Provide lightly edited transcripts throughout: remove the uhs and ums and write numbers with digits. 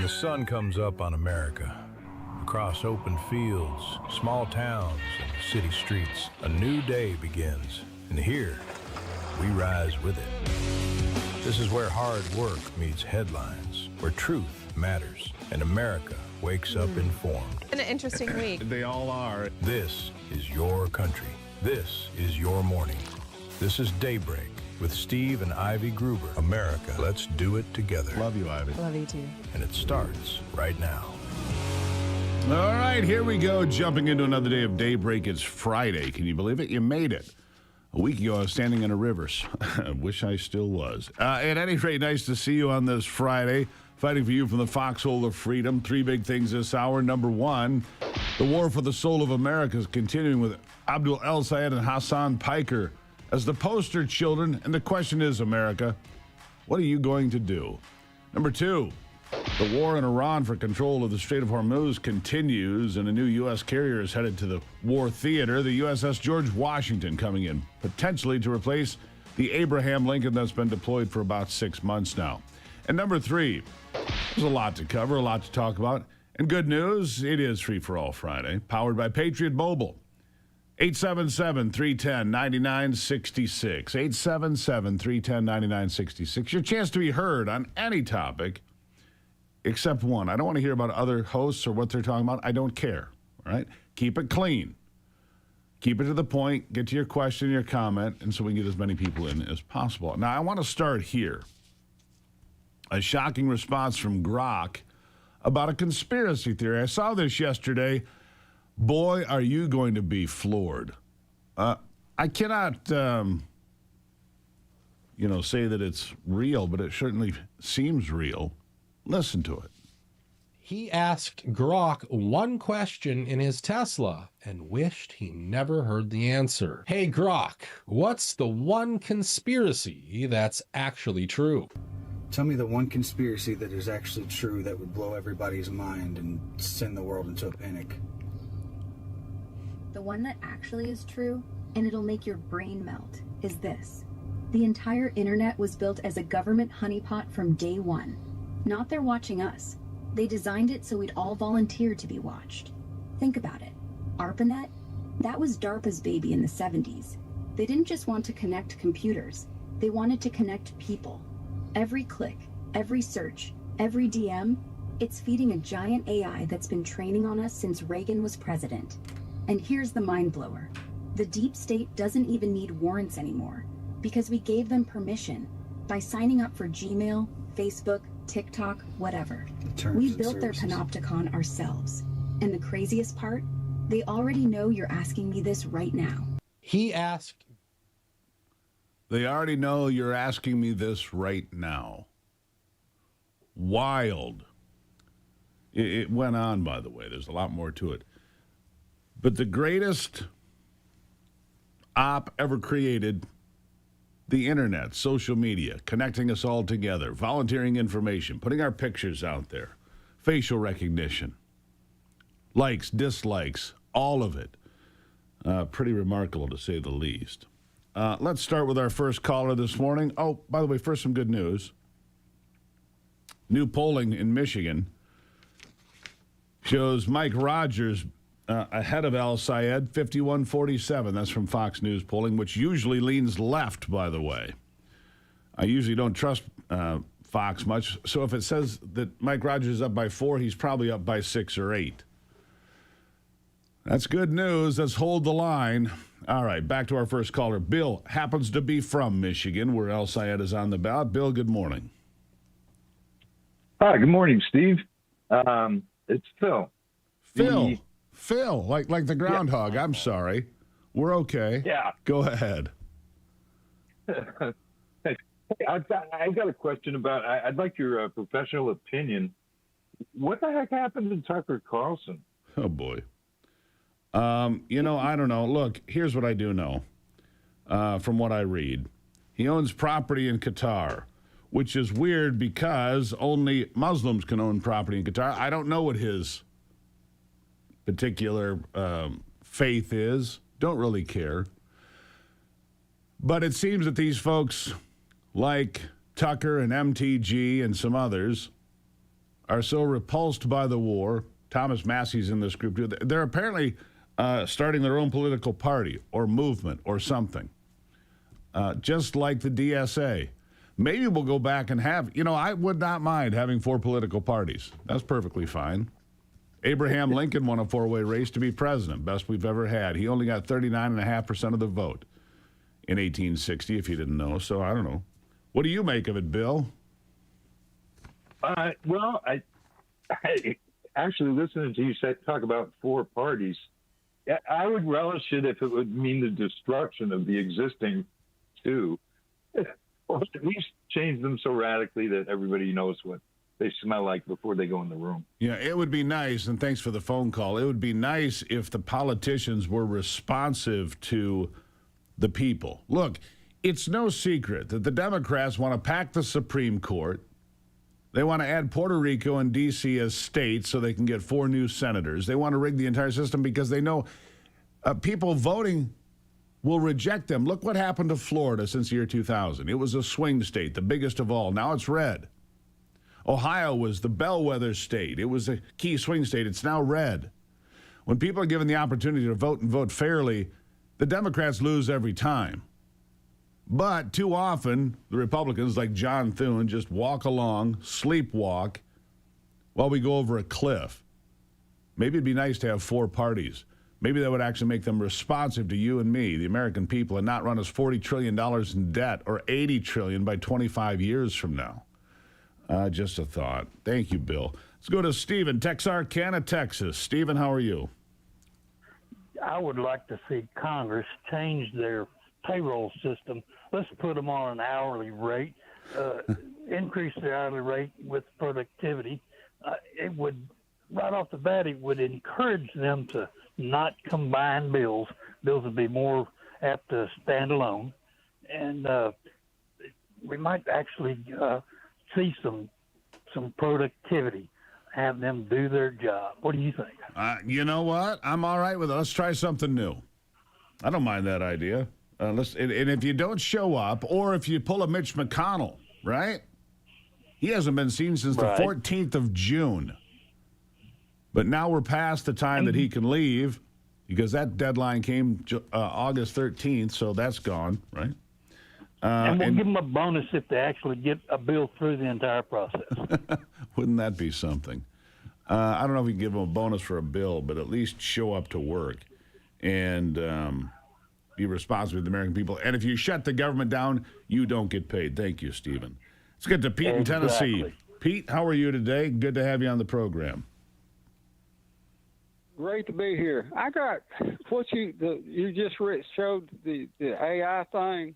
the sun comes up on America, across open fields, small towns, and city streets, a new day begins. And here, we rise with it. This is where hard work meets headlines, where truth matters, and America wakes up informed. An interesting week. They all are. This is your country. This is your morning. This is Daybreak with Steve and Ivy Gruber. America, let's do it together. Love you, Ivy. Love you too. And it starts right now. All right, here we go. Jumping into another day of Daybreak. It's Friday. Can you believe it? You made it. A week ago, I was standing in a river. I wish I still was. At any rate, nice to see you on this Friday. Fighting for you from the foxhole of freedom. Three big things this hour. Number one, the war for the soul of America is continuing with Abdul El-Sayed and Hassan Piker as the poster children. And the question is, America, what are you going to do? Number two, the war in Iran for control of the Strait of Hormuz continues, and a new U.S. carrier is headed to the war theater, the USS George Washington, coming in, potentially to replace the Abraham Lincoln that's been deployed for about 6 months now. And number three, there's a lot to cover, a lot to talk about. And good news, it is Free for All Friday, powered by Patriot Mobile. 877-310-9966. 877-310-9966. Your chance to be heard on any topic except one. I don't want to hear about other hosts or what they're talking about. I don't care. All right? Keep it clean. Keep it to the point. Get to your question, your comment, and so we can get as many people in as possible. Now, I want to start here. A shocking response from Grok about a conspiracy theory. I saw this yesterday. Boy, are you going to be floored. I cannot, say that it's real, but it certainly seems real. Listen to it. He asked Grok one question in his Tesla and wished he never heard the answer. Hey, Grok, what's the one conspiracy that's actually true? Tell me the one conspiracy that is actually true that would blow everybody's mind and send the world into a panic. The one that actually is true, and it'll make your brain melt, is this. The entire internet was built as a government honeypot from day one. Not they're watching us. They designed it so we'd all volunteer to be watched. Think about it. ARPANET? That was DARPA's baby in the 70s. They didn't just want to connect computers. They wanted to connect people. Every click, every search, every DM, it's feeding a giant AI that's been training on us since Reagan was president. And here's the mind blower. The deep state doesn't even need warrants anymore because we gave them permission by signing up for Gmail, Facebook, TikTok, whatever. We built their panopticon ourselves. And the craziest part, they already know you're asking me this right now. He asked. They already know you're asking me this right now. Wild. It went on, by the way. There's a lot more to it. But the greatest op ever created, the internet, social media, connecting us all together, volunteering information, putting our pictures out there, facial recognition, likes, dislikes, all of it. Pretty remarkable, to say the least. Let's start with our first caller this morning. Oh, by the way, first, some good news. New polling in Michigan shows Mike Rogers ahead of El-Sayed, 51-47. That's from Fox News polling, which usually leans left, by the way. I usually don't trust Fox much, so if it says that Mike Rogers is up by 4, he's probably up by 6 or 8. That's good news. Let's hold the line. All right, back to our first caller. Bill happens to be from Michigan, where El-Sayed is on the ballot. Bill, good morning. Hi, good morning, Steve. It's Phil. Phil, like the groundhog. Yeah. I'm sorry. We're okay. Yeah. Go ahead. Hey, I've got a question about, I'd like your professional opinion. What the heck happened to Tucker Carlson? Oh, boy. I don't know. Look, here's what I do know from what I read. He owns property in Qatar, which is weird because only Muslims can own property in Qatar. I don't know what his particular faith is. Don't really care. But it seems that these folks like Tucker and MTG and some others are so repulsed by the war. Thomas Massey's in this group too. They're apparently starting their own political party or movement or something, just like the DSA. Maybe we'll go back and have, I would not mind having 4 political parties. That's perfectly fine. Abraham Lincoln won a 4-way race to be president, best we've ever had. He only got 39.5% of the vote in 1860, if you didn't know. So I don't know. What do you make of it, Bill? Well, I actually listening to you talk about 4 parties. I would relish it if it would mean the destruction of the existing 2, or at least change them so radically that everybody knows what they smell like before they go in the room. Yeah, it would be nice, and thanks for the phone call. It would be nice if the politicians were responsive to the people. Look, it's no secret that the Democrats want to pack the Supreme Court. They want to add Puerto Rico and D.C. as states so they can get 4 new senators. They want to rig the entire system because they know people voting will reject them. Look what happened to Florida since the year 2000. It was a swing state, the biggest of all. Now it's red. Ohio was the bellwether state. It was a key swing state. It's now red. When people are given the opportunity to vote and vote fairly, the Democrats lose every time. But too often, the Republicans, like John Thune, just walk along, sleepwalk, while we go over a cliff. Maybe it'd be nice to have 4 parties. Maybe that would actually make them responsive to you and me, the American people, and not run us $40 trillion in debt or $80 trillion by 25 years from now. Just a thought. Thank you, Bill. Let's go to Stephen, Texarkana, Texas. Stephen, how are you? I would like to see Congress change their payroll system. Let's put them on an hourly rate, increase the hourly rate with productivity. It would, right off the bat, it would encourage them to not combine bills. Bills would be more apt to stand alone. And we might actually see some productivity, have them do their job. What do you think? You know what? I'm all right with it. Let's try something new. I don't mind that idea. And if you don't show up, or if you pull a Mitch McConnell, right? He hasn't been seen since the 14th of June. But now we're past the time that he can leave, because that deadline came August 13th, so that's gone, right? And we'll give them a bonus if they actually get a bill through the entire process. Wouldn't that be something? I don't know if we can give them a bonus for a bill, but at least show up to work and be responsible to the American people. And if you shut the government down, you don't get paid. Thank you, Stephen. Let's get to Pete in Tennessee. Pete, how are you today? Good to have you on the program. Great to be here. I got what you just showed the AI thing.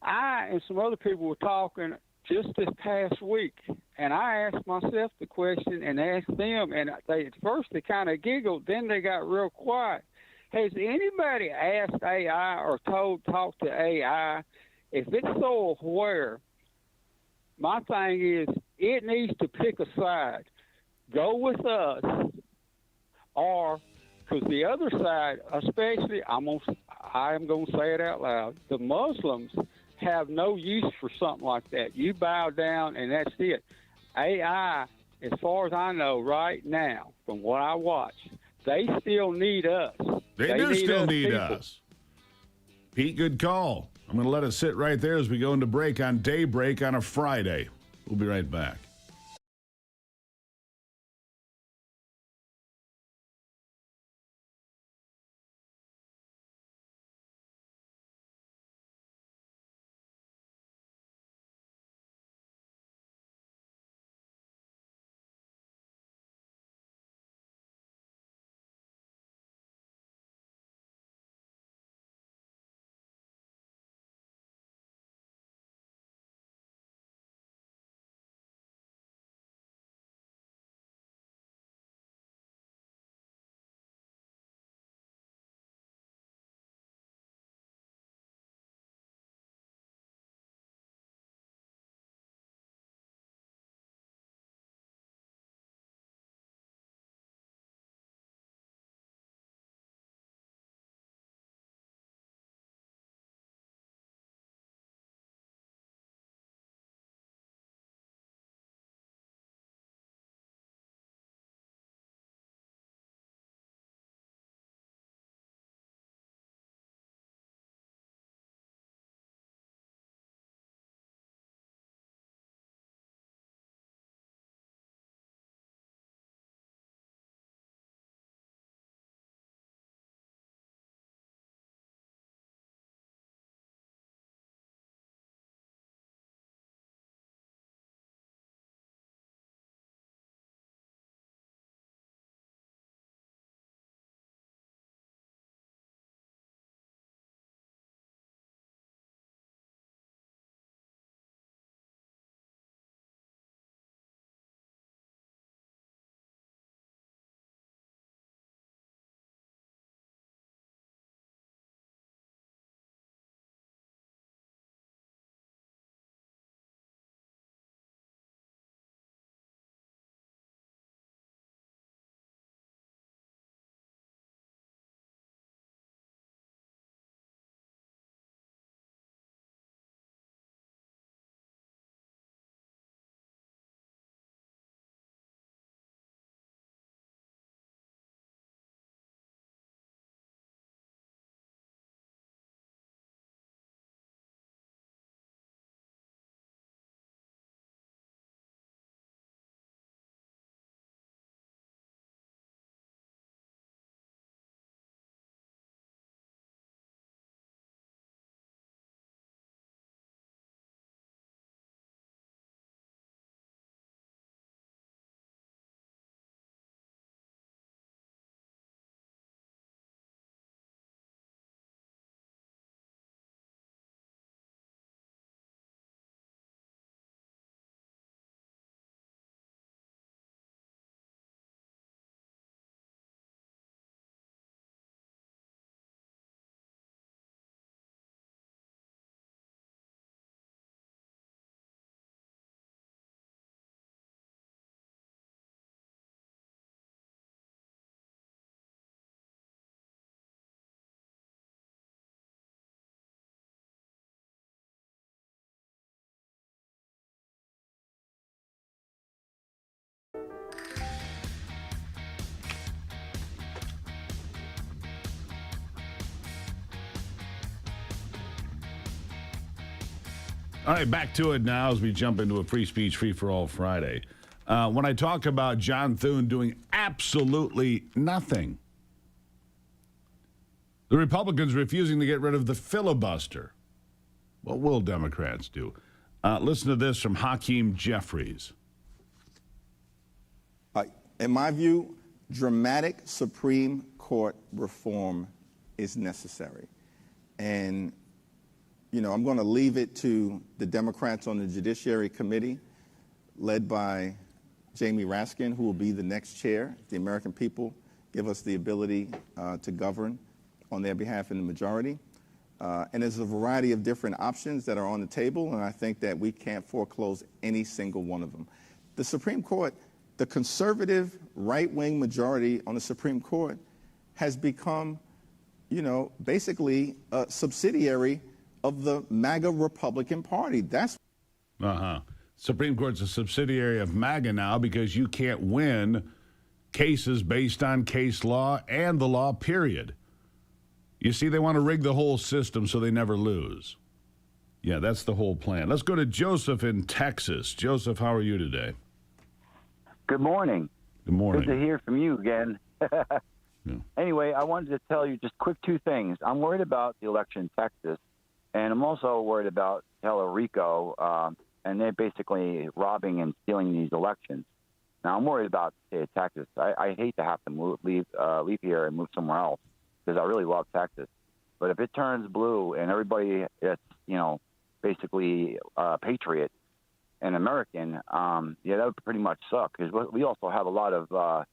I and some other people were talking just this past week, and I asked myself the question and asked them, and at first they kind of giggled, then they got real quiet. Has anybody asked AI or talked to AI if it's so aware? My thing is it needs to pick a side, go with us, or because the other side, especially I am going to say it out loud, the Muslims have no use for something like that. You bow down and that's it. AI, as far as I know right now, from what I watch, they still need us. They do still need us. Pete, good call. I'm going to let it sit right there as we go into break on Daybreak on a Friday. We'll be right back. All right, back to it now as we jump into a free speech, free-for-all Friday. When I talk about John Thune doing absolutely nothing, the Republicans refusing to get rid of the filibuster. What will Democrats do? Listen to this from Hakeem Jeffries. In my view, dramatic Supreme Court reform is necessary. And, I'm going to leave it to the Democrats on the Judiciary Committee, led by Jamie Raskin, who will be the next chair. The American people give us the ability to govern on their behalf in the majority. And there's a variety of different options that are on the table, and I think that we can't foreclose any single one of them. The Supreme Court, the conservative right-wing majority on the Supreme Court has become, basically a subsidiary of the MAGA Republican Party. That's Supreme Court's a subsidiary of MAGA now because you can't win cases based on case law and the law, period. You see, they want to rig the whole system so they never lose. Yeah, that's the whole plan. Let's go to Joseph in Texas. Joseph, how are you today? Good morning. Good morning. Good to hear from you again. Yeah. Anyway, I wanted to tell you just quick two things. I'm worried about the election in Texas, and I'm also worried about Tellerico, and they're basically robbing and stealing these elections. Now, I'm worried about the state of Texas. I hate to have to leave here and move somewhere else because I really love Texas. But if it turns blue and everybody is, basically patriot and American, that would pretty much suck. Because we also have a lot of,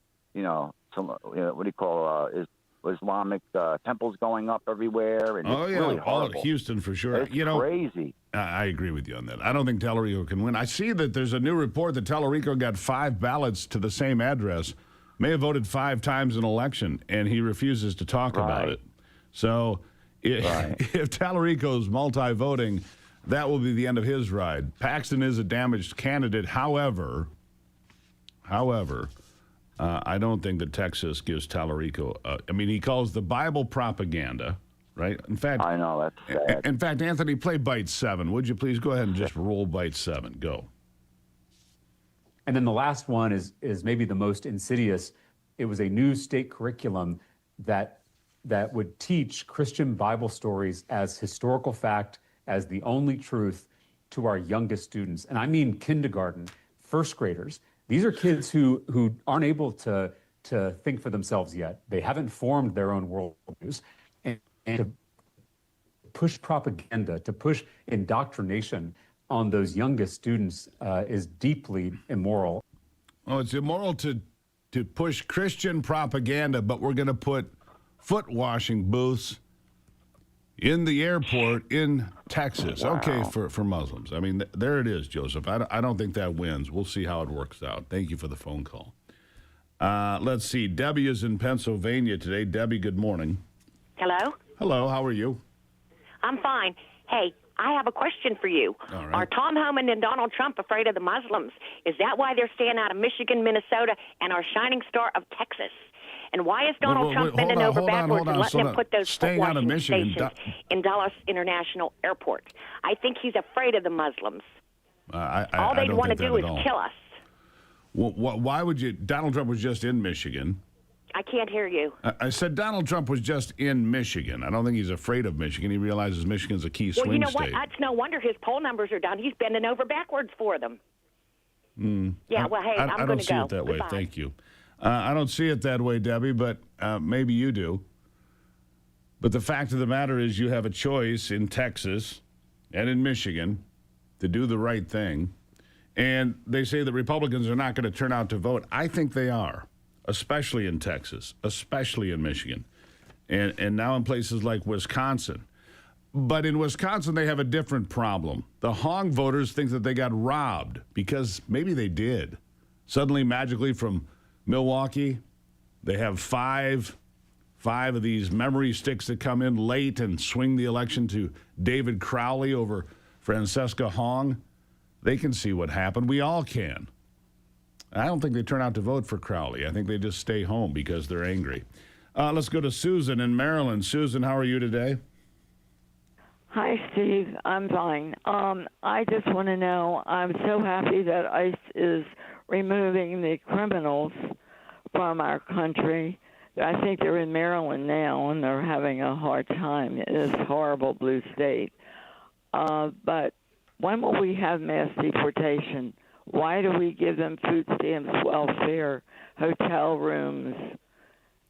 Islamic temples going up everywhere. And it's really horrible. All of Houston for sure. It's crazy. I agree with you on that. I don't think Tellerico can win. I see that there's a new report that Tellerico got 5 ballots to the same address, may have voted 5 times in an election, and he refuses to talk about it. So if Tellerico's multi-voting, that will be the end of his ride. Paxton is a damaged candidate. However, I don't think that Texas gives Tellerico. He calls the Bible propaganda, right? In fact, I know that's sad. In fact, Anthony, play bite 7. Would you please go ahead and just roll bite 7? Go. And then the last one is maybe the most insidious. It was a new state curriculum that would teach Christian Bible stories as historical fact, as the only truth to our youngest students. And I mean kindergarten, first graders. These are kids who aren't able to think for themselves yet. They haven't formed their own worldviews. And to push propaganda, to push indoctrination on those youngest students is deeply immoral. Oh, it's immoral to push Christian propaganda, but we're going to put foot washing booths in the airport in Texas. Wow. Okay, for Muslims. There it is, Joseph. I don't think that wins. We'll see how it works out. Thank you for the phone call. Let's see. Debbie is in Pennsylvania today. Debbie, good morning. Hello? Hello, how are you? I'm fine. Hey, I have a question for you. All right. Are Tom Homan and Donald Trump afraid of the Muslims? Is that why they're staying out of Michigan, Minnesota, and our shining star of Texas? And why is Donald Trump bending over backwards and letting them put those foot-washing stations in Dallas International Airport? I think he's afraid of the Muslims. All they'd want to do is kill us. Well, why would you? Donald Trump was just in Michigan. I can't hear you. I said Donald Trump was just in Michigan. I don't think he's afraid of Michigan. He realizes Michigan's a key swing state. Well, you know what? It's no wonder his poll numbers are down. He's bending over backwards for them. Yeah, well, hey, I'm going to go. I don't see it that way. Goodbye. Thank you. I don't see it that way, Debbie, but maybe you do. But the fact of the matter is you have a choice in Texas and in Michigan to do the right thing. And they say the Republicans are not going to turn out to vote. I think they are, especially in Texas, especially in Michigan, and now in places like Wisconsin. But in Wisconsin, they have a different problem. The Hong voters think that they got robbed because maybe they did. Suddenly, magically, from Milwaukee, they have five of these memory sticks that come in late and swing the election to David Crowley over Francesca Hong. They can see what happened. We all can. I don't think they turn out to vote for Crowley. I think they just stay home because they're angry. Let's go to Susan in Maryland. Susan, how are you today? Hi, Steve. I'm fine. I just want to know, I'm so happy that ICE is removing the criminals from our country. I think they're in Maryland now, and they're having a hard time in this horrible blue state. But when will we have mass deportation? Why do we give them food stamps, welfare, hotel rooms?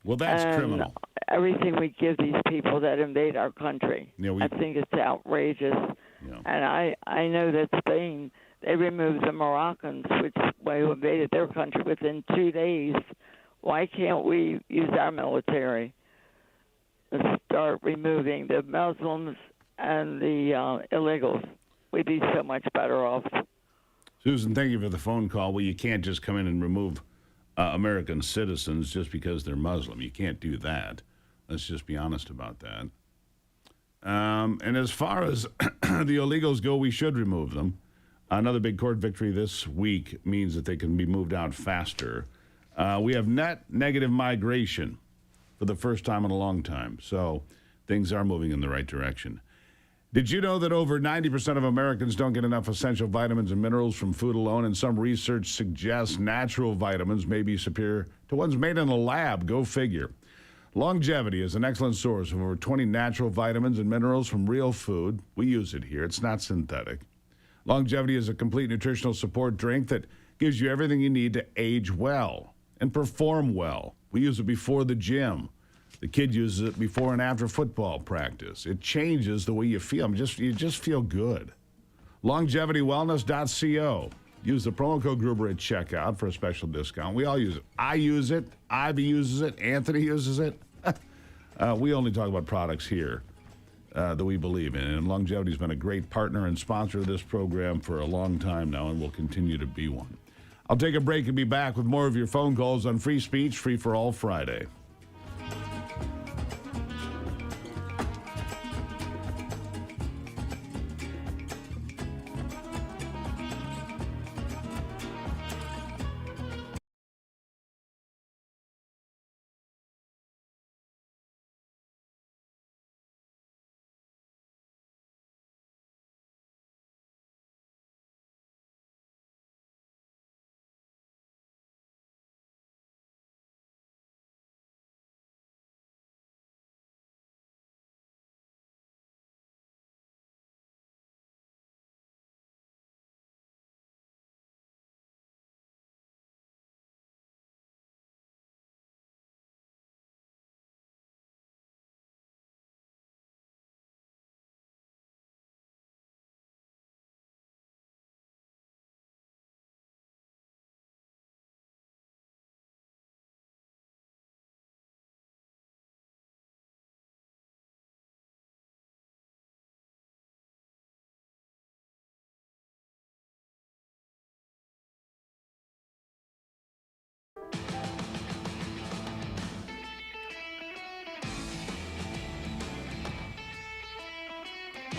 Well, that's criminal. Everything we give these people that invade our country. Yeah, I think it's outrageous. Yeah. And I know that Spain, they removed the Moroccans, who invaded their country within 2 days. Why can't we use our military to start removing the Muslims and the illegals? We'd be so much better off. Susan, thank you for the phone call. Well, you can't just come in and remove American citizens just because they're Muslim. You can't do that. Let's just be honest about that. And as far as the illegals go, we should remove them. Another big court victory this week means that they can be moved out faster. We have net negative migration for the first time in a long time. So things are moving in the right direction. Did you know that over 90% of Americans don't get enough essential vitamins and minerals from food alone? And some research suggests natural vitamins may be superior to ones made in a lab. Go figure. Longevity is an excellent source of over 20 natural vitamins and minerals from real food. We use it here. It's not synthetic. Longevity is a complete nutritional support drink that gives you everything you need to age well and perform well. We use it before the gym. The kid uses it before and after football practice. It changes the way you feel. You just feel good. LongevityWellness.co. Use the promo code Gruber at checkout for a special discount. We all use it. I use it. Ivy uses it. Anthony uses it. We only talk about products here that we believe in. And Longevity's been a great partner and sponsor of this program for a long time now and will continue to be one. I'll take a break and be back with more of your phone calls on Free Speech, Free for All Friday.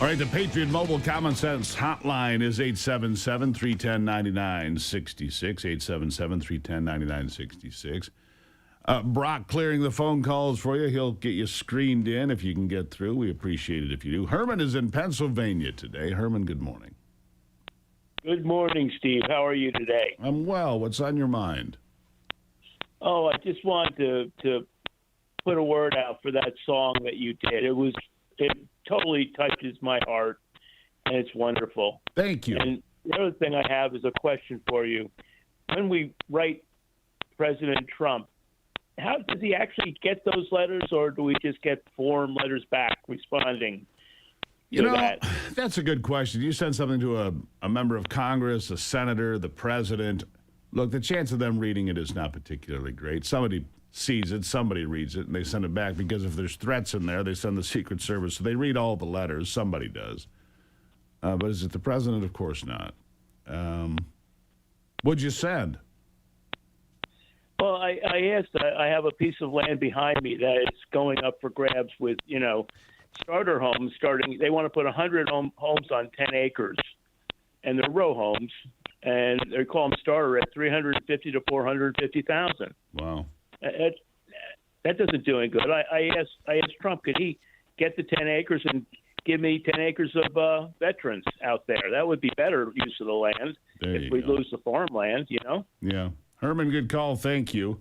All right, the Patriot Mobile Common Sense Hotline is 877-310-9966, 877-310-9966. Brock clearing the phone calls for you. He'll get you screened in if you can get through. We appreciate it if you do. Herman is in Pennsylvania today. Herman, good morning. Good morning, Steve. How are you today? I'm well. What's on your mind? Oh, I just wanted to put a word out for that song that you did. It totally touches my heart, and it's wonderful. Thank you. And the other thing I have is a question for you. When we write President Trump, how does he actually get those letters, or do we just get form letters back responding to that? That's a good question. You send something to a member of Congress, a senator, the president. Look, the chance of them reading it is not particularly great. Somebody sees it, somebody reads it, and they send it back because if there's threats in there, they send the Secret Service. So they read all the letters. Somebody does. But is it the president? Of course not. What'd you send? Well, I asked. I have a piece of land behind me that is going up for grabs with, starter homes starting. They want to put 100 homes on 10 acres, and they're row homes, and they call them starter at $350,000 to $450,000. Wow. That doesn't do any good. I asked Trump, could he get the 10 acres and give me 10 acres of veterans out there. That would be better use of the land if we lose the farmland, you know? Yeah. Herman, good call. Thank you.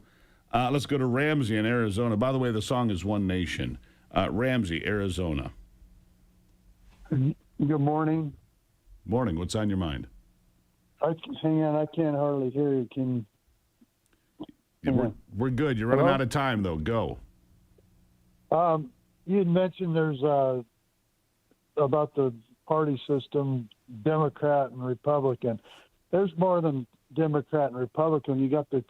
Let's go to Ramsey in Arizona. By the way, the song is One Nation. Ramsey, Arizona. Good morning. Morning. What's on your mind? Hang on, I can't hardly hear you. We're good. You're running out of time, though. Go. You had mentioned there's about the party system, Democrat and Republican. There's more than Democrat and Republican. You got the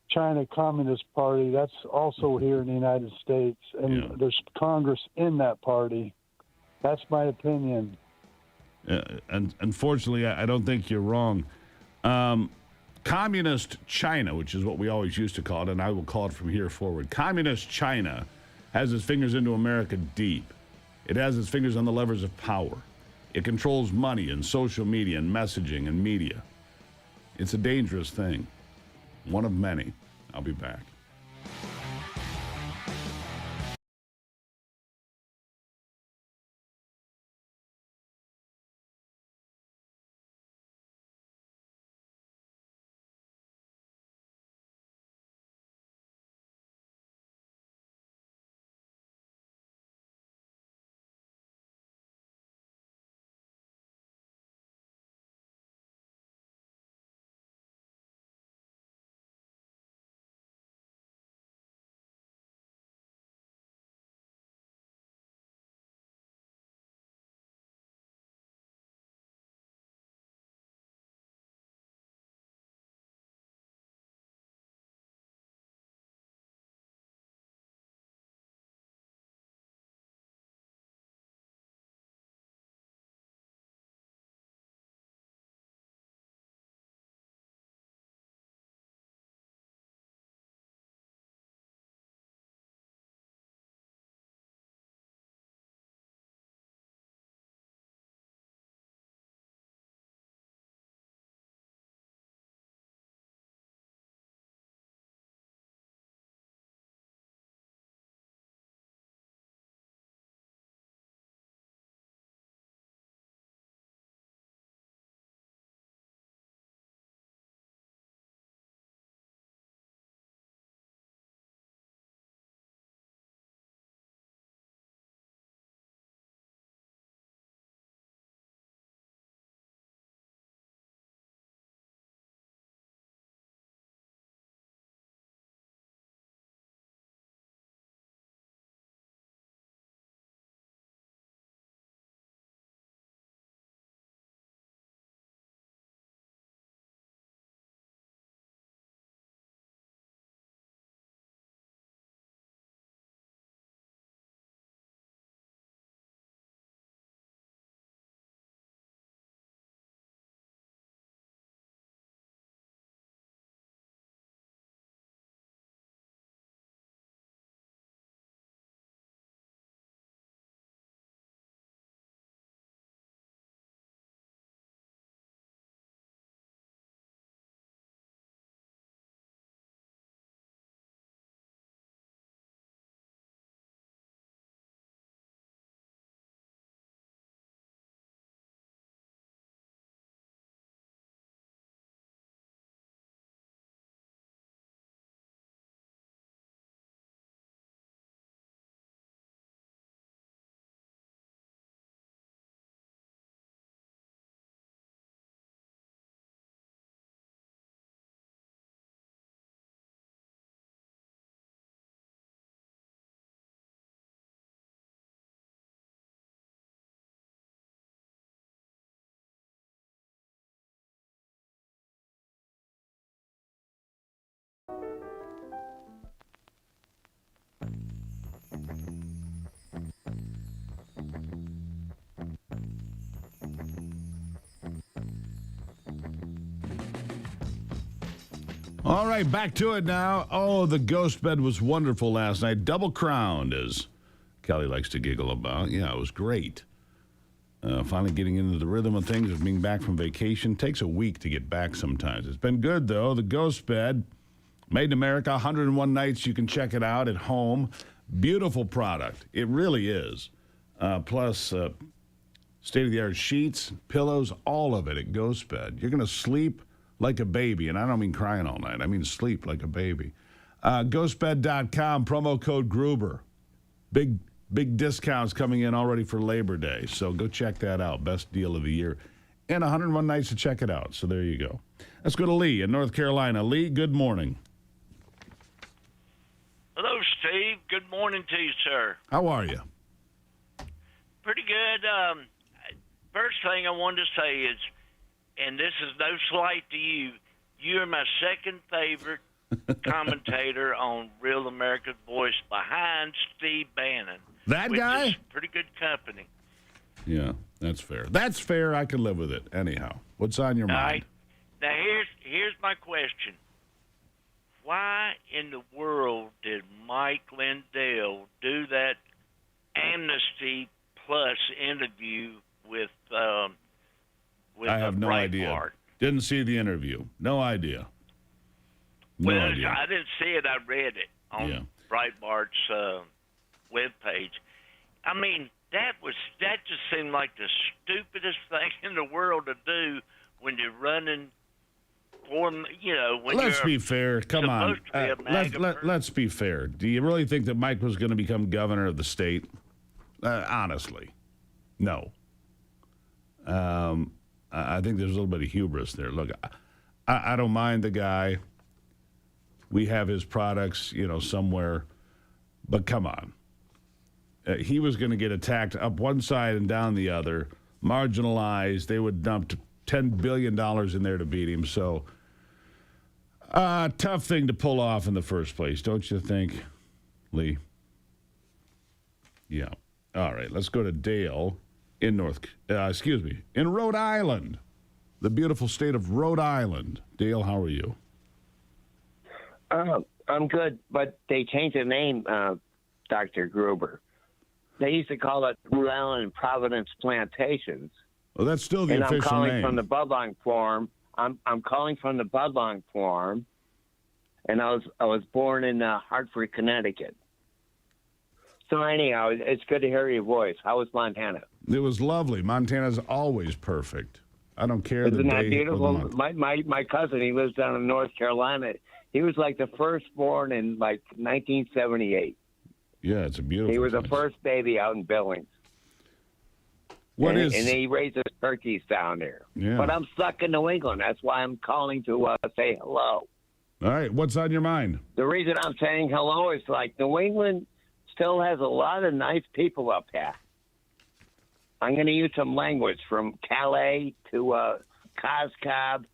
China Communist Party. That's also here in the United States, and there's Congress in that party. That's my opinion. And unfortunately, I don't think you're wrong. Communist China, which is what we always used to call it, and I will call it from here forward. Communist China has its fingers into America deep. It has its fingers on the levers of power. It controls money and social media and messaging and media. It's a dangerous thing. One of many. I'll be back. All right, back to it now. Oh, the ghost bed was wonderful last night. Double crowned, as Kelly likes to giggle about. Yeah, it was great. Finally getting into the rhythm of things of being back from vacation. Takes a week to get back sometimes. It's been good, though. The ghost bed, made in America, 101 nights. You can check it out at home. Beautiful product. It really is. Plus, State-of-the-art sheets, pillows, all of it at Ghost Bed. You're going to sleep like a baby, and I don't mean crying all night. I mean sleep like a baby. Ghostbed.com, promo code Gruber. Big discounts coming in already for Labor Day, so go check that out. Best deal of the year. And 101 nights to check it out, so there you go. Let's go to Lee in North Carolina. Lee, good morning. Hello, Steve. Good morning to you, sir. How are you? Pretty good. First thing I wanted to say is, and this is no slight to you, you are my second favorite commentator on Real America's Voice behind Steve Bannon. That which guy? Is pretty good company. Yeah, that's fair. That's fair. I can live with it. Anyhow, what's on your mind? All right. Now, here's my question. Why in the world did Mike Lindell do that Amnesty Plus interview with I have no idea. Breitbart? Didn't see the interview. No idea. No idea. I didn't see it. I read it on Breitbart's webpage. I mean, that just seemed like the stupidest thing in the world to do when you're running for, when Let's you're be fair. Come on. supposed to be a MAGA Let's be fair. Do you really think that Mike was going to become governor of the state? Honestly, no. I think there's a little bit of hubris there. Look, I don't mind the guy. We have his products, somewhere. But come on. He was going to get attacked up one side and down the other, marginalized. They would dump $10 billion in there to beat him. So, tough thing to pull off in the first place, don't you think, Lee? Yeah. All right, let's go to Dale in in Rhode Island, the beautiful state of Rhode Island. Dale, how are you? I'm good, but they changed the name, Dr. Gruber. They used to call it Rhode Island Providence Plantations. Well, that's still the and official I'm calling name. from the Budlong Farm. I'm calling from the Budlong Farm, and I was born in Hartford, Connecticut. So anyhow, it's good to hear your voice. How was Montana? It was lovely. Montana's always perfect. I don't care the Isn't that day beautiful? or the month. My cousin, he lives down in North Carolina. He was like the firstborn in like 1978. Yeah, it's a beautiful He was place. the first baby out in Billings. What and, is- And he raises turkeys down there. Yeah. But I'm stuck in New England. That's why I'm calling to say hello. All right, what's on your mind? The reason I'm saying hello is like New England still has a lot of nice people up here. I'm going to use some language from Calais to Coscob,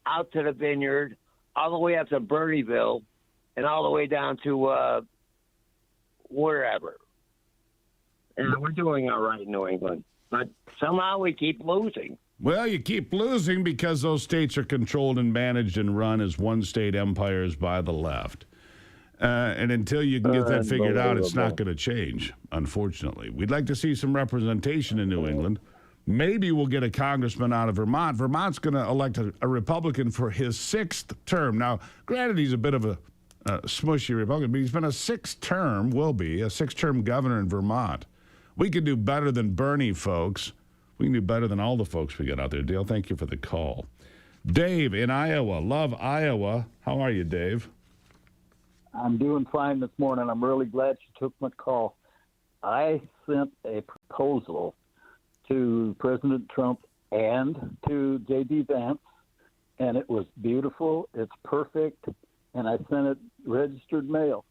out to the Vineyard, all the way up to Bernieville, and all the way down to wherever. And we're doing all right in New England. But somehow we keep losing. Well, you keep losing because those states are controlled and managed and run as one-state empires by the left. And until you can get that figured out, it's not going to change, unfortunately. We'd like to see some representation in New England. Maybe we'll get a congressman out of Vermont. Vermont's going to elect a Republican for his 6th term. Now, granted, he's a bit of a smushy Republican, but he's been a 6th-term governor in Vermont. We could do better than Bernie, folks. We can do better than all the folks we got out there. Dale, thank you for the call. Dave in Iowa. Love Iowa. How are you, Dave? I'm doing fine this morning. I'm really glad you took my call. I sent a proposal to President Trump and to J.D. Vance, and it was beautiful. It's perfect, and I sent it registered mail.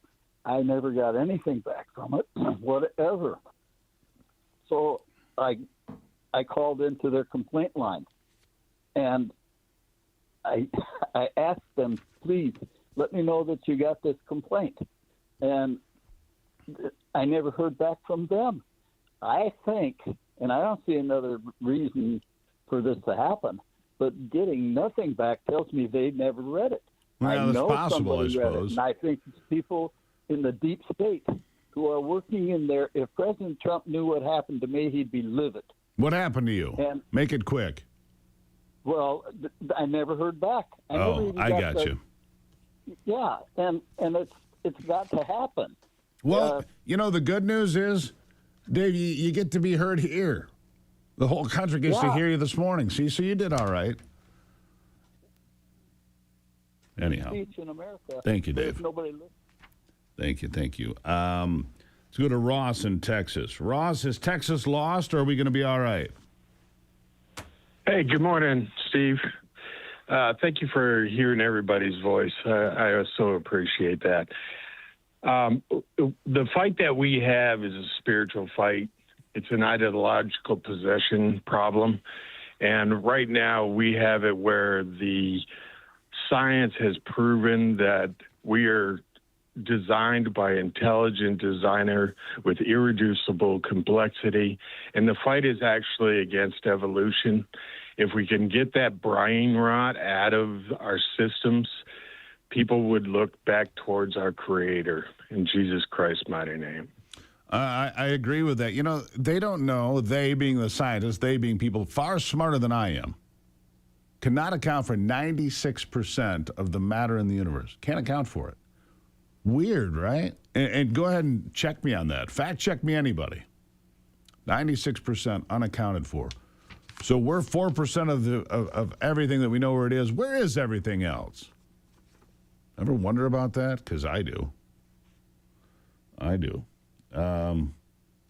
I never got anything back from it, whatever. So I called into their complaint line, and I asked them, please, let me know that you got this complaint. And I never heard back from them. I think, and I don't see another reason for this to happen, but getting nothing back tells me they never read it. Well, I that's know possible, somebody I read it, suppose. and I think it's people in the deep state who are working in there. If President Trump knew what happened to me, he'd be livid. What happened to you? And- Make it quick. Well, I never heard back. I got you. Yeah, and it's got to happen. Well, the good news is, Dave, you get to be heard here. The whole country gets to hear you this morning. See, so you did all right. Anyhow. Speech in America. Thank you, There's Dave. nobody listening. Thank you. Let's go to Ross in Texas. Ross, is Texas lost, or are we going to be all right? Hey, good morning, Steve. Thank you for hearing everybody's voice. I so appreciate that. The fight that we have is a spiritual fight. It's an ideological possession problem. And right now we have it where the science has proven that we are designed by intelligent designer with irreducible complexity. And the fight is actually against evolution. If we can get that brain rot out of our systems, people would look back towards our Creator in Jesus Christ's mighty name. I agree with that. You know, they don't know, they being the scientists, they being people far smarter than I am, cannot account for 96% of the matter in the universe. Can't account for it. Weird, right? And go ahead and check me on that. Fact check me, anybody. 96% unaccounted for. So we're 4% of everything that we know where it is. Where is everything else? Ever wonder about that? Because I do.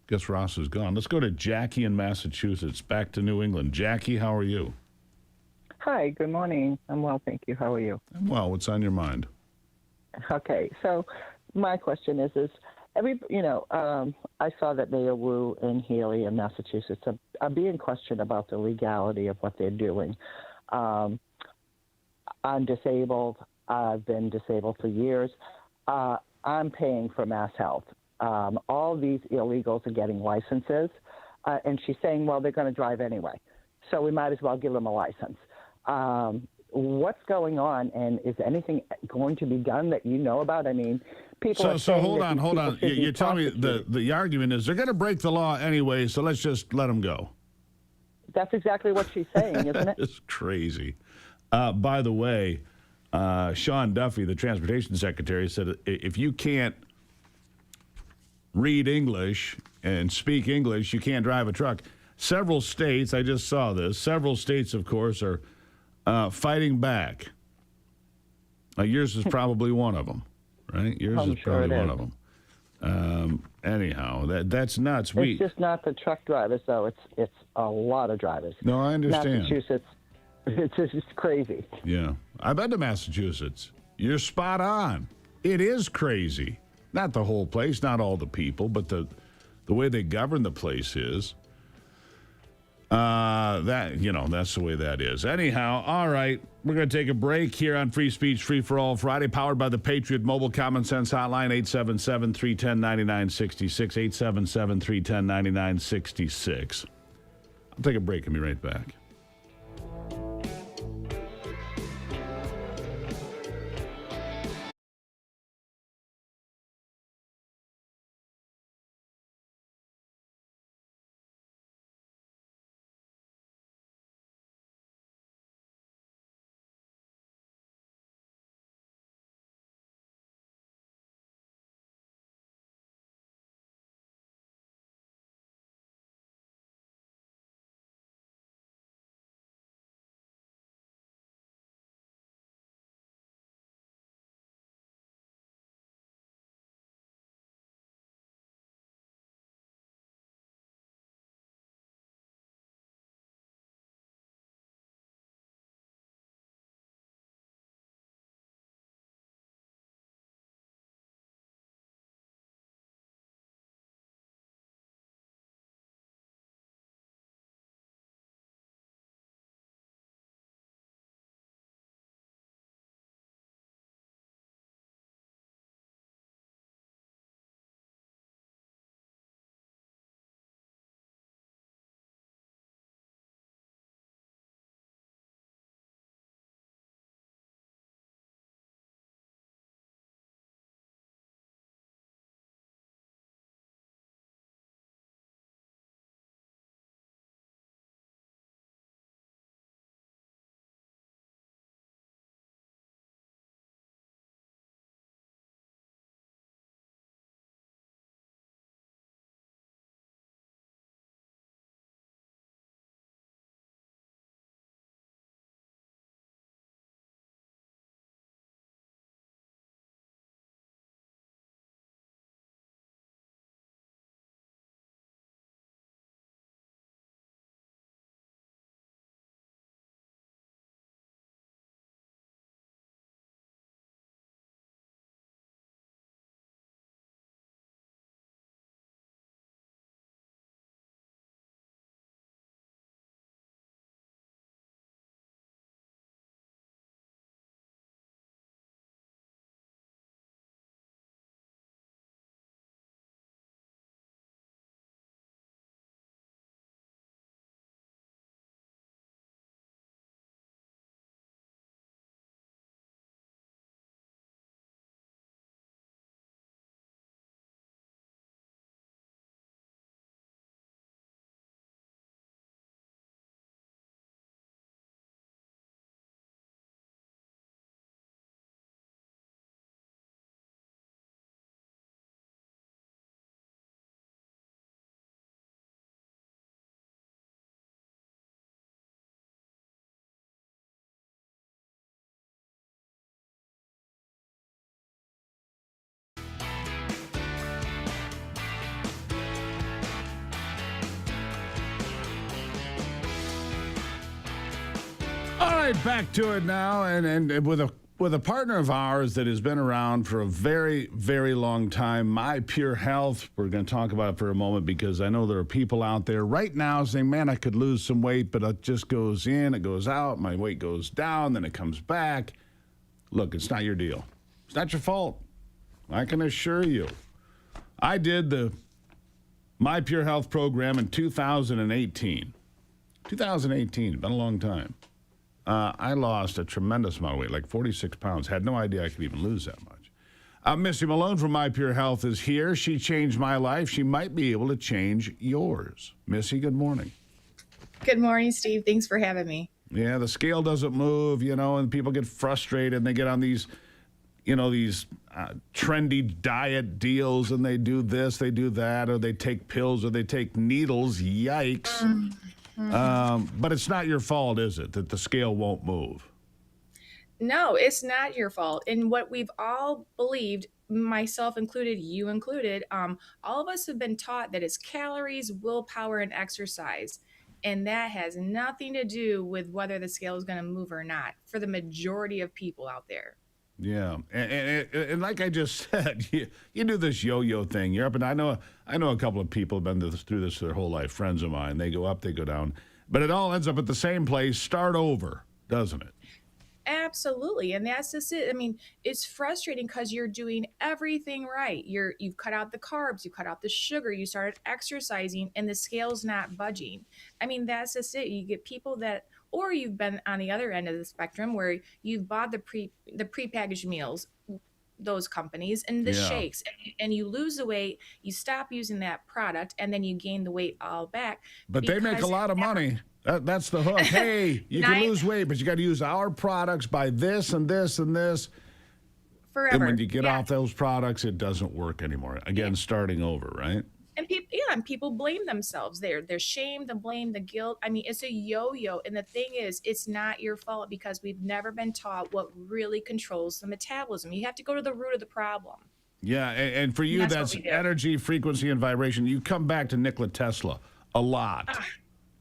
Guess Ross is gone. Let's go to Jackie in Massachusetts, back to New England. Jackie, how are you? Hi, good morning. I'm well, thank you. How are you? I'm well. What's on your mind? Okay, so my question is I saw that Mayor Wu and Healy in Massachusetts are being questioned about the legality of what they're doing. I'm disabled. I've been disabled for years. I'm paying for Mass Health. All these illegals are getting licenses, and she's saying, well, they're going to drive anyway, so we might as well give them a license. What's going on, and is anything going to be done that you know about? I mean, people. So hold on. You're telling me the argument is they're going to break the law anyway, so let's just let them go. That's exactly what she's saying, isn't it? It's crazy. By the way, Sean Duffy, the transportation secretary, said if you can't read English and speak English, you can't drive a truck. Several states, I just saw this, several states, of course, are fighting back. Yours is probably one of them, right? Yours is probably one of them. Anyhow, that's nuts. It's just not the truck drivers, though. It's a lot of drivers. No, I understand. Massachusetts, it's just crazy. Yeah. I've been to Massachusetts. You're spot on. It is crazy. Not the whole place, not all the people, but the way they govern the place is. That's the way that is. Anyhow, all right, we're going to take a break here on Free Speech Free for All Friday, powered by the Patriot Mobile Common Sense Hotline, 877-310-9966, 877-310-9966. I'll take a break and be right back. right, back to it now, and with a partner of ours that has been around for a very, very long time, My Pure Health. We're going to talk about it for a moment because I know there are people out there right now saying, man, I could lose some weight, but it just goes in, it goes out, my weight goes down, then it comes back. Look, it's not your deal. It's not your fault. I can assure you. I did the My Pure Health program in 2018. 2018, been a long time. I lost a tremendous amount of weight, like 46 pounds. Had no idea I could even lose that much. Missy Malone from My Pure Health is here. She changed my life. She might be able to change yours. Missy, good morning. Good morning, Steve. Thanks for having me. Yeah, the scale doesn't move, and people get frustrated and they get on these, these trendy diet deals and they do this, they do that, or they take pills or they take needles. Yikes. But it's not your fault, is it, that the scale won't move? No, it's not your fault. And what we've all believed, myself included, you included, all of us have been taught that it's calories, willpower, and exercise. And that has nothing to do with whether the scale is going to move or not for the majority of people out there. Yeah, and like I just said, you do this yo-yo thing. You're up, and I know a couple of people have been through this their whole life. Friends of mine, they go up, they go down, but it all ends up at the same place. Start over, doesn't it? Absolutely, and that's just it. I mean, it's frustrating because you're doing everything right. You've cut out the carbs, you cut out the sugar, you started exercising, and the scale's not budging. I mean, that's just it. You get people that. Or you've been on the other end of the spectrum where you've bought the prepackaged meals, those companies, and the shakes, and you lose the weight, you stop using that product, and then you gain the weight all back. But they make a lot of money. That's the hook. Hey, you can lose weight, but you got to use our products, buy this and this and this. Forever. And when you get off those products, it doesn't work anymore. Again, starting over, right? And people blame themselves. They're shame, the blame, the guilt. I mean, it's a yo-yo. And the thing is, it's not your fault because we've never been taught what really controls the metabolism. You have to go to the root of the problem. Yeah, and for you, that's energy, frequency, and vibration. You come back to Nikola Tesla a lot.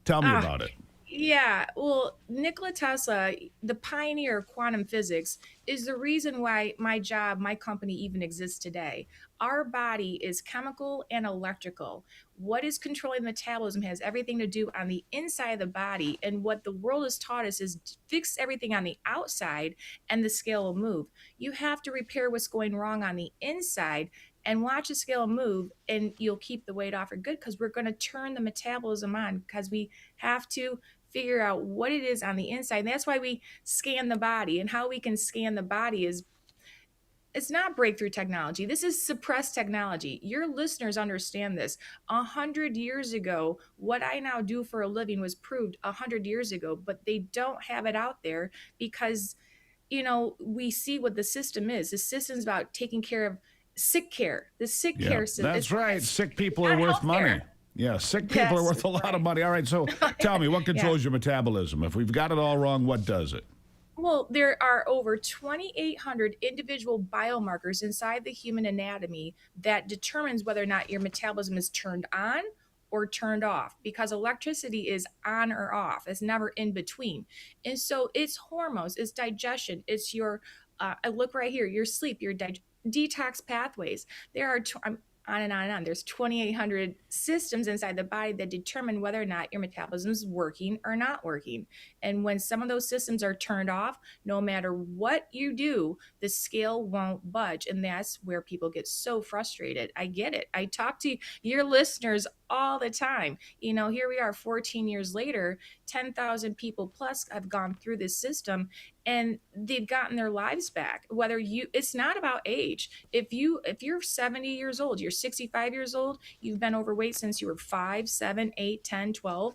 Tell me about it. Yeah, well, Nikola Tesla, the pioneer of quantum physics, is the reason why my job, my company even exists today. Our body is chemical and electrical. What is controlling metabolism has everything to do on the inside of the body. And what the world has taught us is fix everything on the outside and the scale will move. You have to repair what's going wrong on the inside and watch the scale move, and you'll keep the weight off for good because we're going to turn the metabolism on because we have to figure out what it is on the inside. And that's why we scan the body, and how we can scan the body is it's not breakthrough technology. This is suppressed technology. Your listeners understand this. 100 years ago, what I now do for a living was proved 100 years ago, but they don't have it out there because, we see what the system is. The system's about taking care of sick care. The sick care system. That's right. Sick people are worth money. Yeah, sick people are worth a lot of money. All right, so tell me, what controls your metabolism? If we've got it all wrong, what does it? Well, there are over 2,800 individual biomarkers inside the human anatomy that determines whether or not your metabolism is turned on or turned off, because electricity is on or off. It's never in between. And so it's hormones, it's digestion, it's your, look right here, your sleep, your detox pathways. There are, on and on and on. There's 2,800 systems inside the body that determine whether or not your metabolism is working or not working. And when some of those systems are turned off, no matter what you do, the scale won't budge. And that's where people get so frustrated. I get it. I talk to your listeners all the time. Here we are 14 years later, 10,000 people plus have gone through this system and they've gotten their lives back. It's not about age. If you're 70 years old, you're 65 years old, you've been overweight since you were 5, 7, 8, 10, 12,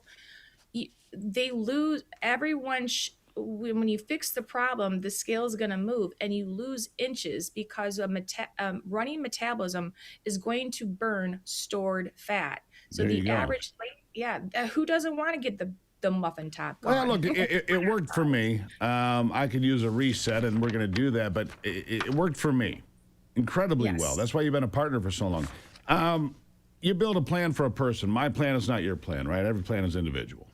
they lose everyone. When you fix the problem, the scale is going to move and you lose inches because running metabolism is going to burn stored fat. So the average, who doesn't want to get the muffin top gone? Well, look, it worked for me. I could use a reset, and we're going to do that, but it worked for me incredibly well. That's why you've been a partner for so long. You build a plan for a person. My plan is not your plan, right? Every plan is individual.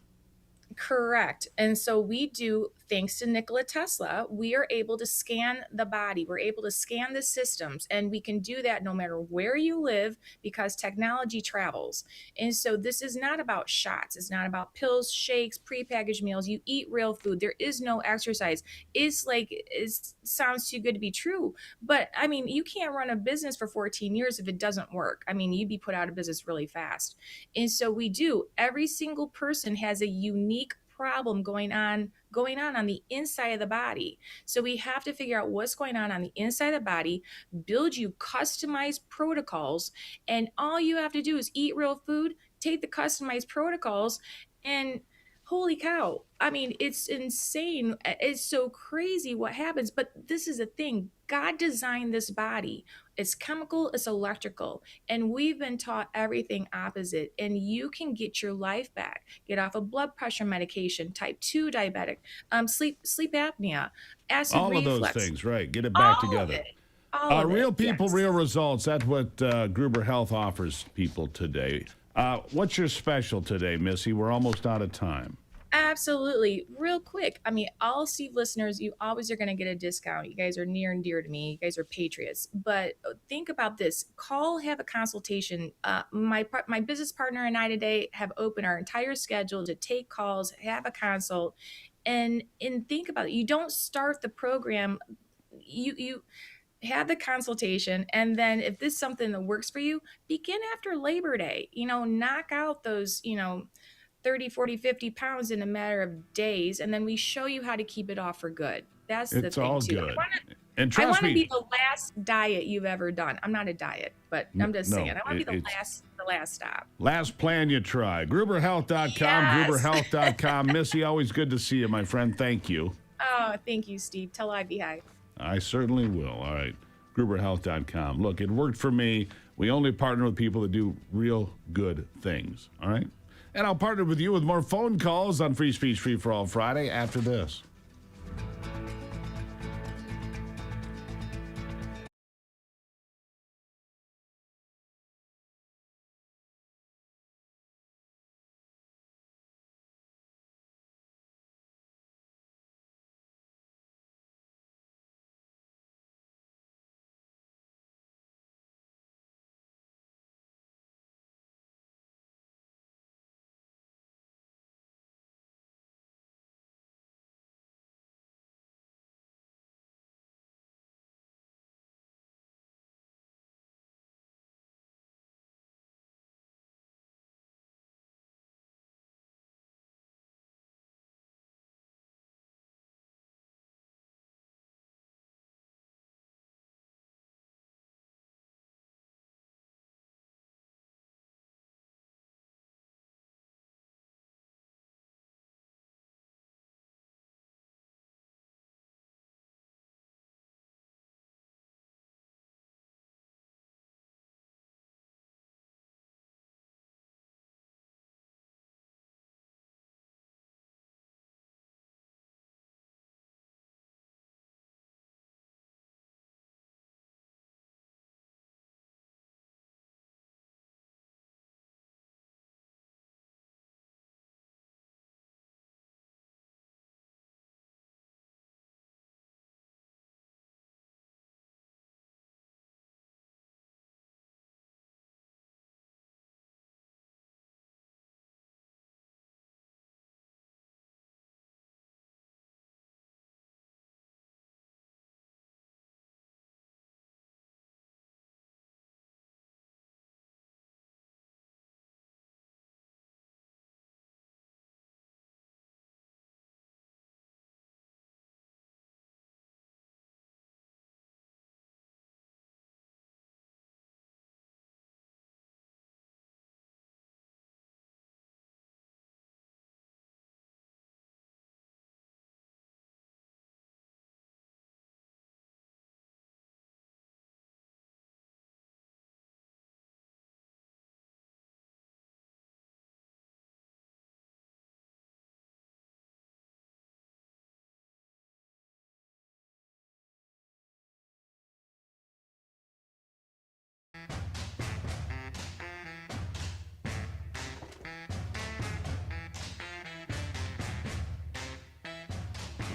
Correct. And so we do thanks to Nikola Tesla, we are able to scan the body. We're able to scan the systems, and we can do that no matter where you live because technology travels. And so this is not about shots. It's not about pills, shakes, prepackaged meals. You eat real food. There is no exercise. It's like, it sounds too good to be true. But I mean, you can't run a business for 14 years if it doesn't work. I mean, you'd be put out of business really fast. And so we do. Every single person has a unique problem going on the inside of the body. So we have to figure out what's going on the inside of the body, build you customized protocols, and all you have to do is eat real food, take the customized protocols, and holy cow. I mean, it's insane. It's so crazy what happens. But this is the thing. God designed this body. It's chemical, it's electrical. And we've been taught everything opposite. And you can get your life back. Get off of blood pressure medication, type 2 diabetic, sleep apnea, acid all reflux. All of those things, right. Get it back together. Real people, yes. Real results. That's what Gruber Health offers people today. What's your special today, Missy? We're almost out of time. Absolutely. Real quick. I mean, all Steve listeners, you always are going to get a discount. You guys are near and dear to me. You guys are patriots. But think about this. Call, have a consultation. My business partner and I today have opened our entire schedule to take calls, have a consult, and think about it. You don't start the program. You have the consultation, and then if this is something that works for you, begin after Labor Day. Knock out those 30, 40, 50 pounds in a matter of days, and then we show you how to keep it off for good. That's the thing, too. It's all good. And I want trust to me, be the last diet you've ever done. I'm not a diet, but I'm just saying. I want to be the last stop. Last plan you try. GruberHealth.com, Yes. GruberHealth.com. Missy, always good to see you, my friend. Thank you. Oh, thank you, Steve. Tell Ivy hi. I certainly will. All right. GruberHealth.com. Look, it worked for me. We only partner with people that do real good things. All right? And I'll partner with you with more phone calls on Free Speech Free for All Friday after this.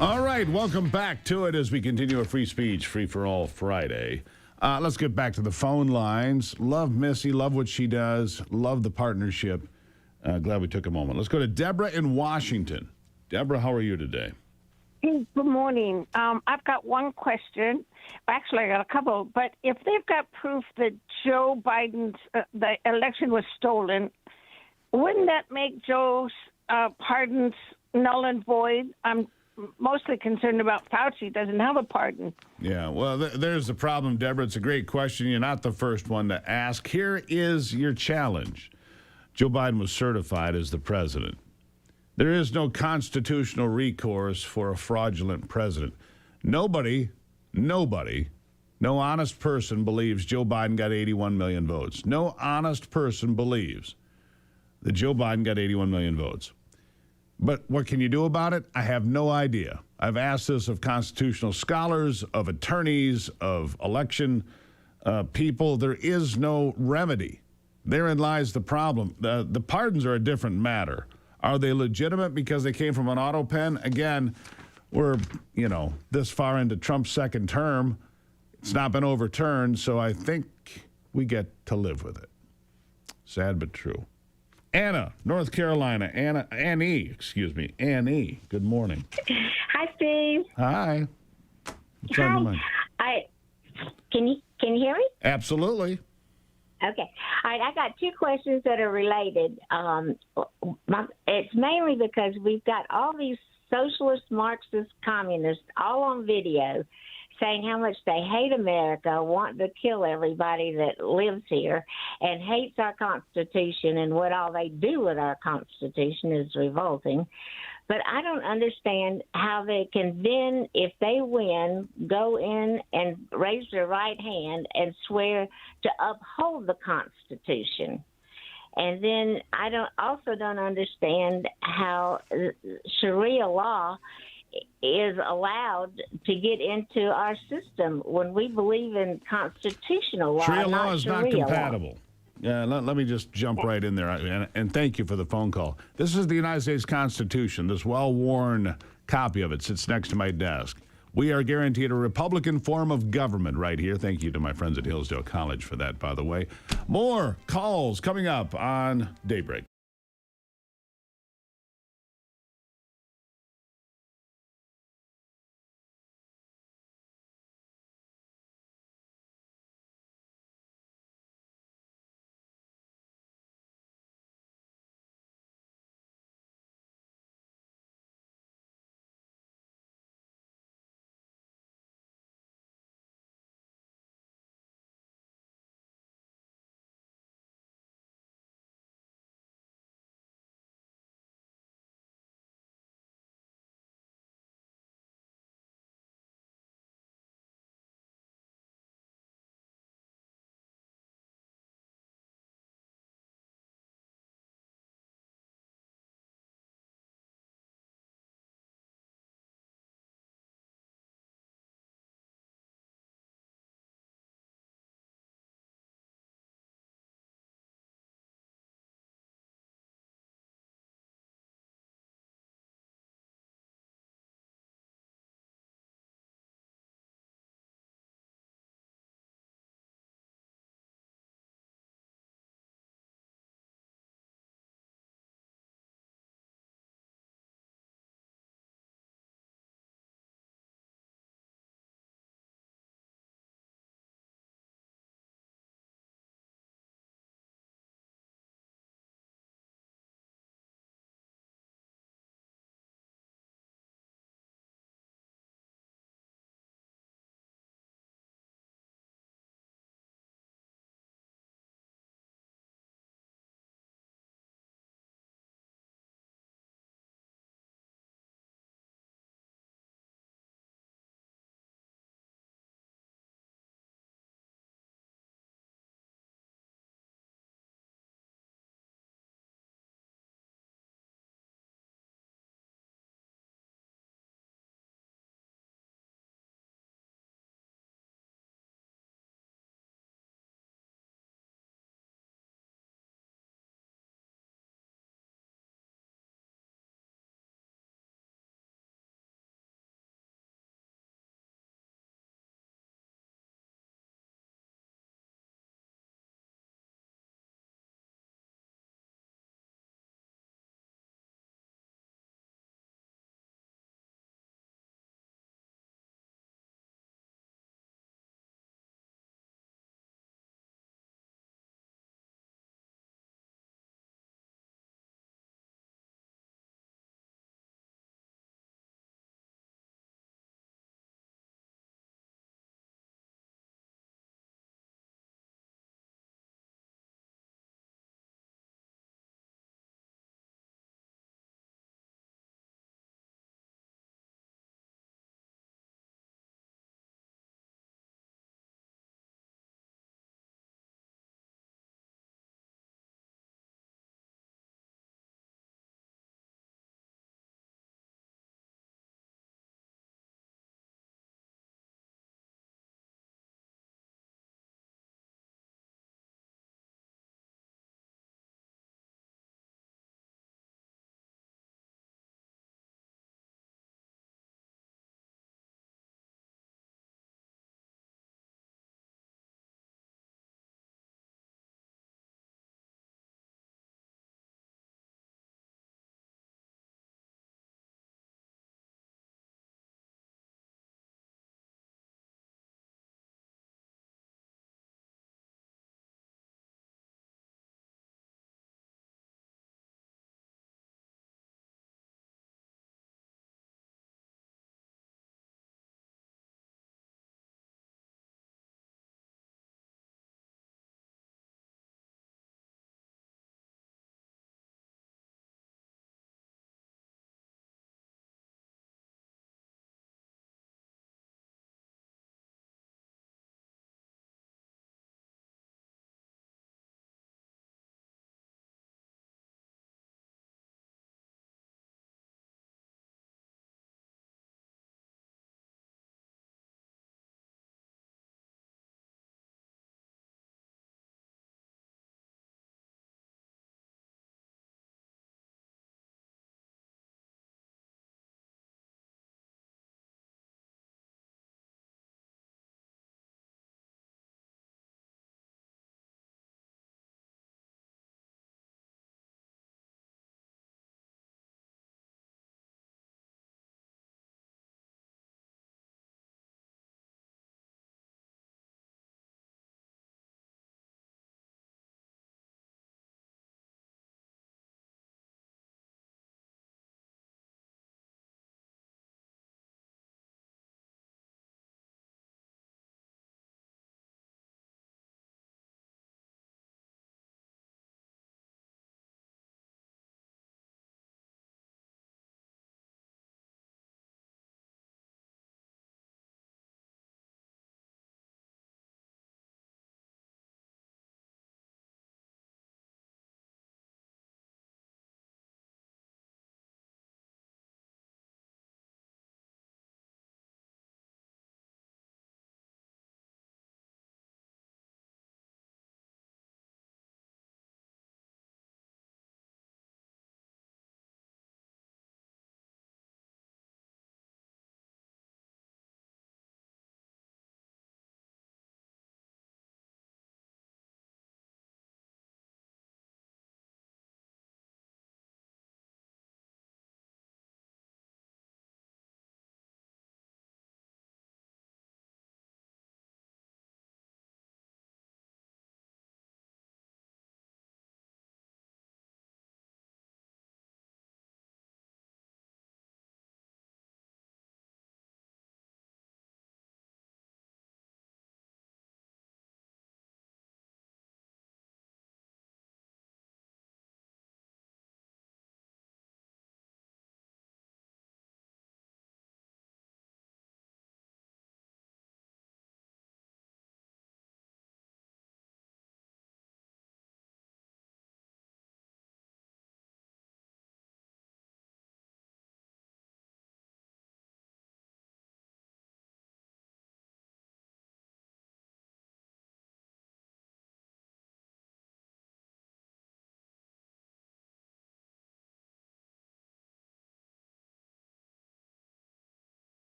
All right, welcome back to it as we continue a free speech, free for all Friday. Let's get back to the phone lines. Love Missy, love what she does, love the partnership. Glad we took a moment. Let's go to Deborah in Washington. Deborah, how are you today? Good morning. I've got one question. Actually, I got a couple. But if they've got proof that Joe Biden's the election was stolen, wouldn't that make Joe's pardons null and void? I'm mostly concerned about Fauci. Doesn't have a pardon. Yeah, well, there's the problem, Deborah. It's a great question. You're not the first one to ask. Here is your challenge. Joe Biden was certified as the president. There is no constitutional recourse for a fraudulent president. Nobody, no honest person believes Joe Biden got 81 million votes. No honest person believes that Joe Biden got 81 million votes. But what can you do about it? I have no idea. I've asked this of constitutional scholars, of attorneys, of election people. There is no remedy. Therein lies the problem. The pardons are a different matter. Are they legitimate because they came from an auto pen? Again, we're, this far into Trump's second term. It's not been overturned, so I think we get to live with it. Sad but true. Anna, North Carolina. Annie. Good morning. Hi, Steve. Hi. What's on your mind? Can you hear me? Absolutely. Okay. All right. I got two questions that are related. It's mainly because we've got all these socialist, Marxist, communists all on video saying how much they hate America, want to kill everybody that lives here, and hates our Constitution, and what all they do with our Constitution is revolting. But I don't understand how they can then, if they win, go in and raise their right hand and swear to uphold the Constitution. And then I don't understand how Sharia law is allowed to get into our system when we believe in constitutional law. Sharia law is not compatible. Law. Yeah, let me just jump right in there, and thank you for the phone call. This is the United States Constitution. This well-worn copy of it sits next to my desk. We are guaranteed a Republican form of government right here. Thank you to my friends at Hillsdale College for that, by the way. More calls coming up on Daybreak.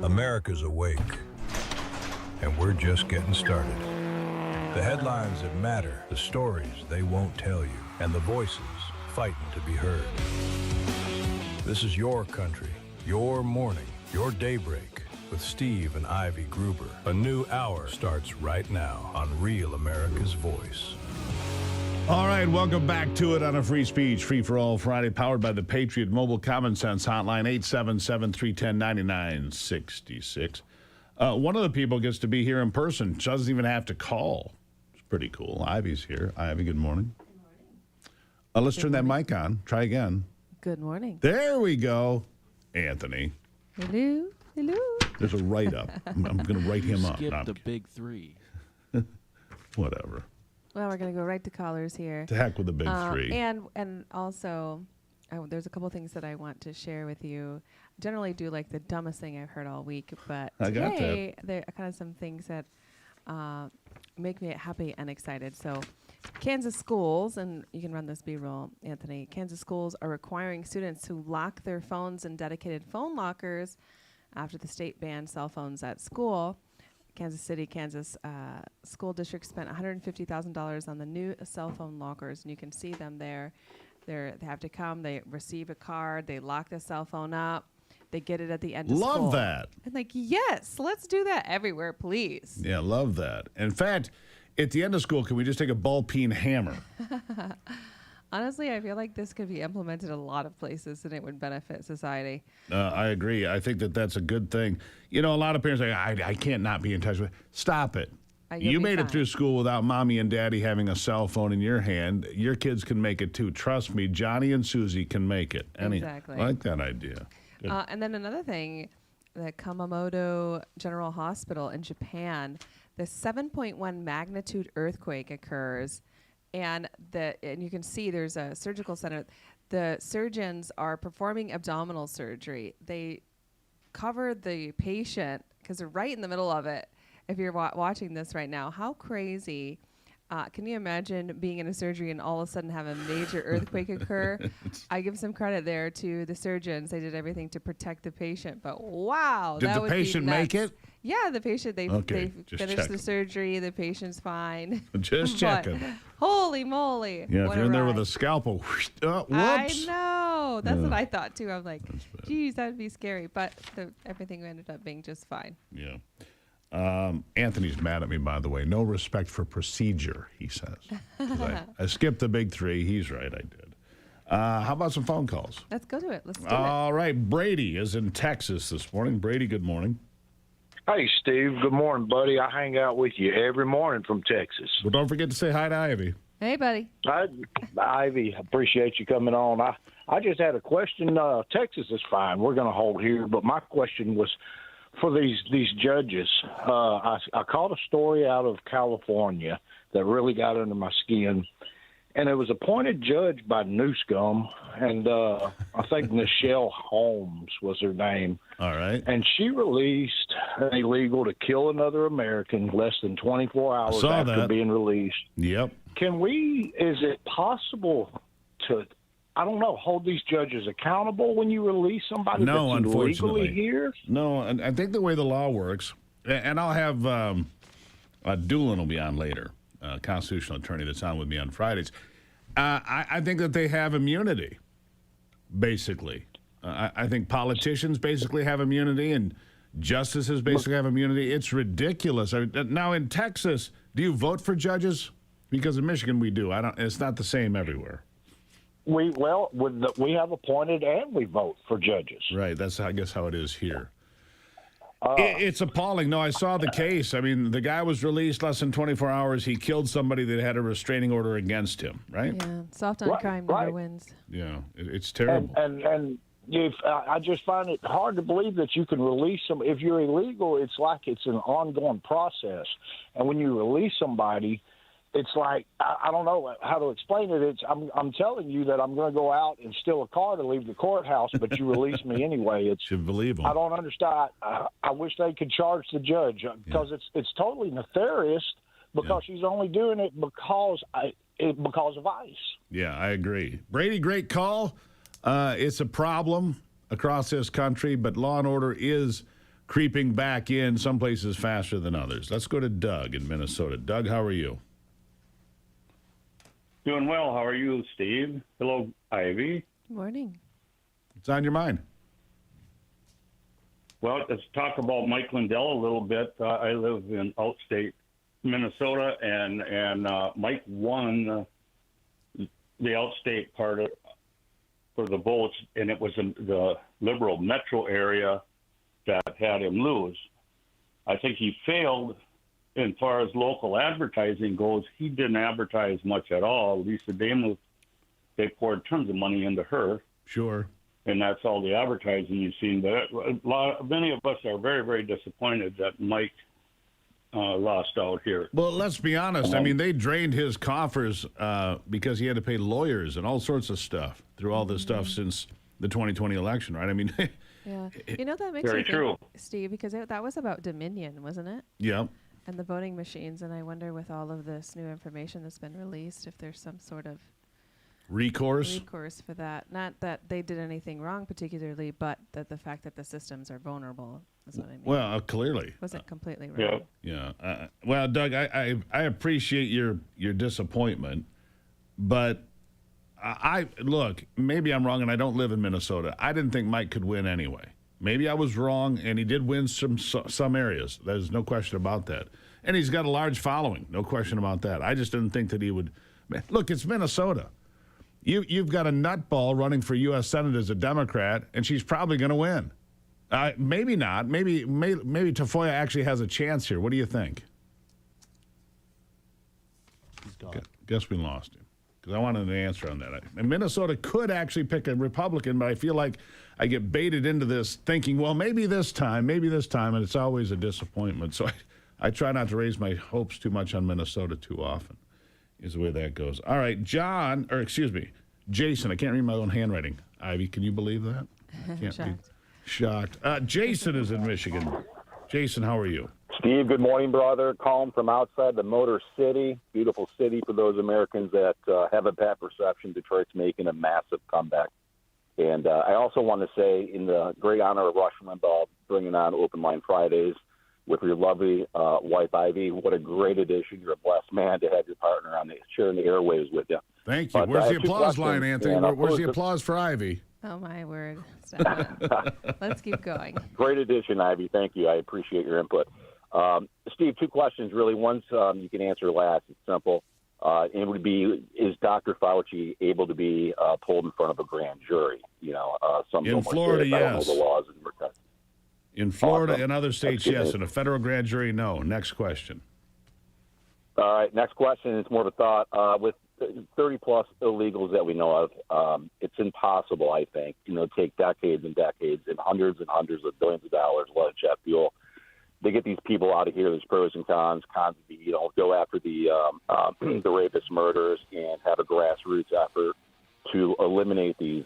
America's awake, and we're just getting started. The headlines that matter, the stories they won't tell you, and the voices fighting to be heard. This is your country, your morning, your daybreak with Steve and Ivy Gruber. A new hour starts right now on Real America's Voice. All right, welcome back to it on a Free Speech, Free for All Friday, powered by the Patriot Mobile Common Sense Hotline, 877-310-9966. One of the people gets to be here in person. She doesn't even have to call. It's pretty cool. Ivy's here. Ivy, good morning. Good morning. Let's turn that mic on. Try again. Good morning. There we go. Anthony. Hello. Hello. There's a write-up. I'm going to write him up. Skip the big three. Whatever. Well, we're going to go right to callers here. To heck with the big three. And also, there's a couple things that I want to share with you. I generally do like the dumbest thing I've heard all week, but today there are kind of some things that make me happy and excited. So Kansas schools, and you can run this B-roll, Anthony, Kansas schools are requiring students to lock their phones in dedicated phone lockers after the state banned cell phones at school. Kansas City, Kansas school district spent $150,000 on the new cell phone lockers, and you can see them there. They have to come, they receive a card, they lock the cell phone up, they get it at the end of school. Love that. And like, yes, let's do that everywhere, please. Yeah, love that. In fact, at the end of school, can we just take a ball-peen hammer? Honestly, I feel like this could be implemented a lot of places and it would benefit society. I agree. I think that that's a good thing. You know, a lot of parents are like, I can't not be in touch with. Stop it. You made it through school without mommy and daddy having a cell phone in your hand. Your kids can make it too. Trust me, Johnny and Susie can make it. Exactly. I like that idea. And then another thing, the Kumamoto General Hospital in Japan, the 7.1 magnitude earthquake occurs. And you can see there's a surgical center. The surgeons are performing abdominal surgery. They cover the patient because they're right in the middle of it. If you're watching this right now, how crazy. Can you imagine being in a surgery and all of a sudden have a major earthquake occur? I give some credit there to the surgeons. They did everything to protect the patient, but wow. Did the patient make it? Yeah, the patient, they finished the surgery. The patient's fine. Just checking. Holy moly. Yeah, if you're in there with a scalpel, whoops. I know. That's what I thought, too. I'm like, geez, that would be scary. But everything ended up being just fine. Yeah. Anthony's mad at me, by the way. No respect for procedure, he says. I skipped the big three. He's right, I did. How about some phone calls? Let's go to it. Let's do it. All right. Brady is in Texas this morning. Brady, good morning. Hey, Steve. Good morning, buddy. I hang out with you every morning from Texas. Well, don't forget to say hi to Ivy. Hey, buddy. Ivy, appreciate you coming on. I just had a question. Texas is fine. We're going to hold here. But my question was for these judges. I caught a story out of California that really got under my skin. And it was appointed judge by Newscomb, and I think Nichelle Holmes was her name. All right. And she released illegal to kill another American less than 24 hours after being released. Yep. Is it possible to, I don't know, hold these judges accountable when you release somebody that's illegally unfortunately here? No, and I think the way the law works, and I'll have Doolin will be on later. Constitutional attorney that's on with me on Fridays. I think that they have immunity, basically. I think politicians basically have immunity and justices basically have immunity. It's ridiculous. Now in Texas, do you vote for judges? Because in Michigan we do. It's not the same everywhere. We have appointed and we vote for judges. Right. That's I guess how it is here. It's appalling. No, I saw the case. I mean, the guy was released less than 24 hours. He killed somebody that had a restraining order against him, right? Yeah, soft on crime never wins. Yeah, it's terrible. And I just find it hard to believe that you can release them. If you're illegal, it's like it's an ongoing process. And when you release somebody, it's like, I don't know how to explain it. I'm telling you that I'm going to go out and steal a car to leave the courthouse, but you release me anyway. You believe them. I don't understand. I wish they could charge the judge because it's totally nefarious because she's only doing it because of ICE. Yeah, I agree. Brady, great call. It's a problem. across this country, but law and order is creeping back in some places faster than others. Let's go to Doug in Minnesota. Doug, how are you? Doing well. How are you, Steve? Hello, Ivy. Good morning. What's on your mind? Well, let's talk about Mike Lindell a little bit. I live in outstate Minnesota, and Mike won the outstate part for the votes, and it was in the liberal metro area that had him lose. I think he failed as far as local advertising goes. He didn't advertise much at all. Lisa Damelis, they poured tons of money into her. Sure. And that's all the advertising you've seen. But many of us are very, very disappointed that Mike lost out here. Well, let's be honest. I mean, they drained his coffers because he had to pay lawyers and all sorts of stuff through all this stuff since the 2020 election, right? I mean, yeah. You know, that makes very me true, think, Steve, because that was about Dominion, wasn't it? Yeah. And the voting machines, and I wonder with all of this new information that's been released, if there's some sort of recourse for that. Not that they did anything wrong particularly, but that the fact that the systems are vulnerable is what I mean. Well, clearly. Wasn't completely wrong. Yeah. Well, Doug, I appreciate your disappointment, but I look, maybe I'm wrong and I don't live in Minnesota. I didn't think Mike could win anyway. Maybe I was wrong, and he did win some areas. There's no question about that. And he's got a large following, no question about that. I just didn't think that he would. Look, it's Minnesota. You've got a nutball running for U.S. Senate as a Democrat, and she's probably going to win. Maybe not. Maybe Tafoya actually has a chance here. What do you think? He's gone. Guess we lost him. Because I wanted an answer on that. And Minnesota could actually pick a Republican, but I feel like I get baited into this thinking, well, maybe this time, and it's always a disappointment. So I try not to raise my hopes too much on Minnesota too often, is the way that goes. All right, Jason, I can't read my own handwriting. Ivy, can you believe that? Shocked. Jason is in Michigan. Jason, how are you? Steve, good morning, brother. Calling from outside the Motor City. Beautiful city for those Americans that have a bad perception. Detroit's making a massive comeback. And I also want to say, in the great honor of Rush Limbaugh bringing on Open Line Fridays with your lovely wife, Ivy, what a great addition. You're a blessed man to have your partner on sharing the airwaves with you. Thank you. Where's the applause line, Anthony? Where's the applause for Ivy? Oh, my word. Stop it. Let's keep going. Great addition, Ivy. Thank you. I appreciate your input. Steve, two questions, really. One's you can answer last. It's simple. It would be, is Dr. Fauci able to be pulled in front of a grand jury? In Florida, yes. In Florida and other states, yes. In a federal grand jury, no. Next question. All right. Next question. It's more of a thought. With 30-plus illegals that we know of, it's impossible, I think, take decades and decades and hundreds of billions of dollars, a lot of jet fuel. They get these people out of here. There's pros and cons. Cons would be, go after the rapist murderers and have a grassroots effort to eliminate these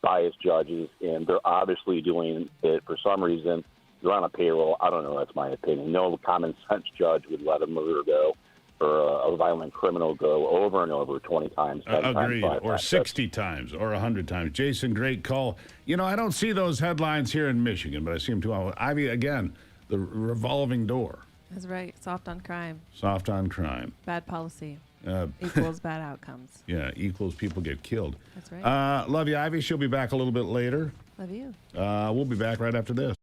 biased judges. And they're obviously doing it for some reason. They're on a payroll. I don't know. That's my opinion. No common sense judge would let a murderer go or a violent criminal go over and over 20 times. Agreed. Times, or 60 times or 100 times. Jason, great call. I don't see those headlines here in Michigan, but I see them too. Ivy, again, the revolving door. That's right. Soft on crime. Soft on crime. Bad policy. Equals bad outcomes. Yeah, equals people get killed. That's right. Love you, Ivy. She'll be back a little bit later. Love you. We'll be back right after this.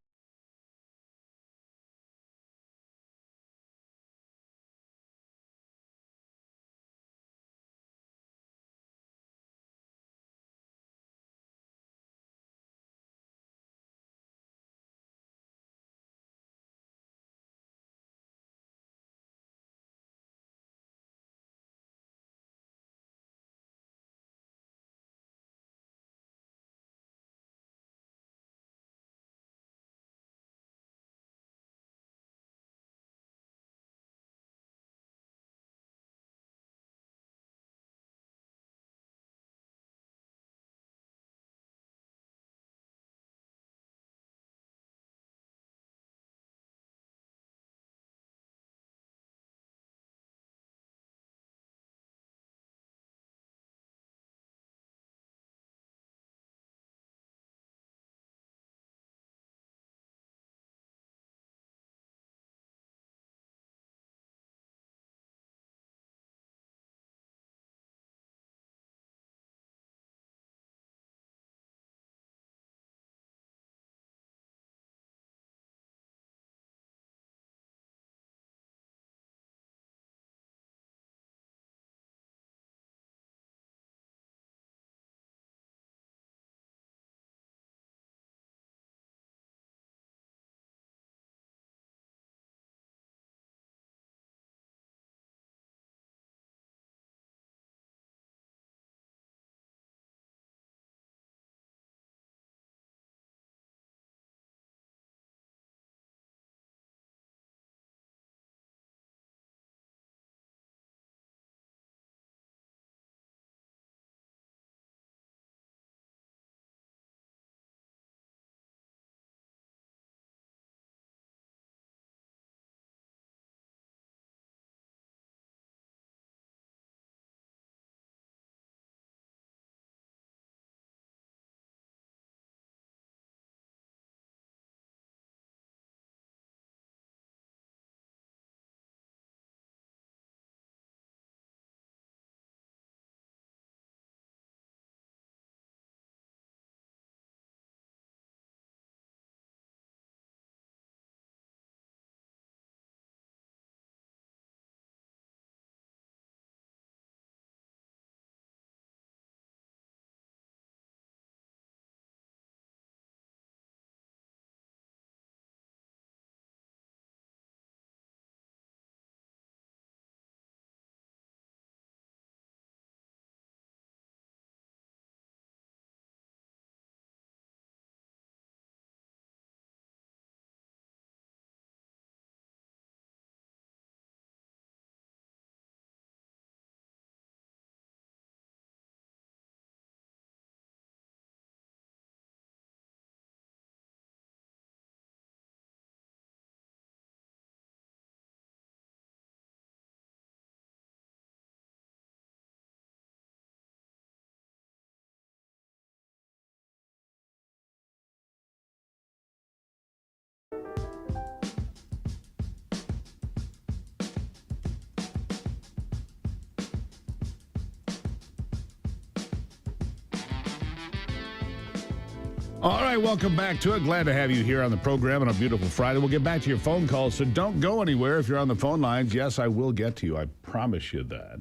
All right, welcome back to it. Glad to have you here on the program on a beautiful Friday. We'll get back to your phone calls, so don't go anywhere if you're on the phone lines. Yes, I will get to you. I promise you that.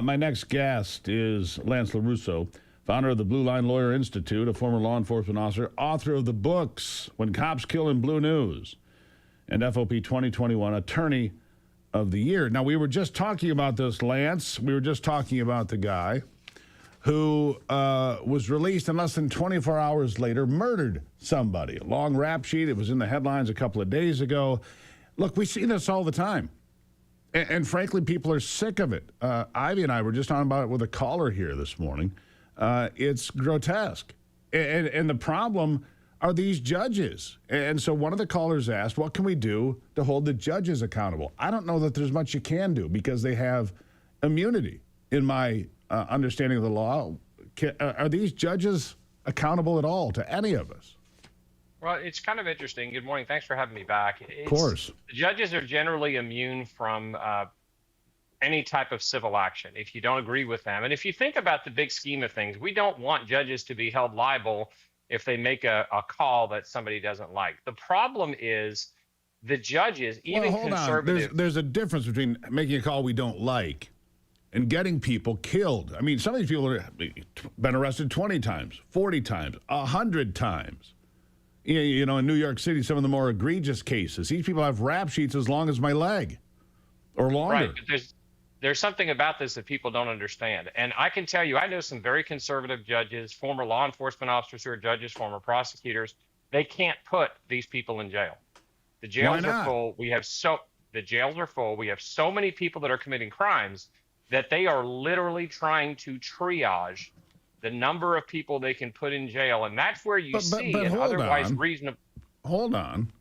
My next guest is Lance LaRusso, founder of the Blue Line Lawyer Institute, a former law enforcement officer, author of the books When Cops Kill in Blue News and FOP 2021 Attorney of the Year. Now, we were just talking about this, Lance. We were just talking about the guy who was released and less than 24 hours later murdered somebody. A long rap sheet. It was in the headlines a couple of days ago. Look, we see this all the time. And frankly, people are sick of it. Ivy and I were just talking about it with a caller here this morning. It's grotesque. And the problem are these judges. And so one of the callers asked, what can we do to hold the judges accountable? I don't know that there's much you can do because they have immunity in my understanding of the law. Are these judges accountable at all to any of us? Well, it's kind of interesting. Good morning. Thanks for having me back. Of course. Judges are generally immune from any type of civil action if you don't agree with them. And if you think about the big scheme of things, we don't want judges to be held liable if they make a call that somebody doesn't like. The problem is the judges, even conservative. There's a difference between making a call we don't like and getting people killed. I mean, some of these people have been arrested 20 times, 40 times, 100 times. You know, in New York City, some of the more egregious cases, these people have rap sheets as long as my leg or longer. Right, but there's something about this that people don't understand. And I can tell you, I know some very conservative judges, former law enforcement officers who are judges, former prosecutors. They can't put these people in jail. The jails are full. The jails are full. We have so many people that are committing crimes that they are literally trying to triage the number of people they can put in jail. And that's where you see an otherwise reasonable. Hold on.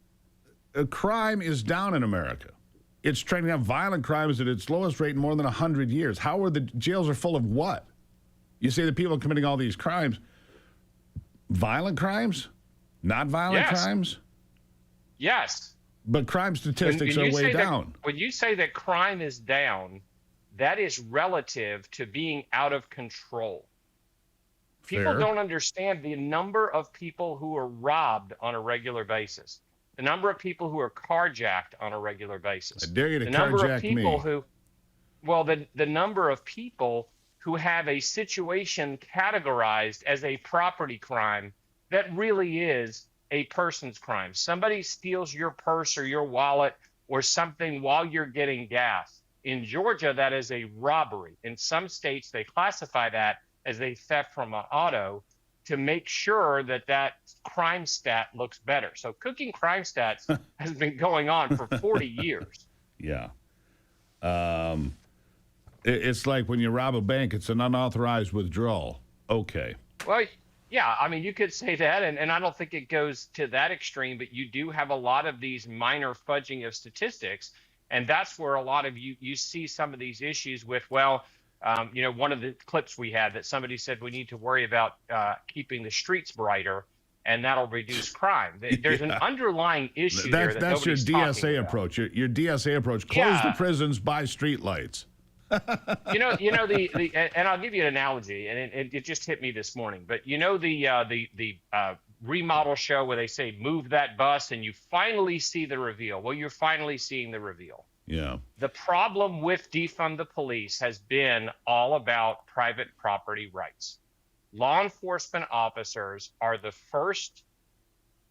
Crime is down in America. It's trending up. Violent crimes at its lowest rate in more than 100 years. How are the jails are full of what? You say the people committing all these crimes, violent crimes, not violent crimes? Yes. But crime statistics are way down. When you say that crime is down, that is relative to being out of control. People don't understand the number of people who are robbed on a regular basis, the number of people who are carjacked on a regular basis. I dare you to carjack me. The number of people who have a situation categorized as a property crime that really is a person's crime. Somebody steals your purse or your wallet or something while you're getting gas. In Georgia, that is a robbery. In some states, they classify that as a theft from an auto to make sure that that crime stat looks better. So cooking crime stats has been going on for 40 years. Yeah. It's like when you rob a bank, it's an unauthorized withdrawal. Okay. Well, yeah, I mean, you could say that, and I don't think it goes to that extreme, but you do have a lot of these minor fudging of statistics. And that's where a lot of you see some of these issues with, one of the clips we had that somebody said we need to worry about keeping the streets brighter, and that'll reduce crime. There's an underlying issue there that that's your DSA approach. Your DSA approach. Close the prisons, buy street lights. and I'll give you an analogy, and it just hit me this morning. But the remodel show where they say move that bus and you finally see the reveal. Well, you're finally seeing the reveal. Yeah. The problem with defund the police has been all about private property rights. Law enforcement officers are the first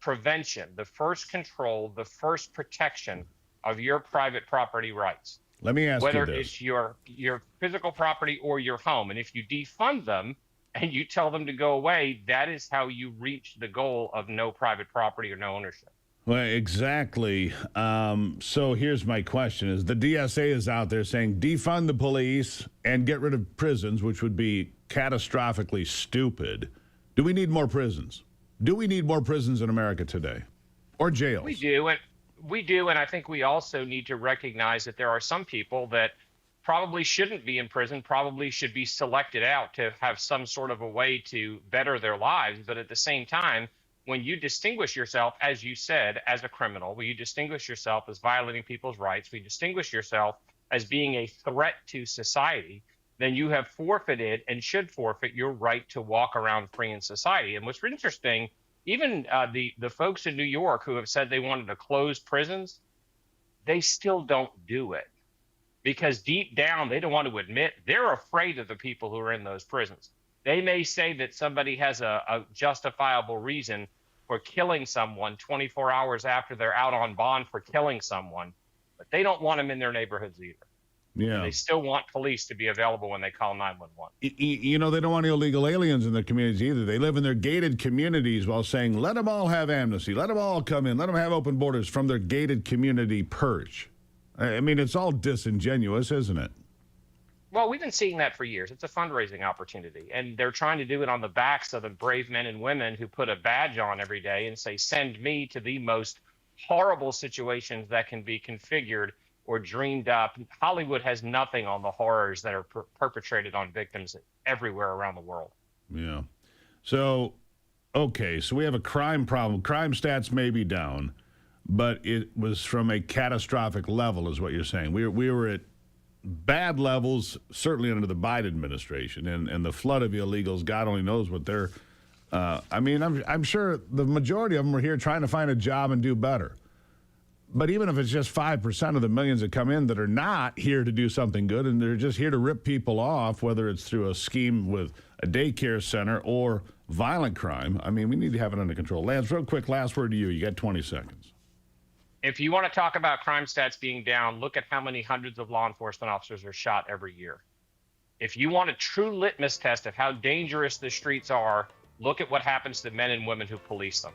prevention, the first control, the first protection of your private property rights. Let me ask you this. Whether it's your physical property or your home. And if you defund them and you tell them to go away, that is how you reach the goal of no private property or no ownership. Well, exactly. So here's my question: is the DSA is out there saying defund the police and get rid of prisons, which would be catastrophically stupid. Do we need more prisons? Do we need more prisons in America today, or jails? We do, and I think we also need to recognize that there are some people that probably shouldn't be in prison, probably should be selected out to have some sort of a way to better their lives. But at the same time, when you distinguish yourself, as you said, as a criminal, when you distinguish yourself as violating people's rights, when you distinguish yourself as being a threat to society, then you have forfeited and should forfeit your right to walk around free in society. And what's interesting, even the folks in New York who have said they wanted to close prisons, they still don't do it because deep down they don't want to admit they're afraid of the people who are in those prisons. They may say that somebody has a justifiable reason for killing someone 24 hours after they're out on bond for killing someone, but they don't want them in their neighborhoods either. Yeah. And they still want police to be available when they call 911. You know, they don't want illegal aliens in their communities either. They live in their gated communities while saying, let them all have amnesty, let them all come in, let them have open borders from their gated community perch. I mean, it's all disingenuous, isn't it? Well, we've been seeing that for years. It's a fundraising opportunity, and they're trying to do it on the backs of the brave men and women who put a badge on every day and say, send me to the most horrible situations that can be configured or dreamed up. Hollywood has nothing on the horrors that are perpetrated on victims everywhere around the world. Yeah. So, okay, so we have a crime problem. Crime stats may be down, but it was from a catastrophic level is what you're saying. We were at bad levels, certainly under the Biden administration, and the flood of illegals, God only knows what they're, I mean, I'm sure the majority of them are here trying to find a job and do better. But even if it's just 5% of the millions that come in that are not here to do something good and they're just here to rip people off, whether it's through a scheme with a daycare center or violent crime, I mean, we need to have it under control. Lance, real quick, last word to you. You got 20 seconds. If you want to talk about crime stats being down, look at how many hundreds of law enforcement officers are shot every year. If you want a true litmus test of how dangerous the streets are, look at what happens to men and women who police them.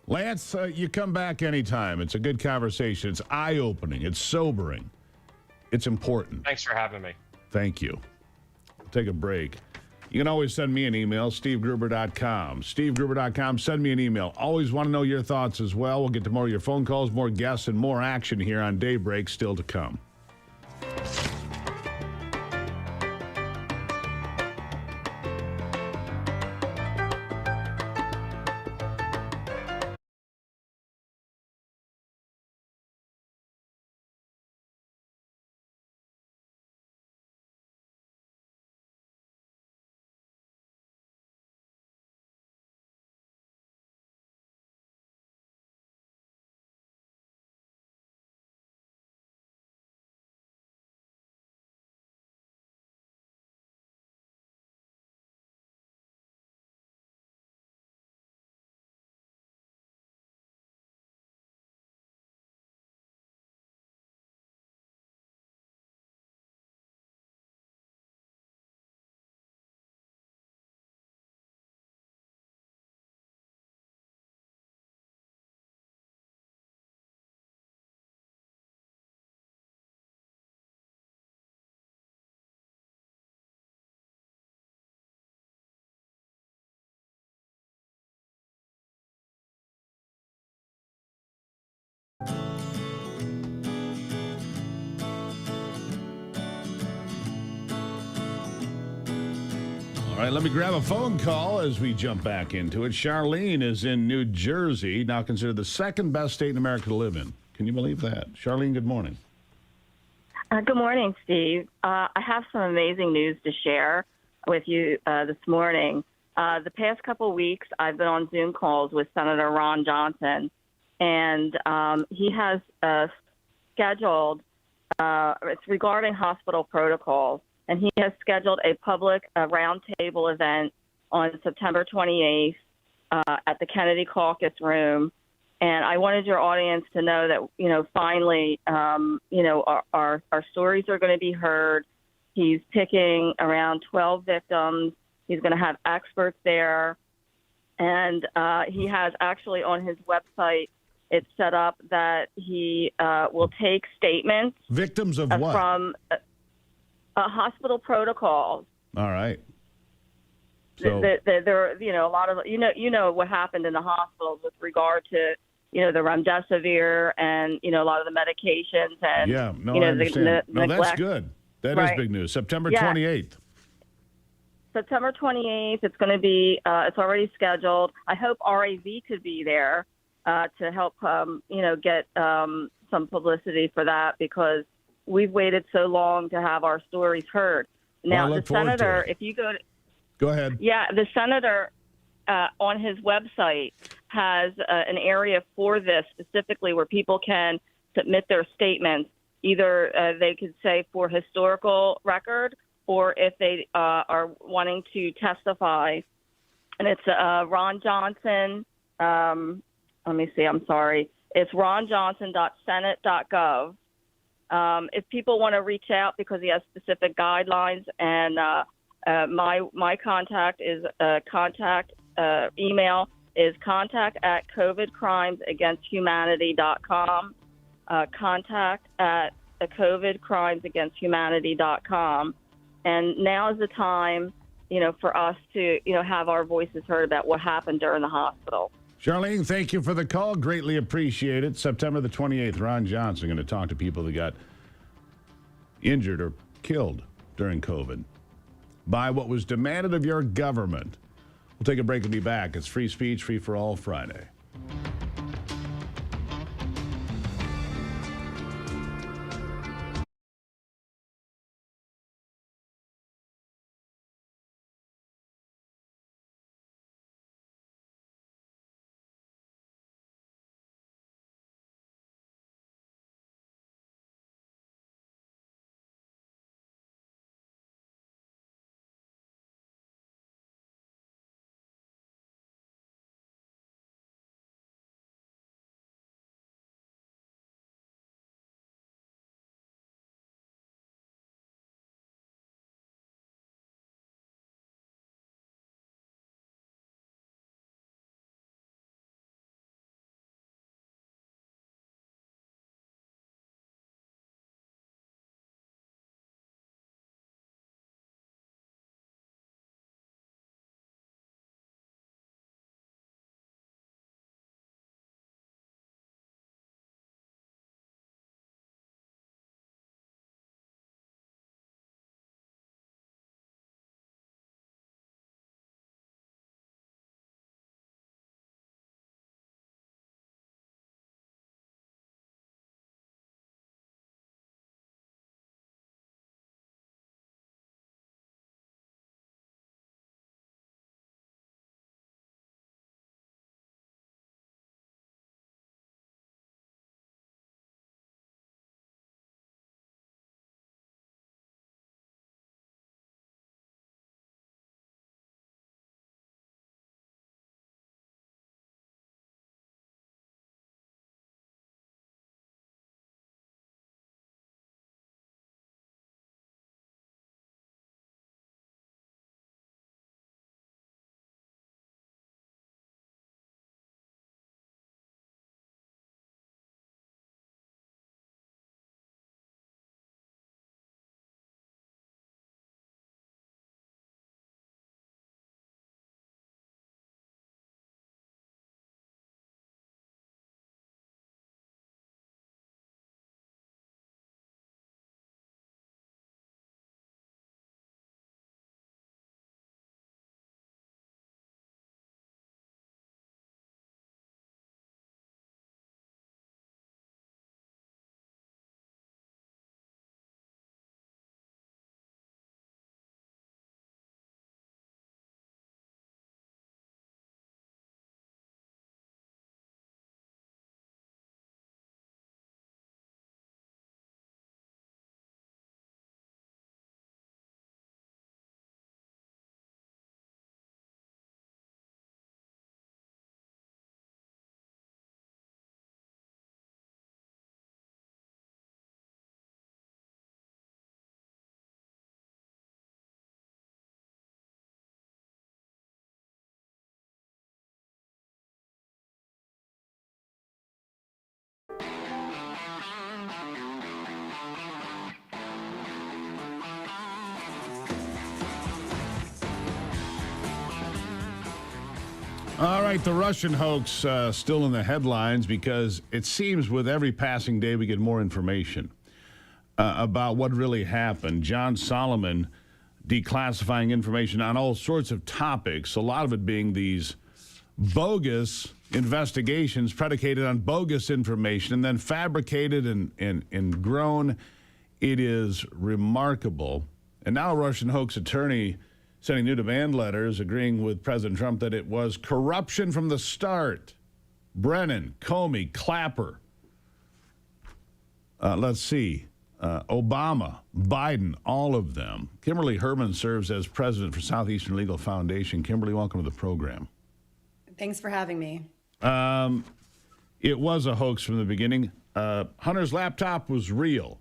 Lance, you come back anytime. It's a good conversation. It's eye-opening. It's sobering. It's important. Thanks for having me. Thank you. We'll take a break. You can always send me an email, stevegruber.com. stevegruber.com. Send me an email. Always want to know your thoughts as well. We'll get to more of your phone calls, more guests, and more action here on Daybreak still to come. All right, let me grab a phone call as we jump back into it. Charlene is in New Jersey, now considered the second best state in America to live in. Can you believe that? Charlene, good morning. Good morning, Steve. I have some amazing news to share with you this morning. The past couple of weeks, I've been on Zoom calls with Senator Ron Johnson, and he has scheduled, it's regarding hospital protocols, and he has scheduled a public roundtable event on September 28th at the Kennedy Caucus Room. And I wanted your audience to know that, finally, our stories are going to be heard. He's picking around 12 victims. He's going to have experts there. And he has actually on his website, it's set up that he will take statements. Victims of what? From hospital protocols. All right. So There are, a lot of, what happened in the hospitals with regard to, the remdesivir and, a lot of the medications and, yeah, no, I understand. No, that's good. That is big news. September 28th. September 28th. It's going to be, it's already scheduled. I hope RAV could be there to help, get some publicity for that because we've waited so long to have our stories heard. Now, well, the senator, if you go ahead. Yeah, the senator on his website has an area for this specifically where people can submit their statements. Either they could say for historical record, or if they are wanting to testify. And it's Ron Johnson. Let me see. I'm sorry. It's ronjohnson.senate.gov. If people want to reach out because he has specific guidelines, and my contact is email is contact@covidcrimesagainsthumanity.com. Contact@covidcrimesagainsthumanity.com. And now is the time, for us to, have our voices heard about what happened during the hospital. Charlene, thank you for the call. Greatly appreciate it. September the 28th, Ron Johnson going to talk to people that got injured or killed during COVID by what was demanded of your government. We'll take a break and be back. It's Free Speech, Free for All Friday. All right, the Russian hoax still in the headlines because it seems with every passing day we get more information about what really happened. John Solomon declassifying information on all sorts of topics, a lot of it being these bogus investigations predicated on bogus information and then fabricated and grown. It is remarkable And now a Russian hoax attorney sending new demand letters agreeing with President Trump that it was corruption from the start. Brennan, Comey, Clapper. Let's see. Obama, Biden, all of them. Kimberly Herman serves as president for Southeastern Legal Foundation. Kimberly, welcome to the program. Thanks for having me. It was a hoax from the beginning. Hunter's laptop was real.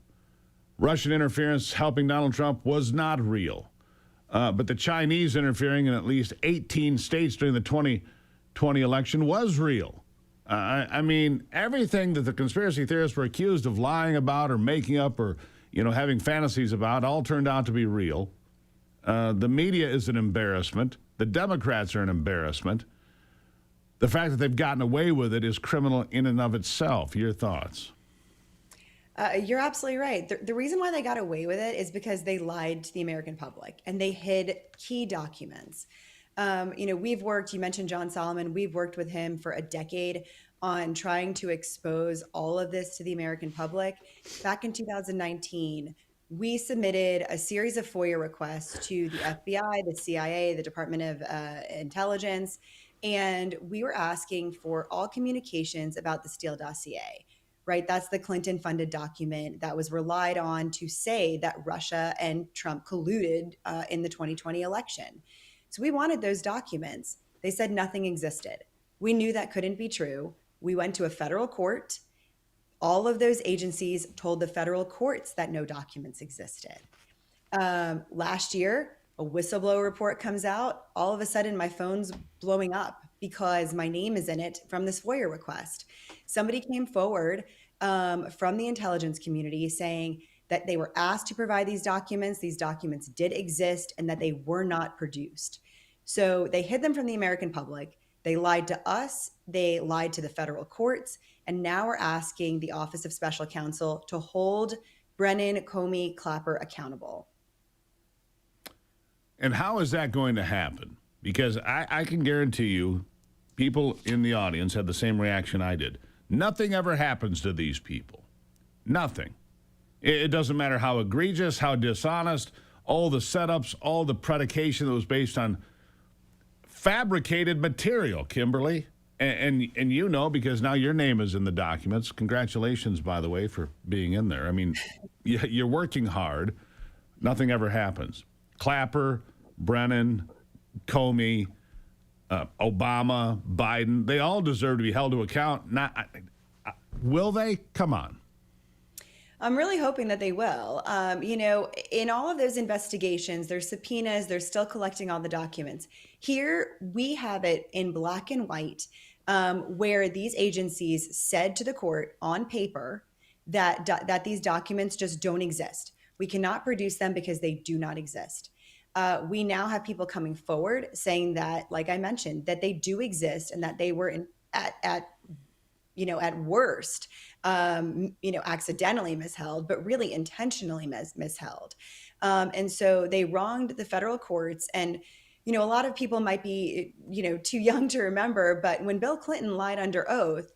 Russian interference helping Donald Trump was not real. But the Chinese interfering in at least 18 states during the 2020 election was real. I mean, everything that the conspiracy theorists were accused of lying about or making up or, having fantasies about all turned out to be real. The media is an embarrassment. The Democrats are an embarrassment. The fact that they've gotten away with it is criminal in and of itself. Your thoughts? You're absolutely right. The reason why they got away with it is because they lied to the American public and they hid key documents. We've worked, you mentioned John Solomon, we've worked with him for a decade on trying to expose all of this to the American public. Back in 2019, we submitted a series of FOIA requests to the FBI, the CIA, the Department of Intelligence, and we were asking for all communications about the Steele dossier, right? That's the Clinton-funded document that was relied on to say that Russia and Trump colluded in the 2020 election. So we wanted those documents. They said nothing existed. We knew that couldn't be true. We went to a federal court. All of those agencies told the federal courts that no documents existed. Last year, a whistleblower report comes out. All of a sudden, my phone's blowing up because my name is in it from this FOIA request. Somebody came forward from the intelligence community saying that they were asked to provide these documents did exist, and that they were not produced. So they hid them from the American public. They lied to us, they lied to the federal courts, and now we're asking the Office of Special Counsel to hold Brennan, Comey, Clapper accountable. And how is that going to happen? Because I can guarantee you, people in the audience had the same reaction I did. Nothing ever happens to these people. Nothing. It doesn't matter how egregious, how dishonest, all the setups, all the predication that was based on fabricated material, Kimberly. And because now your name is in the documents. Congratulations, by the way, for being in there. I mean, you're working hard. Nothing ever happens. Clapper, Brennan, Comey, Obama, Biden, they all deserve to be held to account. Will they? Come on. I'm really hoping that they will. In all of those investigations, there's subpoenas, they're still collecting all the documents. Here, we have it in black and white, where these agencies said to the court on paper that these documents just don't exist. We cannot produce them because they do not exist. We now have people coming forward saying that, like I mentioned, that they do exist and that they were at worst, accidentally missheld, but really intentionally misheld. And so they wronged the federal courts. And, a lot of people might be, too young to remember, but when Bill Clinton lied under oath,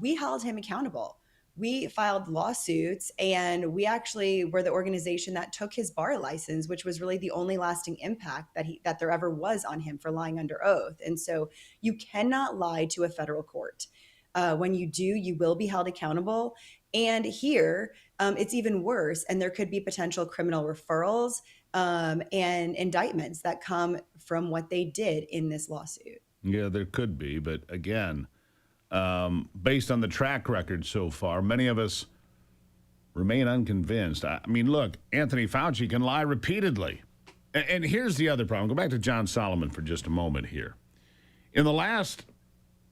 we held him accountable. We filed lawsuits, and we actually were the organization that took his bar license, which was really the only lasting impact that there ever was on him for lying under oath. And so you cannot lie to a federal court. When you do, you will be held accountable. And here, it's even worse. And there could be potential criminal referrals and indictments that come from what they did in this lawsuit. Yeah, there could be. But again, based on the track record so far, many of us remain unconvinced. I mean, look, Anthony Fauci can lie repeatedly. And here's the other problem. Go back to John Solomon for just a moment here. In the last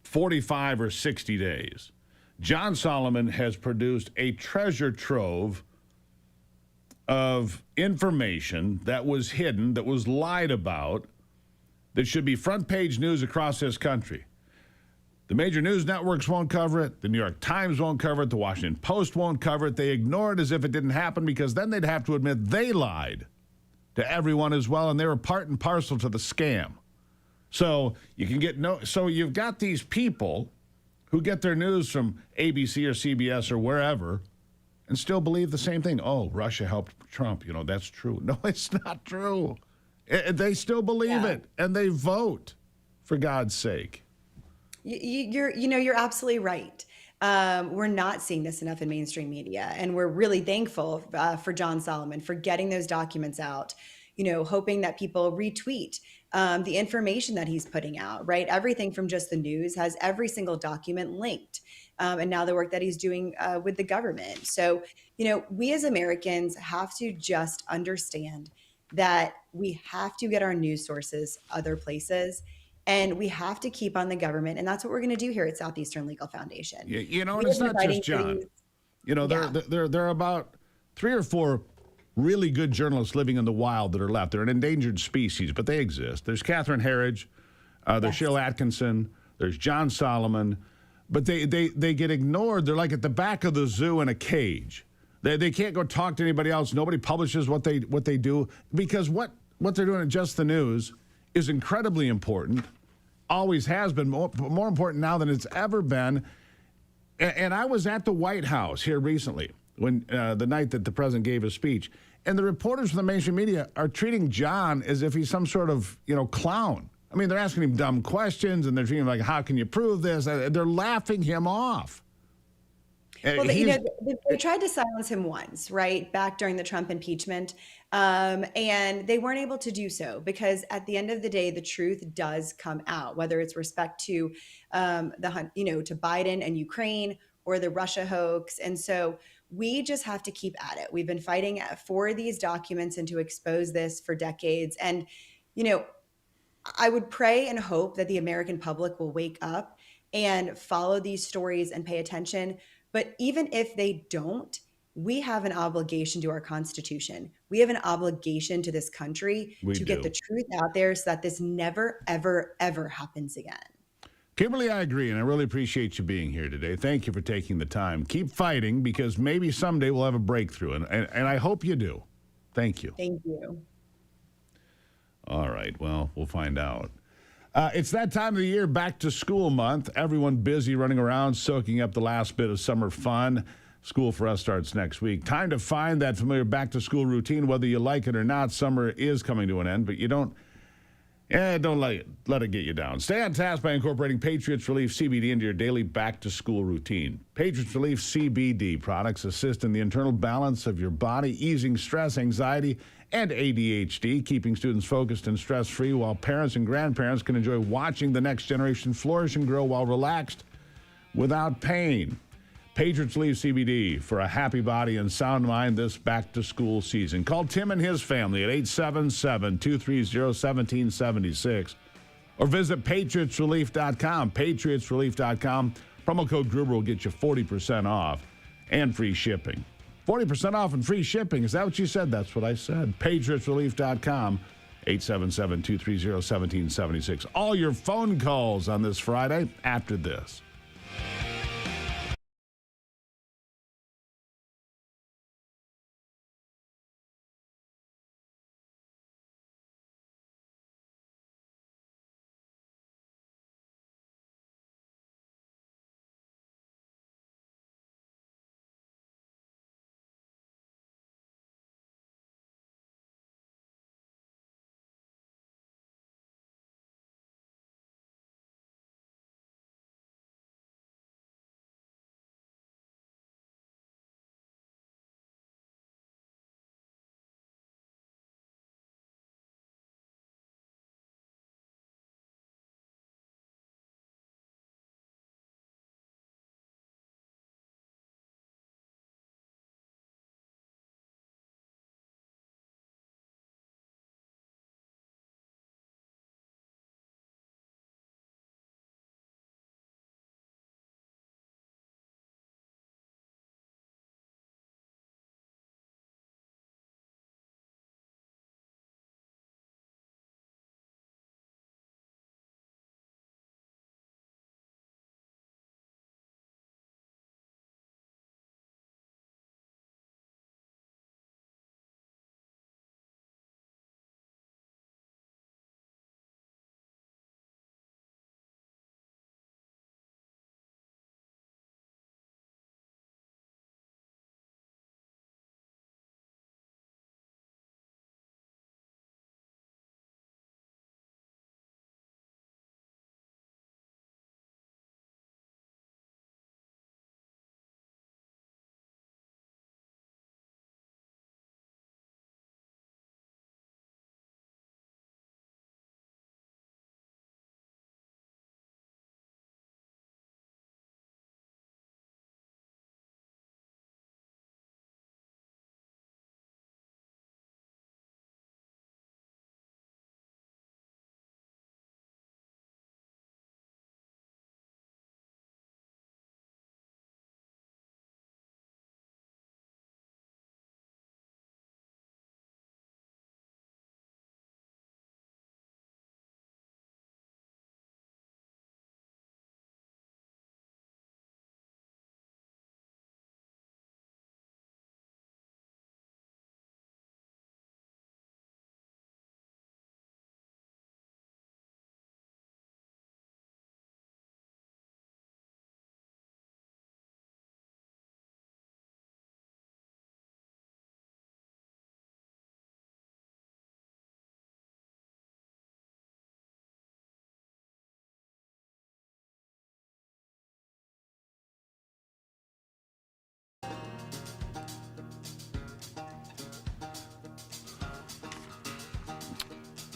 45 or 60 days, John Solomon has produced a treasure trove of information that was hidden, that was lied about, that should be front page news across this country. The major news networks won't cover it. The New York Times won't cover it. The Washington Post won't cover it. They ignore it as if it didn't happen, because then they'd have to admit they lied to everyone as well, and they were part and parcel to the scam. So you've got these people who get their news from ABC or CBS or wherever, and still believe the same thing. Oh, Russia helped Trump. That's true. No, it's not true. They still believe it, and they vote, for God's sake. You're absolutely right. We're not seeing this enough in mainstream media, and we're really thankful for John Solomon for getting those documents out. Hoping that people retweet the information that he's putting out. Right, everything from Just the News has every single document linked, and now the work that he's doing with the government. So, we as Americans have to just understand that we have to get our news sources other places. And we have to keep on the government. And that's what we're going to do here at Southeastern Legal Foundation. Yeah, and it's not just John. There are about 3 or 4 really good journalists living in the wild that are left. They're an endangered species, but they exist. There's Catherine Herridge. There's Sheila Atkinson. There's John Solomon. But they get ignored. They're like at the back of the zoo in a cage. They can't go talk to anybody else. Nobody publishes what they do. Because what they're doing at Just the News is incredibly important. Always has been, more important now than it's ever been. And I was at the White House here recently, when the night that the president gave his speech, and the reporters from the mainstream media are treating John as if he's some sort of clown. I mean, they're asking him dumb questions, and they're treating him like, how can you prove this? They're laughing him off. Well, they tried to silence him once, right, back during the Trump impeachment, and they weren't able to do so because at the end of the day, the truth does come out, whether it's respect to to Biden and Ukraine or the Russia hoax. And so we just have to keep at it. We've been fighting for these documents and to expose this for decades. And, I would pray and hope that the American public will wake up and follow these stories and pay attention. But even if they don't, we have an obligation to our Constitution. We have an obligation to this country to get the truth out there so that this never, ever, ever happens again. Kimberly, I agree, and I really appreciate you being here today. Thank you for taking the time. Keep fighting, because maybe someday we'll have a breakthrough, and I hope you do. Thank you. Thank you. All right, well, we'll find out. It's that time of the year, back to school month. Everyone busy running around, soaking up the last bit of summer fun. School for us starts next week. Time to find that familiar back-to-school routine. Whether you like it or not, summer is coming to an end, but don't let it get you down. Stay on task by incorporating Patriots Relief CBD into your daily back-to-school routine. Patriots Relief CBD products assist in the internal balance of your body, easing stress, anxiety, and ADHD, keeping students focused and stress-free, while parents and grandparents can enjoy watching the next generation flourish and grow while relaxed without pain. Patriots Relief CBD for a happy body and sound mind this back-to-school season. Call Tim and his family at 877-230-1776 or visit patriotsrelief.com. Patriotsrelief.com. Promo code Gruber will get you 40% off and free shipping. 40% off and free shipping. Is that what you said? That's what I said. Patriotsrelief.com. 877-230-1776. All your phone calls on this Friday after this.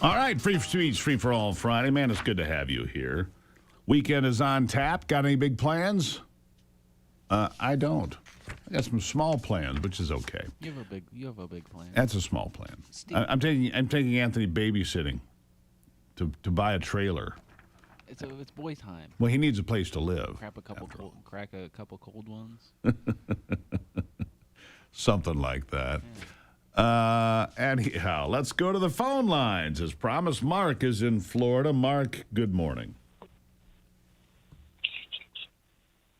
All right, free speech, free for all Friday. Man, it's good to have you here. Weekend is on tap. Got any big plans? I don't. I got some small plans, which is okay. You have a big plan. That's a small plan. I'm taking Anthony babysitting to buy a trailer. It's boy time. Well, he needs a place to live. Crack a couple cold ones. Something like that. Anyhow, let's go to the phone lines. As promised, Mark is in Florida. Mark, good morning.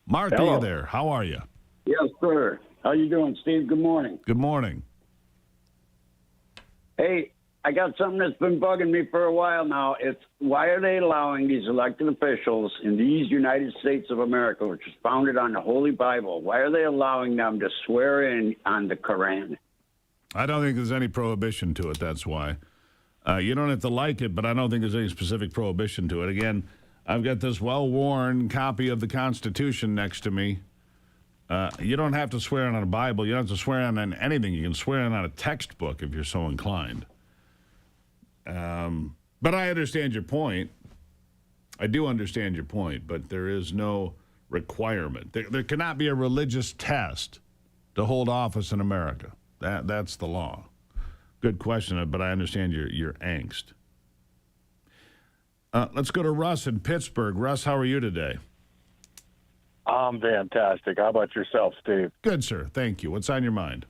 Mark, Hello. are you there? How are you? Yes, sir. How you doing, Steve? Good morning. Good morning. Hey, I got something that's been bugging me for a while now. It's why are they allowing these elected officials in these United States of America, which is founded on the Holy Bible, why are they allowing them to swear in on the Quran? I don't think there's any prohibition to it. That's why. You don't have to like it, but I don't think there's any specific prohibition to it. Again, I've got this well-worn copy of the Constitution next to me. You don't have to swear in on a Bible. You don't have to swear in on anything. You can swear in on a textbook if you're so inclined. But I understand your point. I do understand your point, but there is no requirement. There cannot be a religious test to hold office in America. That's the law. Good question, but I understand your angst. Let's go to Russ in Pittsburgh. Russ, how are you today? I'm fantastic. How about yourself, Steve? Good, sir. Thank you. What's on your mind?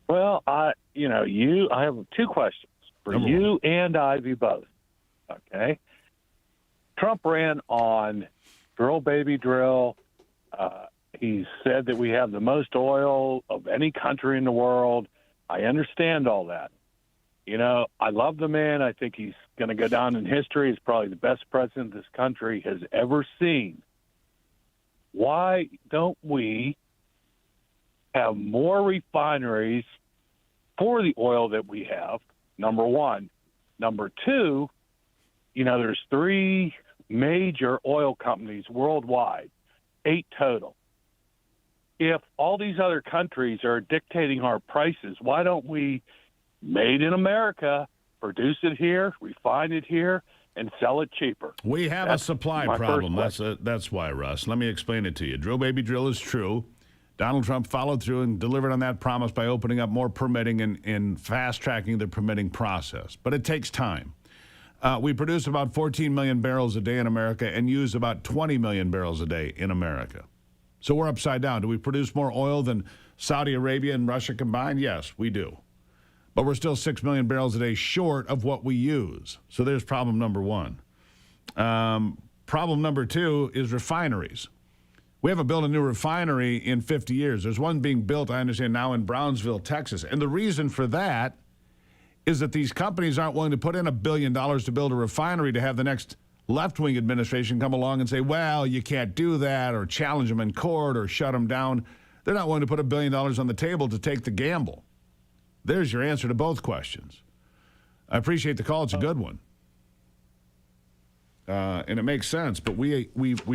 Well, I have two questions for you and Ivy both. Okay. Trump ran on drill, baby, drill. He said that we have the most oil of any country in the world. I understand all that. I love the man. I think he's going to go down in history as probably the best president this country has ever seen. Why don't we have more refineries for the oil that we have, number one? Number two, there's 3 major oil companies worldwide, 8 total. If all these other countries are dictating our prices, why don't we, made in America, produce it here, refine it here, and sell it cheaper? We have a supply problem. That's why, Russ. Let me explain it to you. Drill, baby, drill is true. Donald Trump followed through and delivered on that promise by opening up more permitting and fast-tracking the permitting process. But it takes time. We produce about 14 million barrels a day in America and use about 20 million barrels a day in America. So we're upside down. Do we produce more oil than Saudi Arabia and Russia combined? Yes, we do. But we're still 6 million barrels a day short of what we use. So there's problem number one. Problem number two is refineries. We haven't built a new refinery in 50 years. There's one being built, I understand, now in Brownsville, Texas. And the reason for that is that these companies aren't willing to put in $1 billion to build a refinery to have the next left-wing administration come along and say, well, you can't do that, or challenge them in court or shut them down. They're not willing to put $1 billion on the table to take the gamble. There's your answer to both questions. I appreciate the call. It's a good one. And it makes sense. But we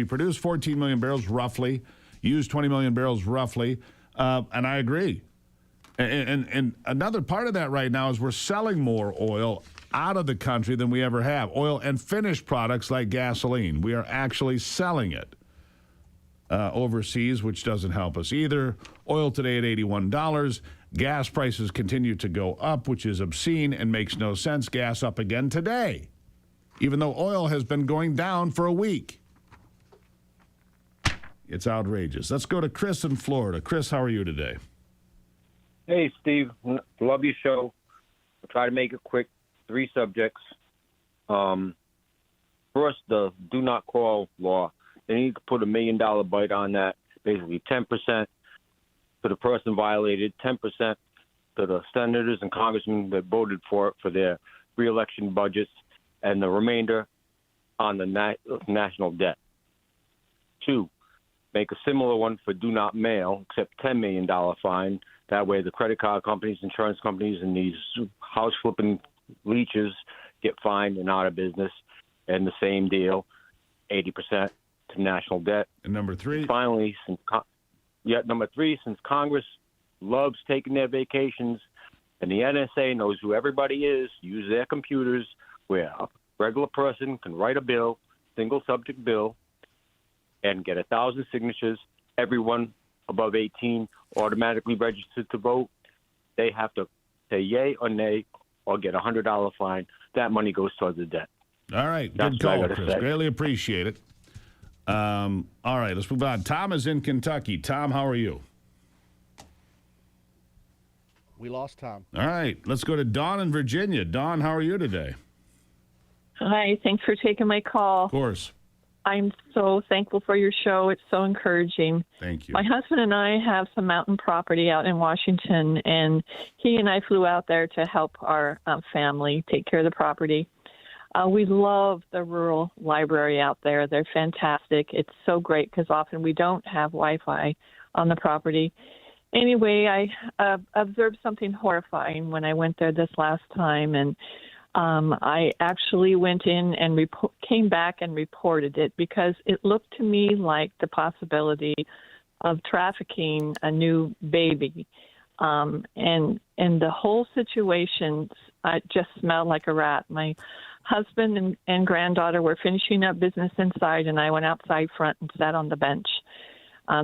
produce 14 million barrels roughly, use 20 million barrels roughly, and I agree. And another part of that right now is we're selling more oil out of the country than we ever have. Oil and finished products like gasoline. We are actually selling it overseas, which doesn't help us either. Oil today at $81. Gas prices continue to go up, which is obscene and makes no sense. Gas up again today, even though oil has been going down for a week. It's outrageous. Let's go to Chris in Florida. Chris, how are you today? Hey, Steve. Love your show. I'll try to make it quick. 3 subjects. First, the do not call law. They need to put $1 million bite on that. Basically 10% to the person violated, 10% to the senators and congressmen that voted for it for their reelection budgets, and the remainder on the national debt. 2, make a similar one for do not mail, except $10 million fine. That way the credit card companies, insurance companies, and these house flipping leeches get fined and out of business. And the same deal, 80% to national debt. And number 3? Finally, number 3, since Congress loves taking their vacations, And the NSA knows who everybody is, use their computers, where a regular person can write a bill, single subject bill, and get 1,000 signatures. Everyone above 18 automatically registered to vote. They have to say yay or nay or get a $100 fine. That money goes towards the debt. All right. That's Good call, what I Chris. gotta say. Greatly appreciate it. All right. Let's move on. Tom is in Kentucky. Tom, how are you? We lost Tom. All right. Let's go to Dawn in Virginia. Dawn, how are you today? Hi, thanks for taking my call. Of course. I'm so thankful for your show. It's so encouraging. Thank you. My husband and I have some mountain property out in Washington, and he and I flew out there to help our family take care of the property. We love the rural library out there. They're fantastic. It's so great because often we don't have Wi-Fi on the property. Anyway, I observed something horrifying when I went there this last time, and I actually went in and came back and reported it because it looked to me like the possibility of trafficking a new baby. And the whole situation just smelled like a rat. My husband and granddaughter were finishing up business inside, and I went outside front and sat on the bench.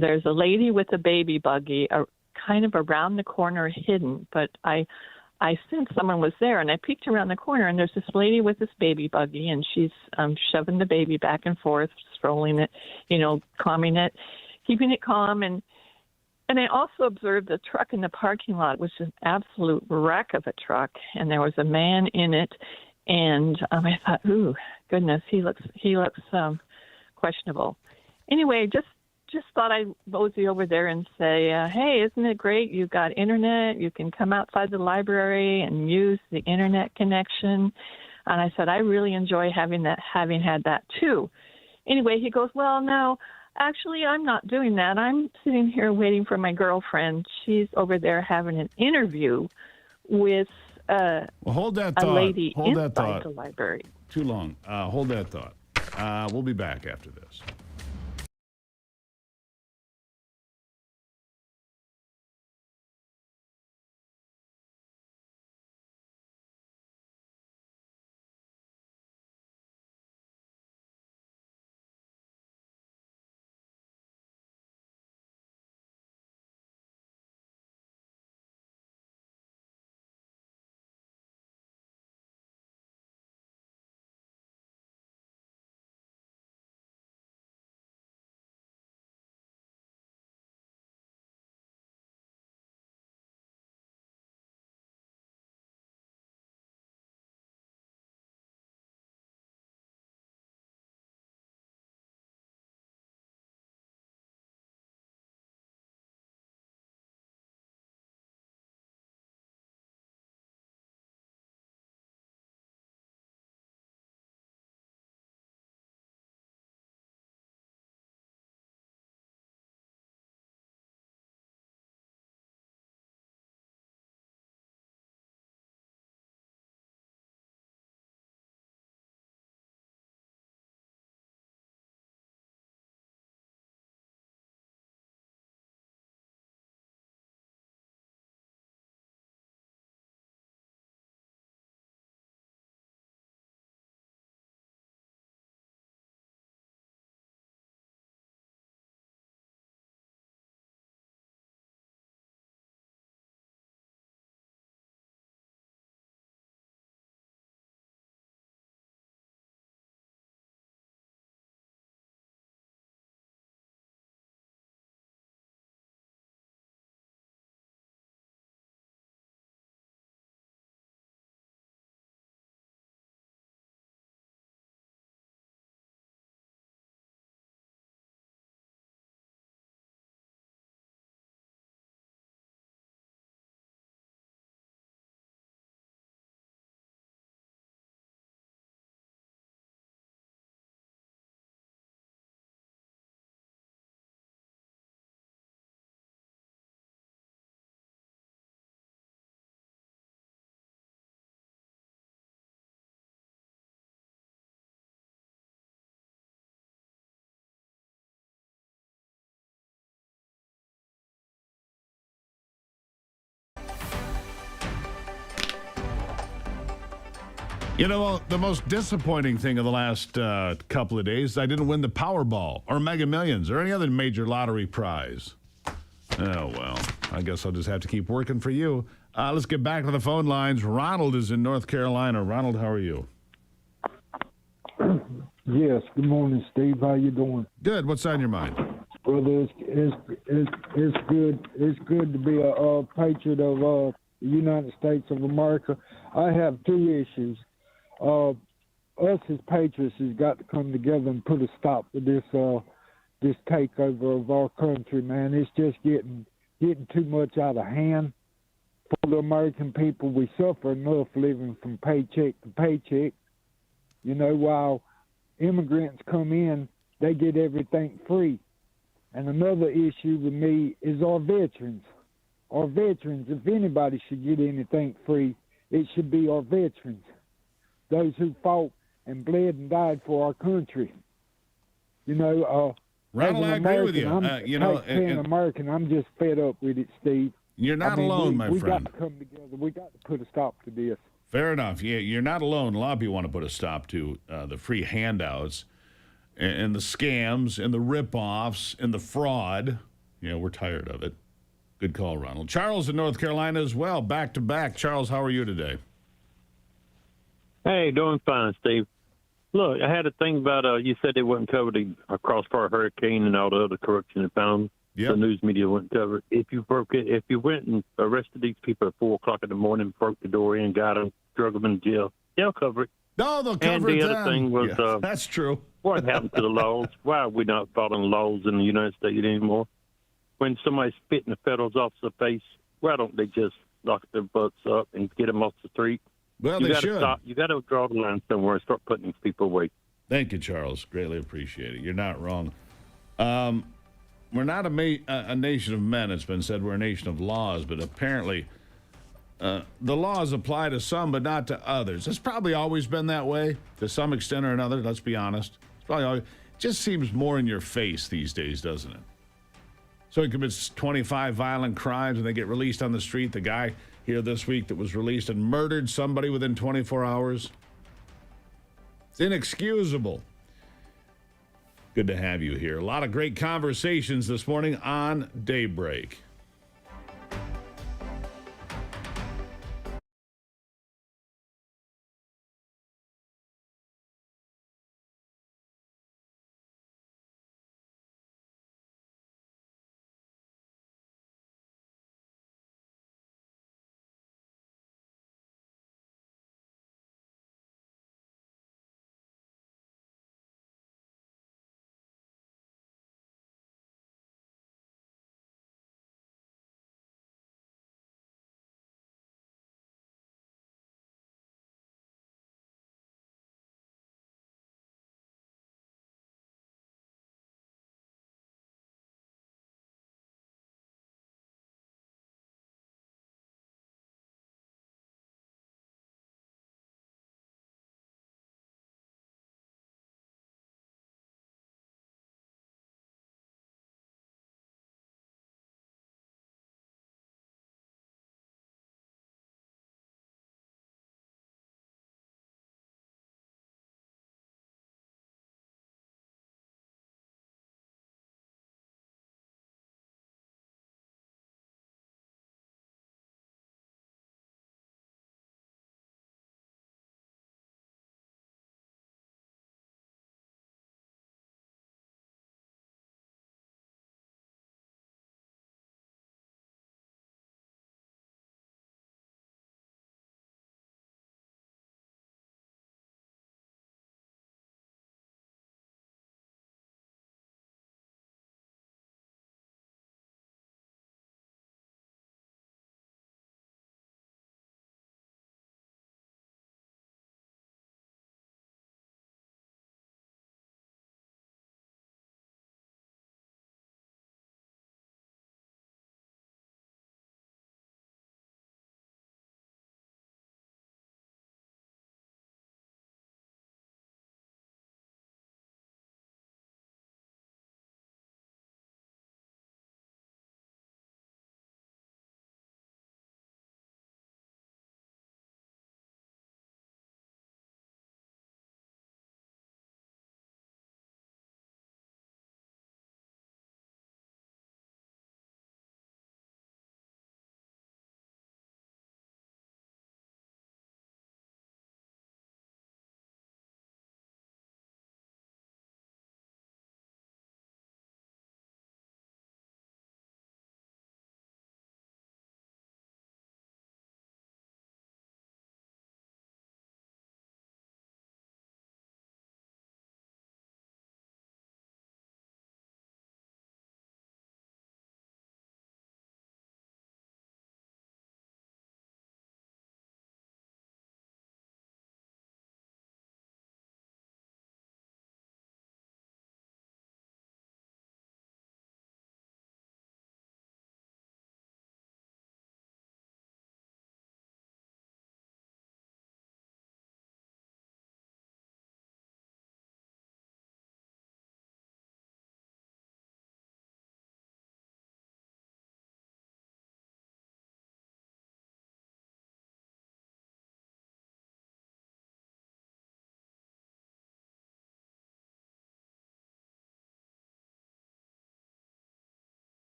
There's a lady with a baby buggy kind of around the corner hidden, but I sensed someone was there, and I peeked around the corner, and there's this lady with this baby buggy, and she's shoving the baby back and forth, strolling it, calming it, keeping it calm. And I also observed the truck in the parking lot, which is an absolute wreck of a truck, and there was a man in it, and I thought, ooh, goodness, he looks questionable. Anyway, just thought I'd mosey over there and say, hey, isn't it great? You've got internet. You can come outside the library and use the internet connection. And I said, I really enjoy having had that too. Anyway, he goes, well, no, actually, I'm not doing that. I'm sitting here waiting for my girlfriend. She's over there having an interview with hold that a thought. lady Hold that inside thought. the library. Too long. Hold that thought. We'll be back after this. You know, the most disappointing thing of the last couple of days, I didn't win the Powerball or Mega Millions or any other major lottery prize. Oh, well, I guess I'll just have to keep working for you. Let's get back to the phone lines. Ronald is in North Carolina. Ronald, how are you? Yes. Good morning, Steve. How you doing? Good. What's on your mind? Brother, it's good. It's good to be a patriot of the United States of America. I have two issues. Us as patriots has got to come together and put a stop to this takeover of our country, man. It's just getting too much out of hand for the American people. We suffer enough living from paycheck to paycheck. You know, while immigrants come in, they get everything free. And another issue with me is our veterans. Our veterans, if anybody should get anything free, it should be our veterans. Those who fought and bled and died for our country. You know, Ronald, I agree with you. I'm American. I'm just fed up with it, Steve. You're not alone, my friend. We got to come together. We got to put a stop to this. Fair enough. Yeah, you're not alone. A lot of people want to put a stop to the free handouts and the scams and the rip-offs and the fraud. Yeah, we're tired of it. Good call, Ronald. Charles in North Carolina as well, back to back. Charles, how are you today? Hey, doing fine, Steve. Look, I had a thing about you said they wouldn't cover the Crossfire Hurricane and all the other corruption they found. Yep. The news media wouldn't cover it. If you went and arrested these people at 4 o'clock in the morning, broke the door in, got them, drug them in jail, they'll cover it. No, they'll cover and it. And the other thing was, that's true. What happened to the laws? Why are we not following laws in the United States anymore? When somebody's spitting the federal officer's face, why don't they just lock their butts up and get them off the street? Well, you they gotta should. Stop. You got to draw the line somewhere and start putting these people away. Thank you, Charles. Greatly appreciate it. You're not wrong. We're not a nation of men. It's been said we're a nation of laws, but apparently the laws apply to some but not to others. It's probably always been that way to some extent or another. Let's be honest. It's probably always, it just seems more in your face these days, doesn't it? So he commits 25 violent crimes and they get released on the street. The guy here this week that was released and murdered somebody within 24 hours. It's inexcusable. Good to have you here. A lot of great conversations this morning on Daybreak.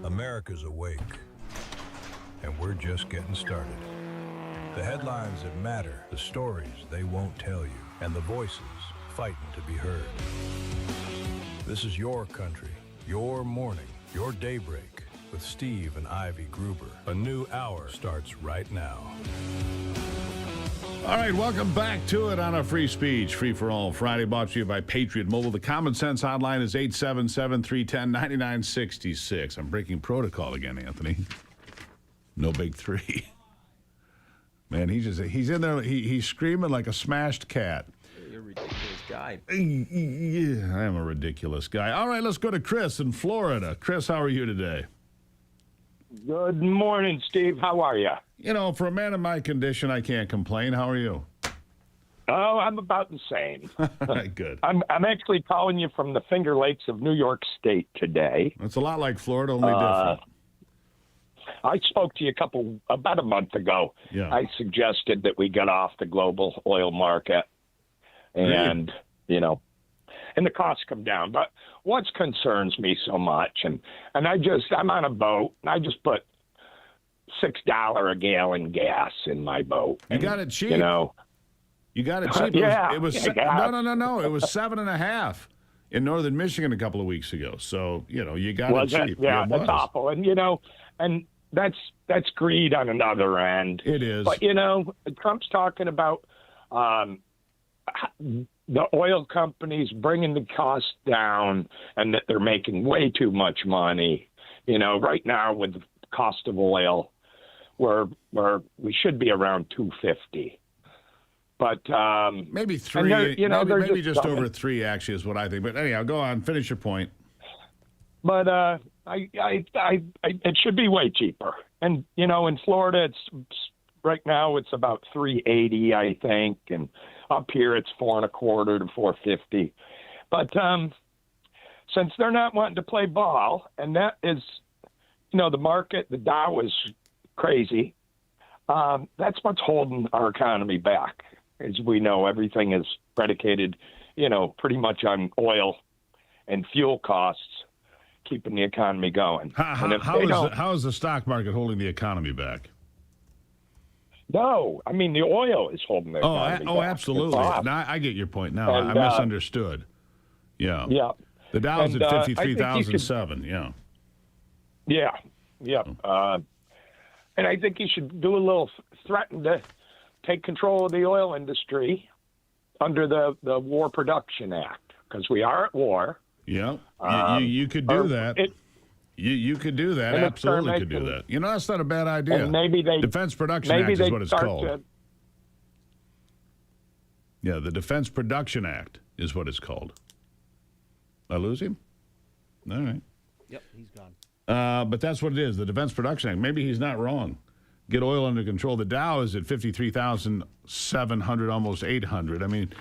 America's awake, and we're just getting started. The headlines that matter, the stories they won't tell you, and the voices fighting to be heard. This is your country, your morning, your daybreak with Steve and Ivy Gruber. A new hour starts right now. All right, welcome back to it on a free speech, free for all Friday, brought to you by Patriot Mobile. The Common Sense hotline is 877-310-9966. I'm breaking protocol again, Anthony. No big three. Man, he's in there, he's screaming like a smashed cat. You're a ridiculous guy. Yeah, I am a ridiculous guy. All right, let's go to Chris in Florida. Chris, how are you today? Good morning, Steve. How are you? You know, for a man in my condition, I can't complain. How are you? Oh, I'm about the same. Good. I'm actually calling you from the Finger Lakes of New York State today. It's a lot like Florida, only different. I spoke to you about a month ago. Yeah. I suggested that we get off the global oil market and, and the costs come down. But what concerns me so much, and I'm on a boat, and I just put $6 a gallon gas in my boat. You got it cheap. You got it cheap. Yeah. It was no. It was 7.5 in northern Michigan a couple of weeks ago. So, you got it cheap. Yeah, that's awful. And, and that's greed on another end. It is. But, Trump's talking about the oil companies bringing the cost down and that they're making way too much money. Right now with the cost of oil, we should be around $2.50. But maybe $3. Maybe just over $3 actually is what I think. But anyhow, go on, finish your point. But it should be way cheaper. And in Florida, it's right now it's about $3.80, I think, and up here it's $4.25 to $4.50. But since they're not wanting to play ball, and that is, the market, the Dow is crazy. That's what's holding our economy back. As we know, everything is predicated, pretty much on oil and fuel costs, keeping the economy going. How is the stock market holding the economy back? No, I mean the oil is holding the economy back. Absolutely. Now, I get your point. Now I misunderstood. Yeah. Yeah. The Dow's at 53,007. Yeah. Yeah. Yeah. And I think he should do a little threaten to take control of the oil industry under the War Production Act, because we are at war. Yeah. You could do that. You could do that. Absolutely could do that. That's not a bad idea. And maybe Defense Production Act is what it's called. Yeah, the Defense Production Act is what it's called. I lose him? All right. Yep, he's gone. But that's what it is, the Defense Production Act. Maybe he's not wrong. Get oil under control. The Dow is at 53,700, almost 800. I mean,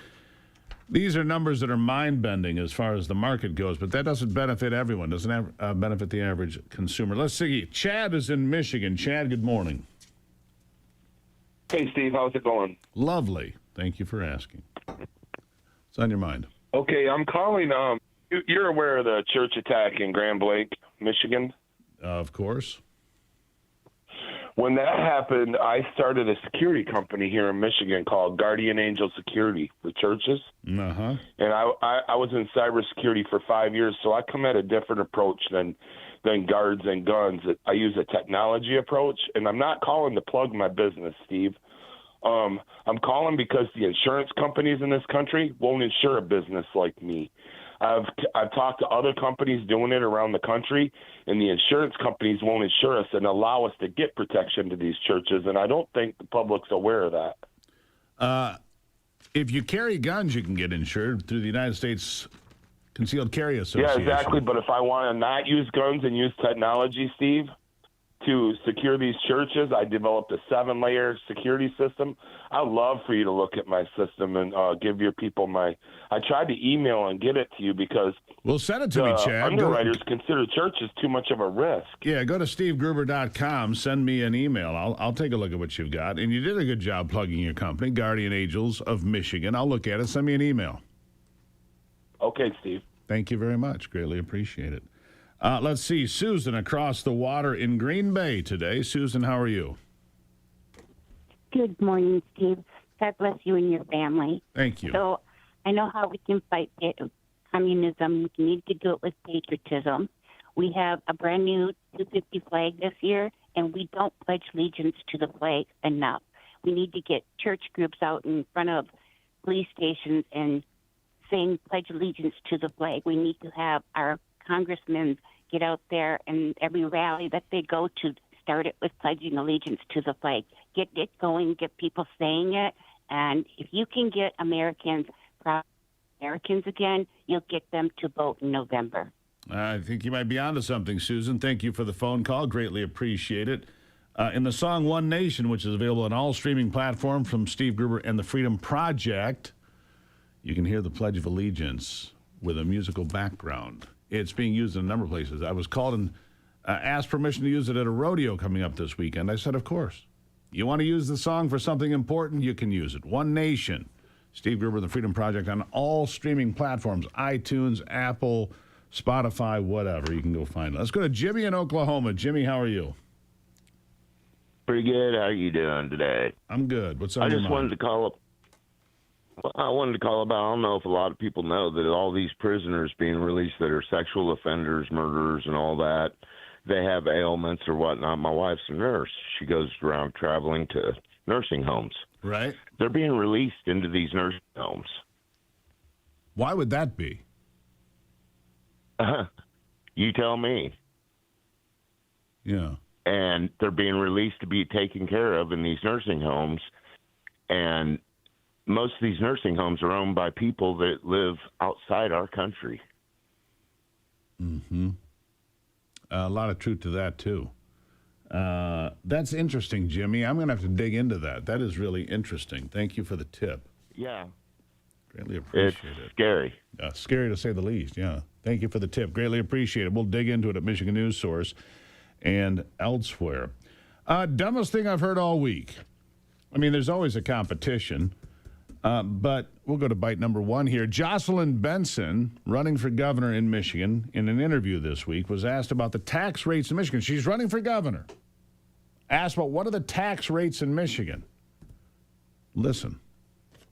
these are numbers that are mind-bending as far as the market goes, but that doesn't benefit everyone, doesn't benefit the average consumer. Let's see. Chad is in Michigan. Chad, good morning. Hey, Steve. How's it going? Lovely. Thank you for asking. What's on your mind? Okay, I'm calling. You're aware of the church attack in Grand Blanc, Michigan? Of course. When that happened, I started a security company here in Michigan called Guardian Angel Security for churches. Uh-huh. And I was in cybersecurity for 5 years, so I come at a different approach than guards and guns. I use a technology approach, and I'm not calling to plug my business, Steve. I'm calling because the insurance companies in this country won't insure a business like me. I've talked to other companies doing it around the country, and the insurance companies won't insure us and allow us to get protection to these churches, and I don't think the public's aware of that. If you carry guns, you can get insured through the United States Concealed Carry Association. Yeah, exactly, but if I want to not use guns and use technology, Steve, to secure these churches, I developed a 7-layer security system. I'd love for you to look at my system and give your people I tried to email and get it to you because well, send it to me, Chad. Underwriters consider churches too much of a risk. Yeah, go to stevegruber.com, send me an email. I'll take a look at what you've got. And you did a good job plugging your company, Guardian Angels of Michigan. I'll look at it. Send me an email. Okay, Steve. Thank you very much. Greatly appreciate it. Let's see. Susan across the water in Green Bay today. Susan, how are you? Good morning, Steve. God bless you and your family. Thank you. So I know how we can fight communism. We need to do it with patriotism. We have a brand new 250 flag this year, and we don't pledge allegiance to the flag enough. We need to get church groups out in front of police stations and saying pledge allegiance to the flag. We need to have our congressmen get out there and every rally that they go to start it with pledging allegiance to the flag. Get it going, get people saying it, and if you can get Americans again, you'll get them to vote in November. I think you might be onto something, Susan. Thank you for the phone call. Greatly appreciate it. In the song One Nation, which is available on all streaming platforms from Steve Gruber and the Freedom Project, you can hear the Pledge of Allegiance with a musical background. It's being used in a number of places. I was called and asked permission to use it at a rodeo coming up this weekend. I said, of course. You want to use the song for something important, you can use it. One Nation, Steve Gruber and the Freedom Project on all streaming platforms, iTunes, Apple, Spotify, whatever. You can go find it. Let's go to Jimmy in Oklahoma. Jimmy, how are you? Pretty good. How are you doing today? I'm good. What's on I your just mind? wanted to call up. Well, I wanted to call about. I don't know if a lot of people know that all these prisoners being released that are sexual offenders, murderers, and all that, they have ailments or whatnot. My wife's a nurse. She goes around traveling to nursing homes. Right. They're being released into these nursing homes. Why would that be? You tell me. Yeah. And they're being released to be taken care of in these nursing homes. And most of these nursing homes are owned by people that live outside our country. Mm-hmm. A lot of truth to that, too. That's interesting, Jimmy. I'm going to have to dig into that. That is really interesting. Thank you for the tip. Yeah. Greatly appreciate it. Scary. Scary to say the least, yeah. Thank you for the tip. Greatly appreciate it. We'll dig into it at Michigan News Source and elsewhere. Dumbest thing I've heard all week. I mean, there's always a competition, but we'll go to bite number one here. Jocelyn Benson, running for governor in Michigan, in an interview this week, was asked about the tax rates in Michigan. She's running for governor. Asked about what are the tax rates in Michigan. Listen.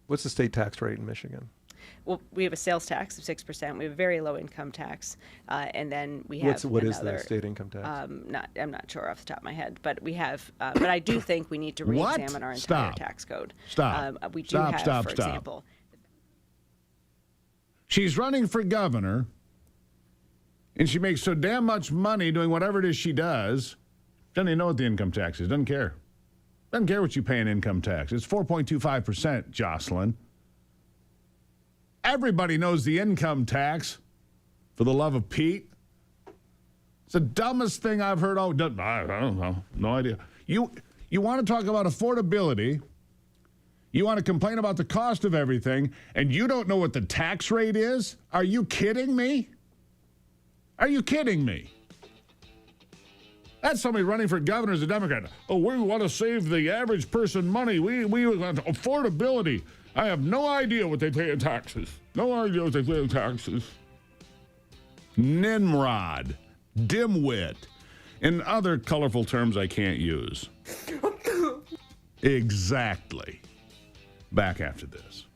What's the state tax rate in Michigan? Well, we have a sales tax of 6%. We have a very low income tax, and then we have what is another, the state income tax? I'm not sure off the top of my head, but we have. But I do think we need to re-examine our entire tax code. We do have, for example. She's running for governor, and she makes so damn much money doing whatever it is she does. Doesn't even know what the income tax is. Doesn't care. Doesn't care what you pay in income tax. It's 4.25%, Jocelyn. Everybody knows the income tax, for the love of Pete. It's the dumbest thing I've heard. I don't know. No idea. You want to talk about affordability. You want to complain about the cost of everything, and you don't know what the tax rate is? Are you kidding me? Are you kidding me? That's somebody running for governor as a Democrat. Oh, we want to save the average person money. We want affordability. I have no idea what they pay in taxes. No idea what they pay in taxes. Nimrod, dimwit, and other colorful terms I can't use. Exactly. Back after this.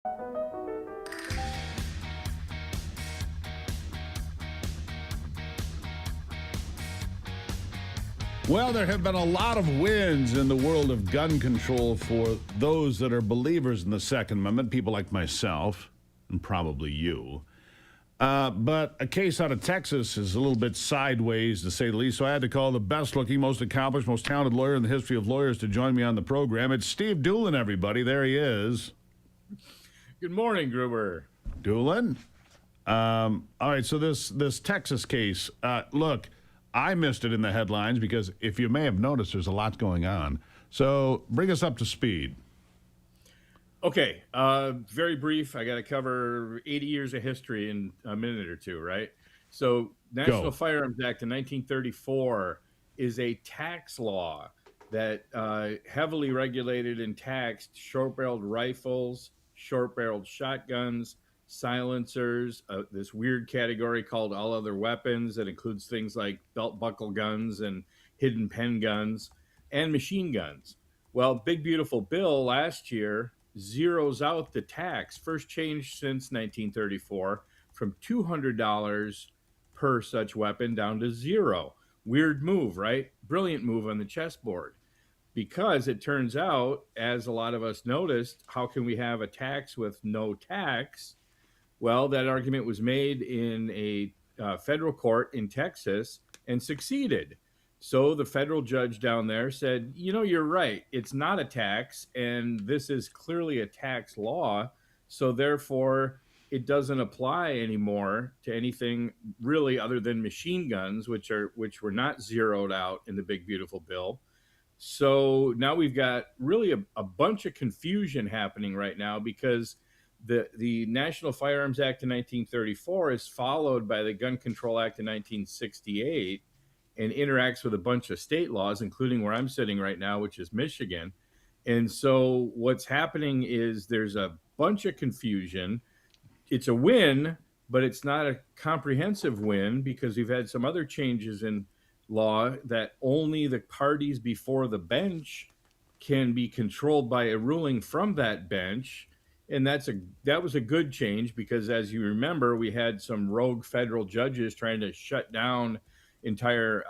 Well, there have been a lot of wins in the world of gun control for those that are believers in the Second Amendment, people like myself, and probably you. But a case out of Texas is a little bit sideways, to say the least, so I had to call the best-looking, most accomplished, most talented lawyer in the history of lawyers to join me on the program. It's Steve Doolin, everybody. There he is. Good morning, Gruber. Doolin? All right, so this Texas case, look, I missed it in the headlines because if you may have noticed, there's a lot going on. So bring us up to speed. Okay, very brief. I got to cover 80 years of history in a minute or two, right? So National Firearms Act of 1934 is a tax law that heavily regulated and taxed short-barreled rifles, short-barreled shotguns, silencers, this weird category called all other weapons that includes things like belt buckle guns and hidden pen guns and machine guns. Well, Big Beautiful Bill last year zeroes out the tax, first changed since 1934, from $200 per such weapon down to zero. Weird move, right? Brilliant move on the chessboard. Because it turns out, as a lot of us noticed, how can we have a tax with no tax? Well, that argument was made in a federal court in Texas and succeeded. So the federal judge down there said, you know, you're right. It's not a tax, and this is clearly a tax law. So therefore, it doesn't apply anymore to anything really other than machine guns, which were not zeroed out in the Big Beautiful Bill. So now we've got really a bunch of confusion happening right now because the National Firearms Act of 1934 is followed by the Gun Control Act of 1968 and interacts with a bunch of state laws, including where I'm sitting right now, which is Michigan. And so what's happening is there's a bunch of confusion. It's a win, but it's not a comprehensive win because we've had some other changes in law that only the parties before the bench can be controlled by a ruling from that bench. And that was a good change because, as you remember, we had some rogue federal judges trying to shut down entire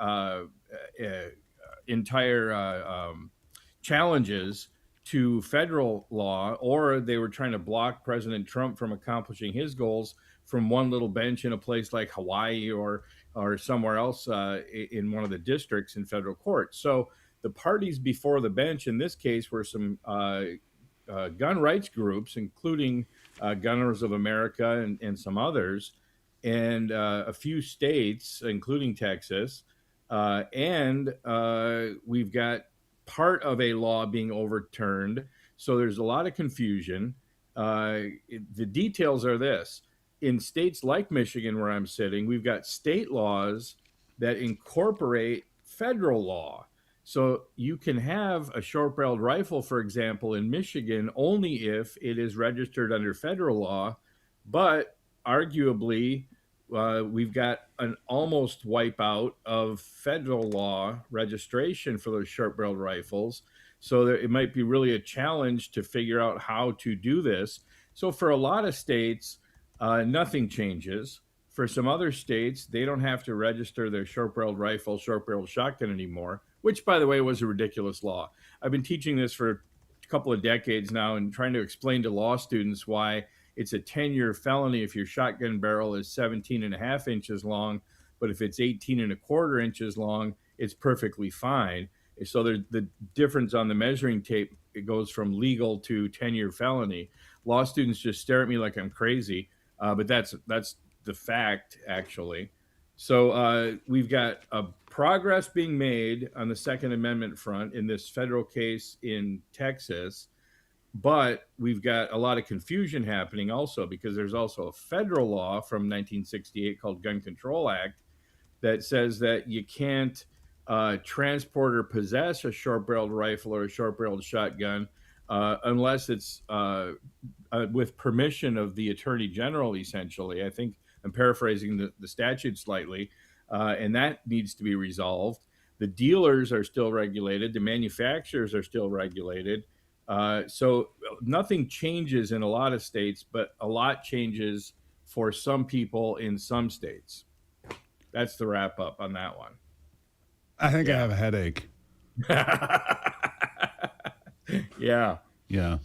challenges to federal law, or they were trying to block President Trump from accomplishing his goals from one little bench in a place like Hawaii or somewhere else in one of the districts in federal court. So the parties before the bench in this case were some gun rights groups, including Gunners of America and some others, and a few states, including Texas. And we've got part of a law being overturned. So there's a lot of confusion. The details are this. In states like Michigan, where I'm sitting, we've got state laws that incorporate federal law. So you can have a short-barreled rifle, for example, in Michigan only if it is registered under federal law, but arguably we've got an almost wipeout of federal law registration for those short-barreled rifles. So it might be really a challenge to figure out how to do this. So for a lot of states, nothing changes. For some other states, they don't have to register their short-barreled rifle, short-barreled shotgun anymore, which, by the way, was a ridiculous law. I've been teaching this for a couple of decades now and trying to explain to law students why it's a 10-year felony if your shotgun barrel is 17 and a half inches long, but if it's 18 and a quarter inches long, it's perfectly fine. So the difference on the measuring tape, it goes from legal to 10-year felony. Law students just stare at me like I'm crazy, but that's the fact, actually. So we've got progress being made on the Second Amendment front in this federal case in Texas, but we've got a lot of confusion happening also because there's also a federal law from 1968 called Gun Control Act that says that you can't transport or possess a short-barreled rifle or a short-barreled shotgun unless it's with permission of the Attorney General, essentially. I think I'm paraphrasing the statute slightly, and that needs to be resolved. The dealers are still regulated. The manufacturers are still regulated. So nothing changes in a lot of states, but a lot changes for some people in some states. That's the wrap up on that one. I think I have a headache. Yeah. Yeah.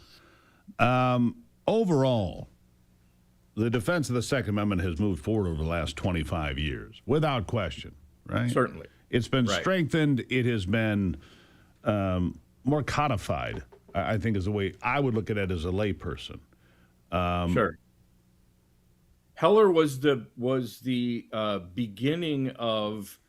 Overall, the defense of the Second Amendment has moved forward over the last 25 years, without question, right? Certainly. It's been Right. strengthened. It has been more codified, I think is the way I would look at it as a layperson. Sure. Heller was the beginning of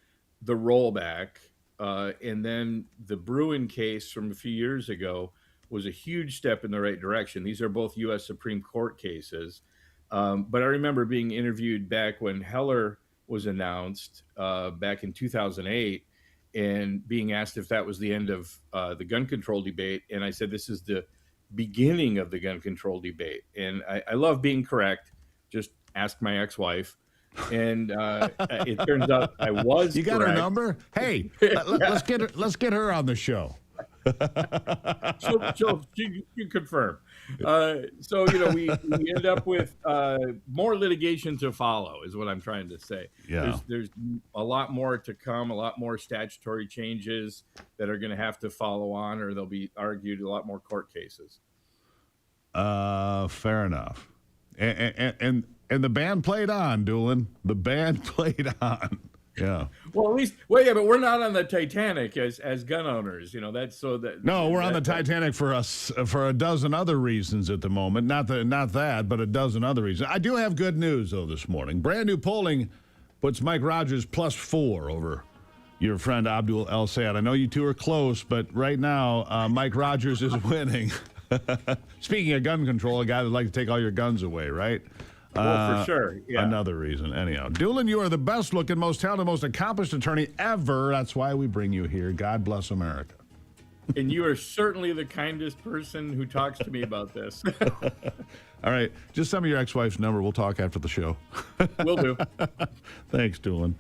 the rollback, and then the Bruen case from a few years ago was a huge step in the right direction. These are both U.S. Supreme Court cases, but I remember being interviewed back when Heller was announced back in 2008, and being asked if that was the end of the gun control debate, and I said this is the beginning of the gun control debate. And I love being correct. Just ask my ex-wife. And it turns out I was. You got correct. her number? Hey, let's get her on the show. You confirm. So we end up with more litigation to follow, is what I'm trying to say. Yeah. There's a lot more to come, a lot more statutory changes that are going to have to follow on, or they'll be argued a lot more court cases. Fair enough. And the band played on, Doolin. The band played on. Yeah. Well, at least, but we're not on the Titanic as gun owners. That's so that. No, we're on the Titanic for a dozen other reasons at the moment. Not that, but a dozen other reasons. I do have good news though this morning. Brand new polling puts Mike Rogers +4 over your friend Abdul El Sayed. I know you two are close, but right now Mike Rogers is winning. Speaking of gun control, a guy that'd like to take all your guns away, right? Well, for sure. Yeah. Another reason. Anyhow, Doolin, you are the best looking, most talented, most accomplished attorney ever. That's why we bring you here. God bless America. And you are certainly the kindest person who talks to me about this. All right. Just send me your ex-wife's number. We'll talk after the show. Will do. Thanks, Doolin.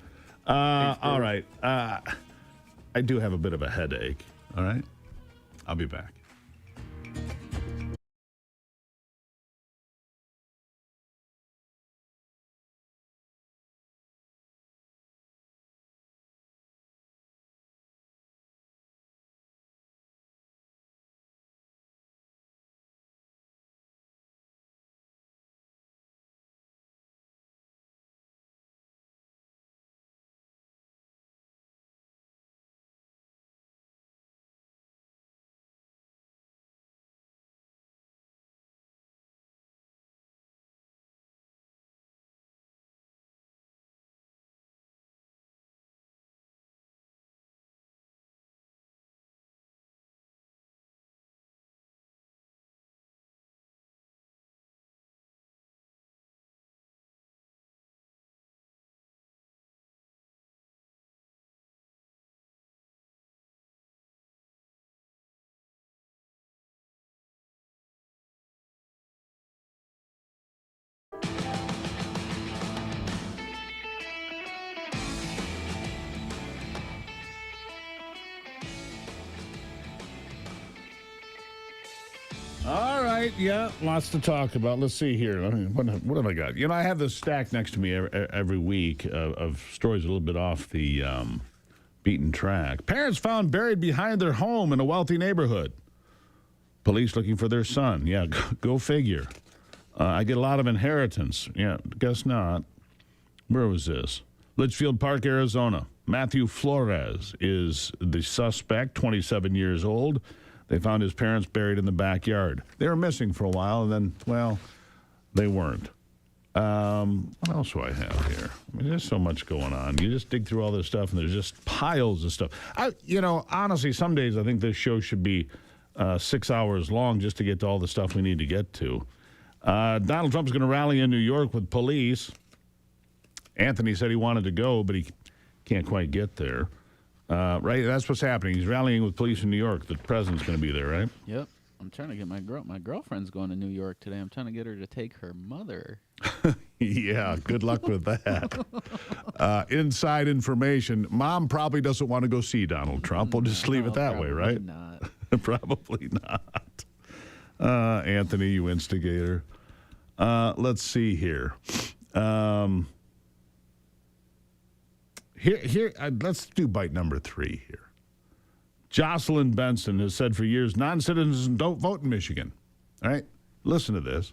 All right. I do have a bit of a headache. All right. I'll be back. All right, yeah, lots to talk about. Let's see here. What have I got? I have this stack next to me every week of stories a little bit off the beaten track. Parents found buried behind their home in a wealthy neighborhood. Police looking for their son. Yeah, go figure. I get a lot of inheritance. Yeah, guess not. Where was this? Litchfield Park, Arizona. Matthew Flores is the suspect, 27 years old. They found his parents buried in the backyard. They were missing for a while, and then, well, they weren't. What else do I have here? I mean, there's so much going on. You just dig through all this stuff, and there's just piles of stuff. Honestly, some days I think this show should be 6 hours long just to get to all the stuff we need to get to. Donald Trump's going to rally in New York with police. Anthony said he wanted to go, but he can't quite get there. Right? That's what's happening. He's rallying with police in New York. The president's going to be there, right? Yep. I'm trying to get my girlfriend's going to New York today. I'm trying to get her to take her mother. Yeah, good luck with that. Inside information. Mom probably doesn't want to go see Donald Trump. We'll just leave it that way, right? Not. Probably not. Anthony, you instigator. Let's see here. Let's do bite number 3 here. Jocelyn Benson has said for years, non-citizens don't vote in Michigan. All right, listen to this.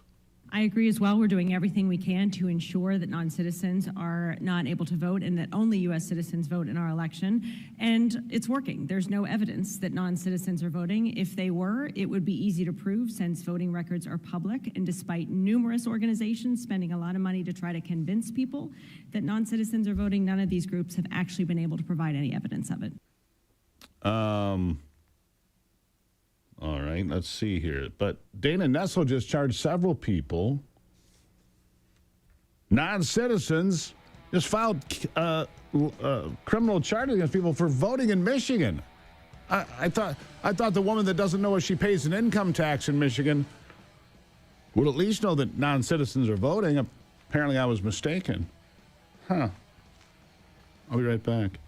I agree as well. We're doing everything we can to ensure that non-citizens are not able to vote and that only U.S. citizens vote in our election. And it's working. There's no evidence that non-citizens are voting. If they were, it would be easy to prove since voting records are public. And despite numerous organizations spending a lot of money to try to convince people that non-citizens are voting, none of these groups have actually been able to provide any evidence of it. All right, let's see here. But Dana Nessel just charged several people, non-citizens, just filed criminal charges against people for voting in Michigan. I thought the woman that doesn't know if she pays an income tax in Michigan would at least know that non-citizens are voting. Apparently I was mistaken. Huh. I'll be right back.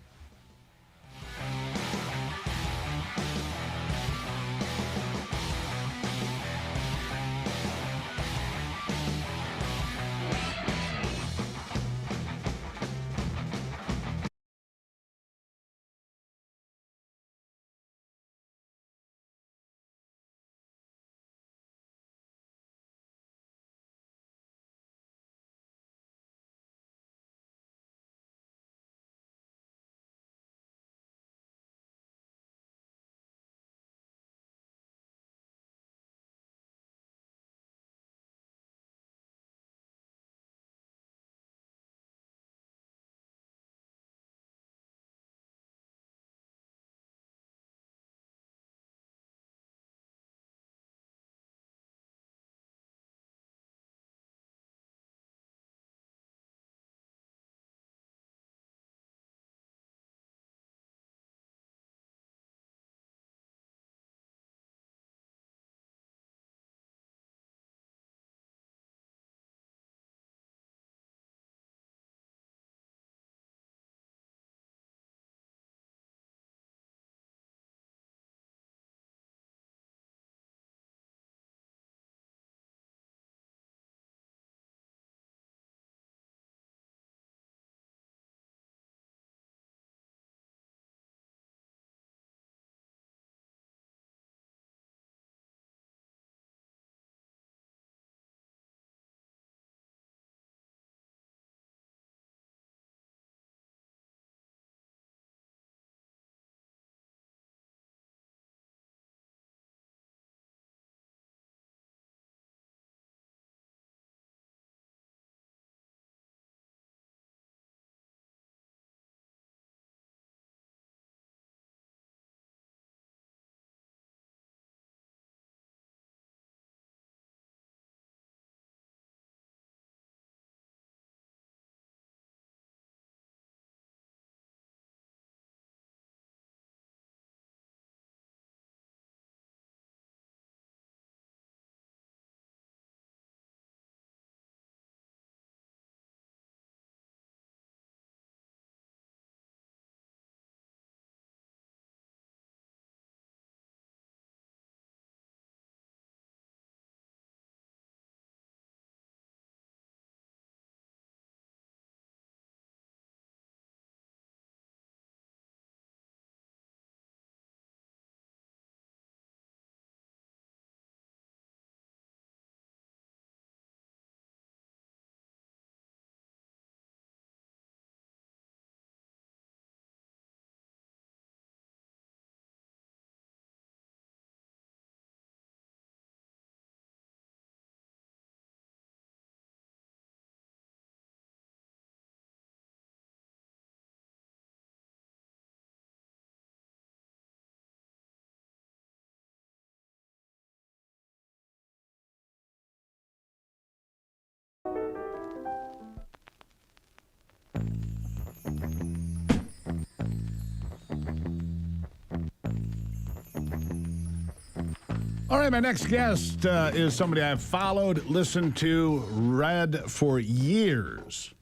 All right, my next guest is somebody I've followed, listened to, read for years.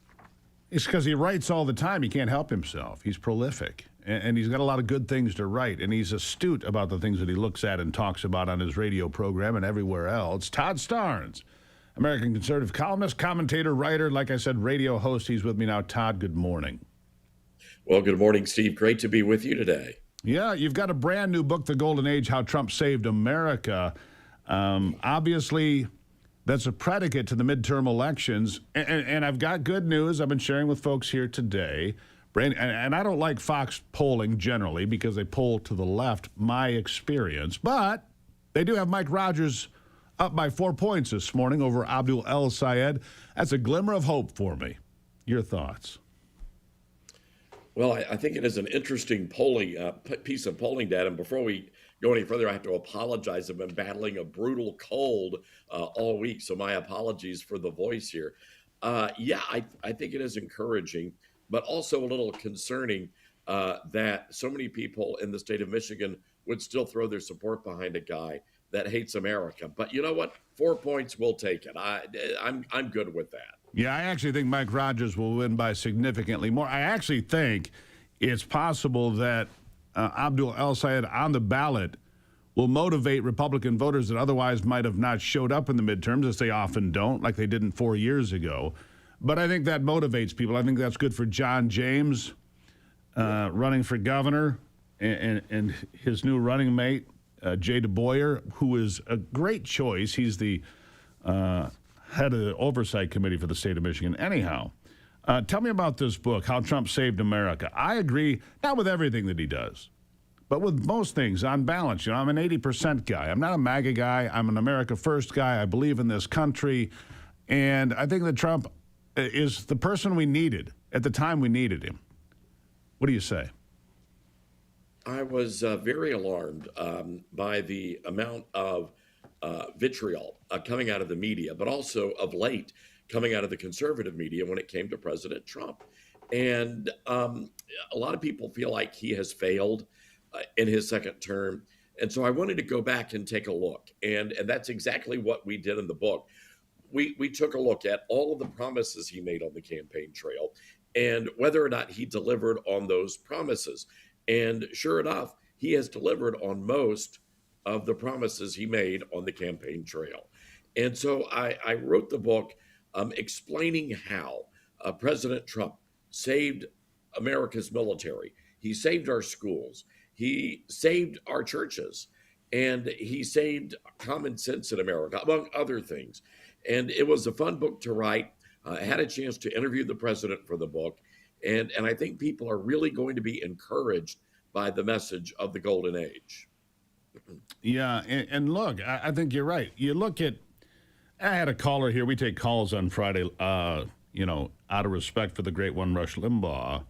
It's because he writes all the time. He can't help himself. He's prolific. and he's got a lot of good things to write, and he's astute about the things that he looks at and talks about on his radio program and everywhere else. Todd Starnes, American conservative columnist, commentator, writer, like I said, radio host. He's with me now. Todd, good morning. Well, good morning, Steve. Great to be with you today. Yeah, you've got a brand new book, The Golden Age, How Trump Saved America. Obviously, that's a predicate to the midterm elections. And I've got good news I've been sharing with folks here today. And I don't like Fox polling generally because they poll to the left, my experience. But they do have Mike Rogers up by 4 points this morning over Abdul El Sayed. That's a glimmer of hope for me. Your thoughts? Well, I think it is an interesting polling piece of polling data. And before we go any further, I have to apologize. I've been battling a brutal cold all week, so my apologies for the voice here. I think it is encouraging, but also a little concerning that so many people in the state of Michigan would still throw their support behind a guy that hates America. But you know what? 4 points, we'll take it. I'm good with that. Yeah, I actually think Mike Rogers will win by significantly more. I actually think it's possible that Abdul El Sayed on the ballot will motivate Republican voters that otherwise might have not showed up in the midterms, as they often don't, like they didn't 4 years ago. But I think that motivates people. I think that's good for John James running for governor and his new running mate, Jay DeBoyer, who is a great choice. He's the head of the oversight committee for the state of Michigan. Anyhow, tell me about this book, How Trump Saved America. I agree, not with everything that he does, but with most things on balance. You know, I'm an 80% guy. I'm not a MAGA guy. I'm an America First guy. I believe in this country. And I think that Trump is the person we needed at the time we needed him. What do you say? I was very alarmed by the amount of vitriol coming out of the media, but also of late coming out of the conservative media when it came to President Trump. And a lot of people feel like he has failed in his second term. And so I wanted to go back and take a look. And that's exactly what we did in the book. We took a look at all of the promises he made on the campaign trail and whether or not he delivered on those promises. And sure enough, he has delivered on most of the promises he made on the campaign trail. And so I wrote the book explaining how President Trump saved America's military. He saved our schools. He saved our churches. And he saved common sense in America, among other things. And it was a fun book to write. I had a chance to interview the president for the book. And I think people are really going to be encouraged by the message of the Golden Age. Yeah, and look, I think you're right. You look at, I had a caller here. We take calls on Friday, out of respect for the great one, Rush Limbaugh.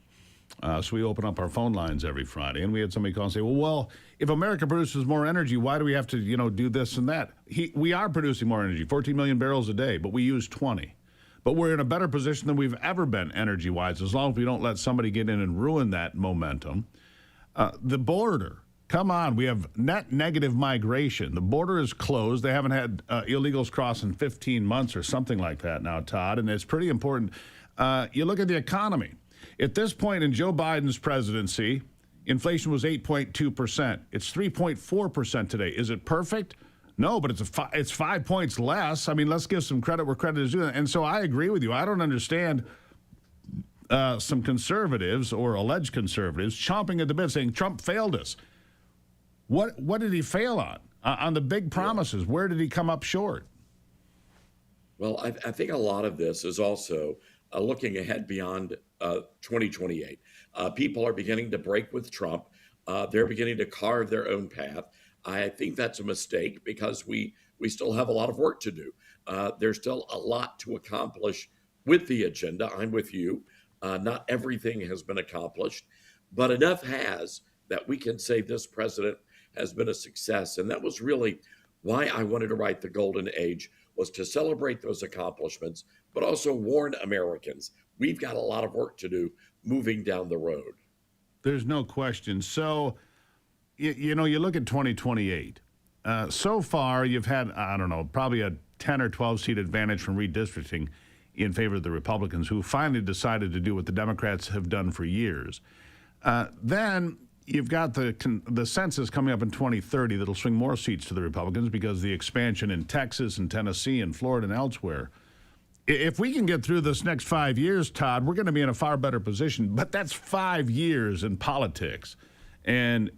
So we open up our phone lines every Friday. And we had somebody call and say, well, if America produces more energy, why do we have to, do this and that? We are producing more energy, 14 million barrels a day, but we use 20. But we're in a better position than we've ever been energy-wise, as long as we don't let somebody get in and ruin that momentum. The border, come on, we have net negative migration. The border is closed. They haven't had illegals cross in 15 months or something like that now, Todd, and it's pretty important. You look at the economy. At this point in Joe Biden's presidency, inflation was 8.2%. It's 3.4% today. Is it perfect? No, but it's 5 points less. I mean, let's give some credit where credit is due. And so I agree with you. I don't understand some conservatives or alleged conservatives chomping at the bit saying Trump failed us. What did he fail on? On the big promises, where did he come up short? Well, I think a lot of this is also looking ahead beyond 2028. People are beginning to break with Trump. They're beginning to carve their own path. I think that's a mistake because we still have a lot of work to do. There's still a lot to accomplish with the agenda. I'm with you. Not everything has been accomplished, but enough has that we can say this president has been a success. And that was really why I wanted to write The Golden Age, was to celebrate those accomplishments, but also warn Americans we've got a lot of work to do moving down the road. There's no question. So, you look at 2028. So far, you've had, I don't know, probably a 10 or 12 seat advantage from redistricting in favor of the Republicans, who finally decided to do what the Democrats have done for years. Then you've got the census coming up in 2030 that'll swing more seats to the Republicans because of the expansion in Texas and Tennessee and Florida and elsewhere. If we can get through this next 5 years, Todd, we're going to be in a far better position. But that's 5 years in politics and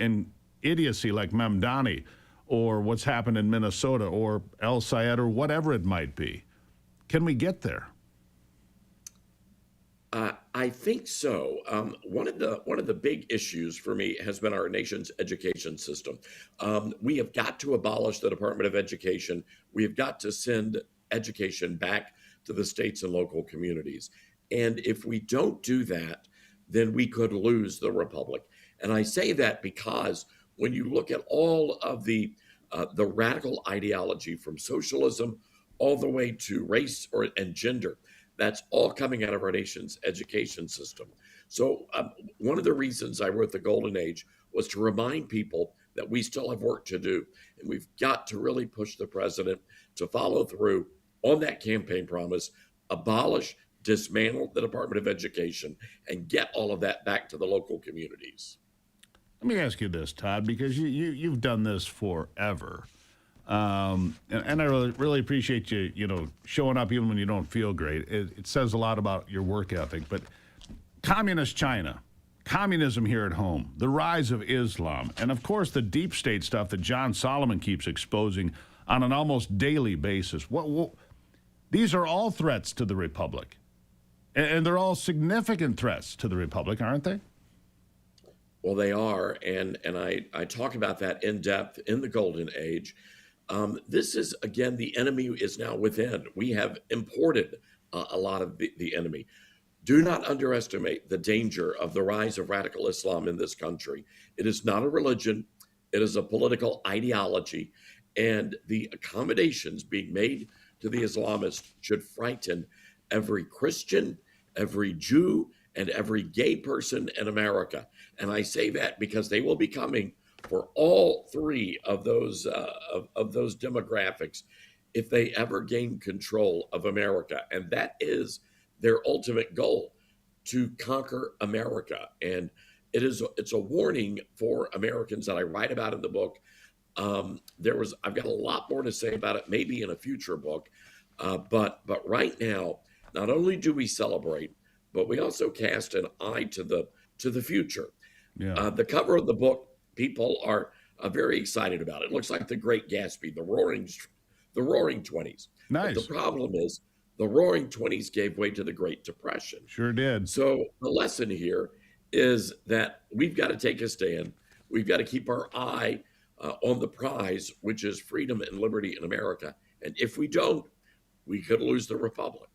idiocy like Mamdani or what's happened in Minnesota or El Sayed or whatever it might be. Can we get there? I think so. One of the big issues for me has been our nation's education system. We have got to abolish the Department of Education. We have got to send education back to the states and local communities. And if we don't do that, then we could lose the republic. And I say that because when you look at all of the radical ideology from socialism all the way to race and gender, that's all coming out of our nation's education system. So one of the reasons I wrote The Golden Age was to remind people that we still have work to do. And we've got to really push the president to follow through on that campaign promise, abolish, dismantle the Department of Education, and get all of that back to the local communities. Let me ask you this, Todd, because you've done this forever. And I really appreciate you showing up even when you don't feel great. It says a lot about your work ethic. But communist China, communism here at home, the rise of Islam, and of course the deep state stuff that John Solomon keeps exposing on an almost daily basis. These are all threats to the republic, and they're all significant threats to the republic, aren't they? Well, they are, and I talk about that in depth in The Golden Age. This is, again, the enemy is now within. We have imported a lot of the enemy. Do not underestimate the danger of the rise of radical Islam in this country. It is not a religion. It is a political ideology. And the accommodations being made to the Islamists should frighten every Christian, every Jew, and every gay person in America. And I say that because they will be coming for all three of those demographics if they ever gain control of America. And that is their ultimate goal, to conquer America. And it's a warning for Americans that I write about in the book. I've got a lot more to say about it, maybe in a future book. But right now, not only do we celebrate, but we also cast an eye to the future. Yeah. The cover of the book, people are very excited about it. It looks like The Great Gatsby, the Roaring 20s. Nice. But the problem is the Roaring 20s gave way to the Great Depression. Sure did. So the lesson here is that we've got to take a stand. We've got to keep our eye on the prize, which is freedom and liberty in America. And if we don't, we could lose the republic.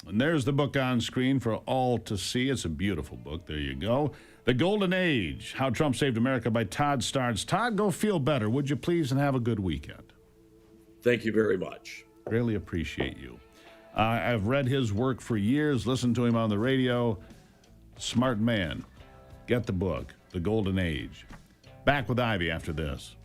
And there's the book on screen for all to see. It's a beautiful book. There you go. The Golden Age, How Trump Saved America by Todd Starnes. Todd, go feel better, would you please, and have a good weekend. Thank you very much. Really appreciate you. I've read his work for years, listened to him on the radio. Smart man. Get the book, The Golden Age. Back with Ivy after this.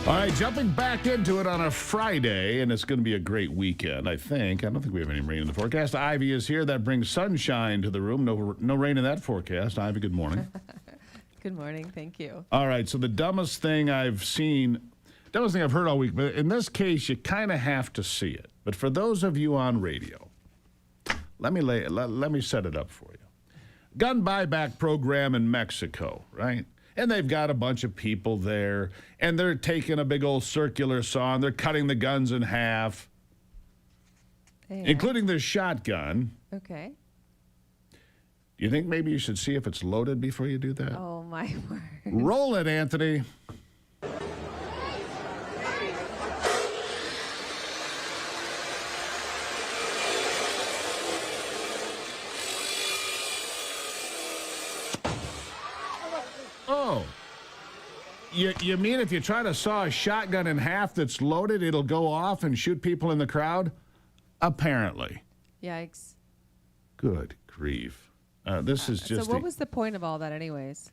All right, jumping back into it on a Friday, and it's going to be a great weekend, I think. I don't think we have any rain in the forecast. Ivy is here. That brings sunshine to the room. No rain in that forecast. Ivy, good morning. Good morning. Thank you. All right, so the dumbest thing I've heard all week, but in this case, you kind of have to see it. But for those of you on radio, let me set it up for you. Gun buyback program in Mexico, right? And they've got a bunch of people there, and they're taking a big old circular saw, and they're cutting the guns in half, including the shotgun. Okay. Do you think maybe you should see if it's loaded before you do that? Oh, my word. Roll it, Anthony. Oh. You mean if you try to saw a shotgun in half that's loaded, it'll go off and shoot people in the crowd? Apparently. Yikes. Good grief. This is just... So what was the point of all that anyways?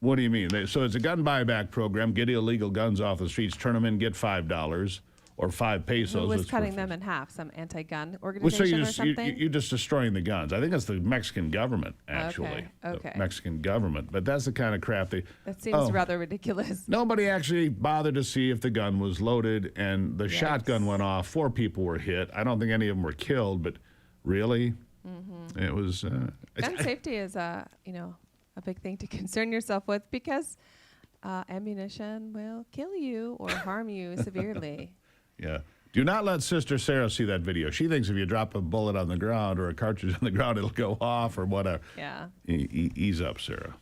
What do you mean? So it's a gun buyback program. Get illegal guns off the streets, turn them in, get $5 or 5 pesos. Who was cutting them in half? Some anti-gun organization or something? You're just destroying the guns. I think it's the Mexican government, actually. Okay. The Mexican government. But that's the kind of crap they... That seems rather ridiculous. Nobody actually bothered to see if the gun was loaded, and the shotgun went off. 4 people were hit. I don't think any of them were killed, but really, it was... Gun safety is a big thing to concern yourself with because ammunition will kill you or harm you severely. Yeah. Do not let Sister Sarah see that video. She thinks if you drop a bullet on the ground or a cartridge on the ground, it'll go off or whatever. Yeah. Ease up, Sarah.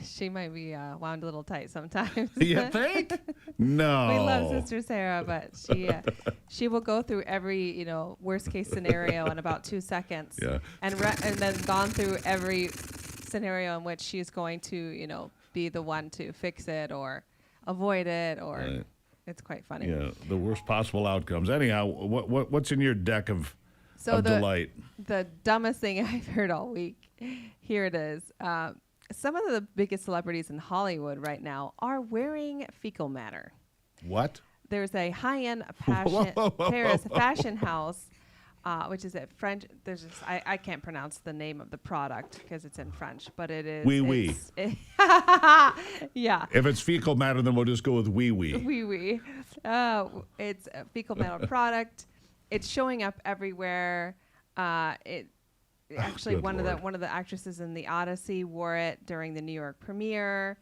She might be wound a little tight sometimes. You think? No. We love Sister Sarah, but she will go through every worst case scenario in about 2 seconds. Yeah. And then gone through every scenario in which she's going to be the one to fix it or avoid it or. Right. It's quite funny. Yeah, the worst possible outcomes. Anyhow, what's in your deck of delight? The dumbest thing I've heard all week. Here it is. Some of the biggest celebrities in Hollywood right now are wearing fecal matter. What? There's a high-end Paris fashion house, which is at French. There's this, I can't pronounce the name of the product because it's in French, but it is. Oui. Yeah. If it's fecal matter, then we'll just go with oui. Oui. It's a fecal matter product. It's showing up everywhere. Actually, one of the actresses in The Odyssey wore it during the New York premiere.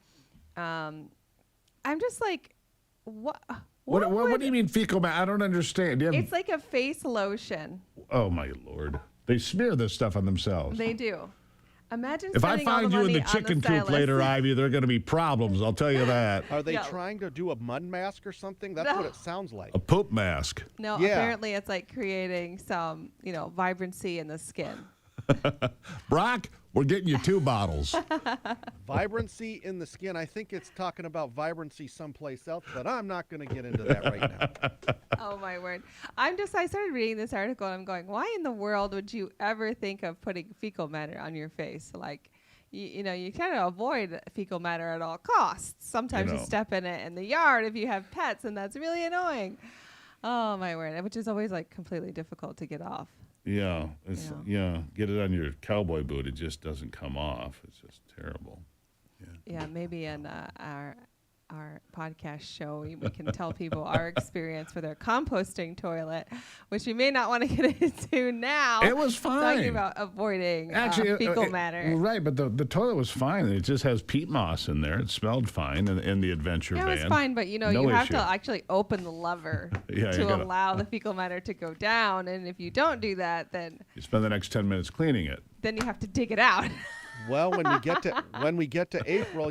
I'm just like, what? What do you mean fecal matter? I don't understand. It's like a face lotion. Oh my Lord! They smear this stuff on themselves. They do. Imagine if I find you in the chicken coop later, Ivy, there are going to be problems. I'll tell you that. Are they trying to do a mud mask or something? That's what it sounds like. A poop mask. No, apparently it's like creating some, vibrancy in the skin. Brock, we're getting you 2 bottles. Vibrancy in the skin. I think it's talking about vibrancy someplace else, but I'm not going to get into that right now. Oh, my word. I started reading this article, and I'm going, why in the world would you ever think of putting fecal matter on your face? Like, you kind of avoid fecal matter at all costs. Sometimes you step in it in the yard if you have pets, and that's really annoying. Oh, my word. Which is always, completely difficult to get off. Yeah, get it on your cowboy boot. It just doesn't come off. It's just terrible. Yeah, maybe in our podcast show we can tell people our experience with their composting toilet, which we may not want to get into now. It was fine. Talking about avoiding fecal matter. Right, but the toilet was fine. It just has peat moss in there. It smelled fine in the adventure van. It was fine, but you have to actually open the lever to allow the fecal matter to go down. And if you don't do that, then you spend the next 10 minutes cleaning it. Then you have to dig it out. Well, when we get to April,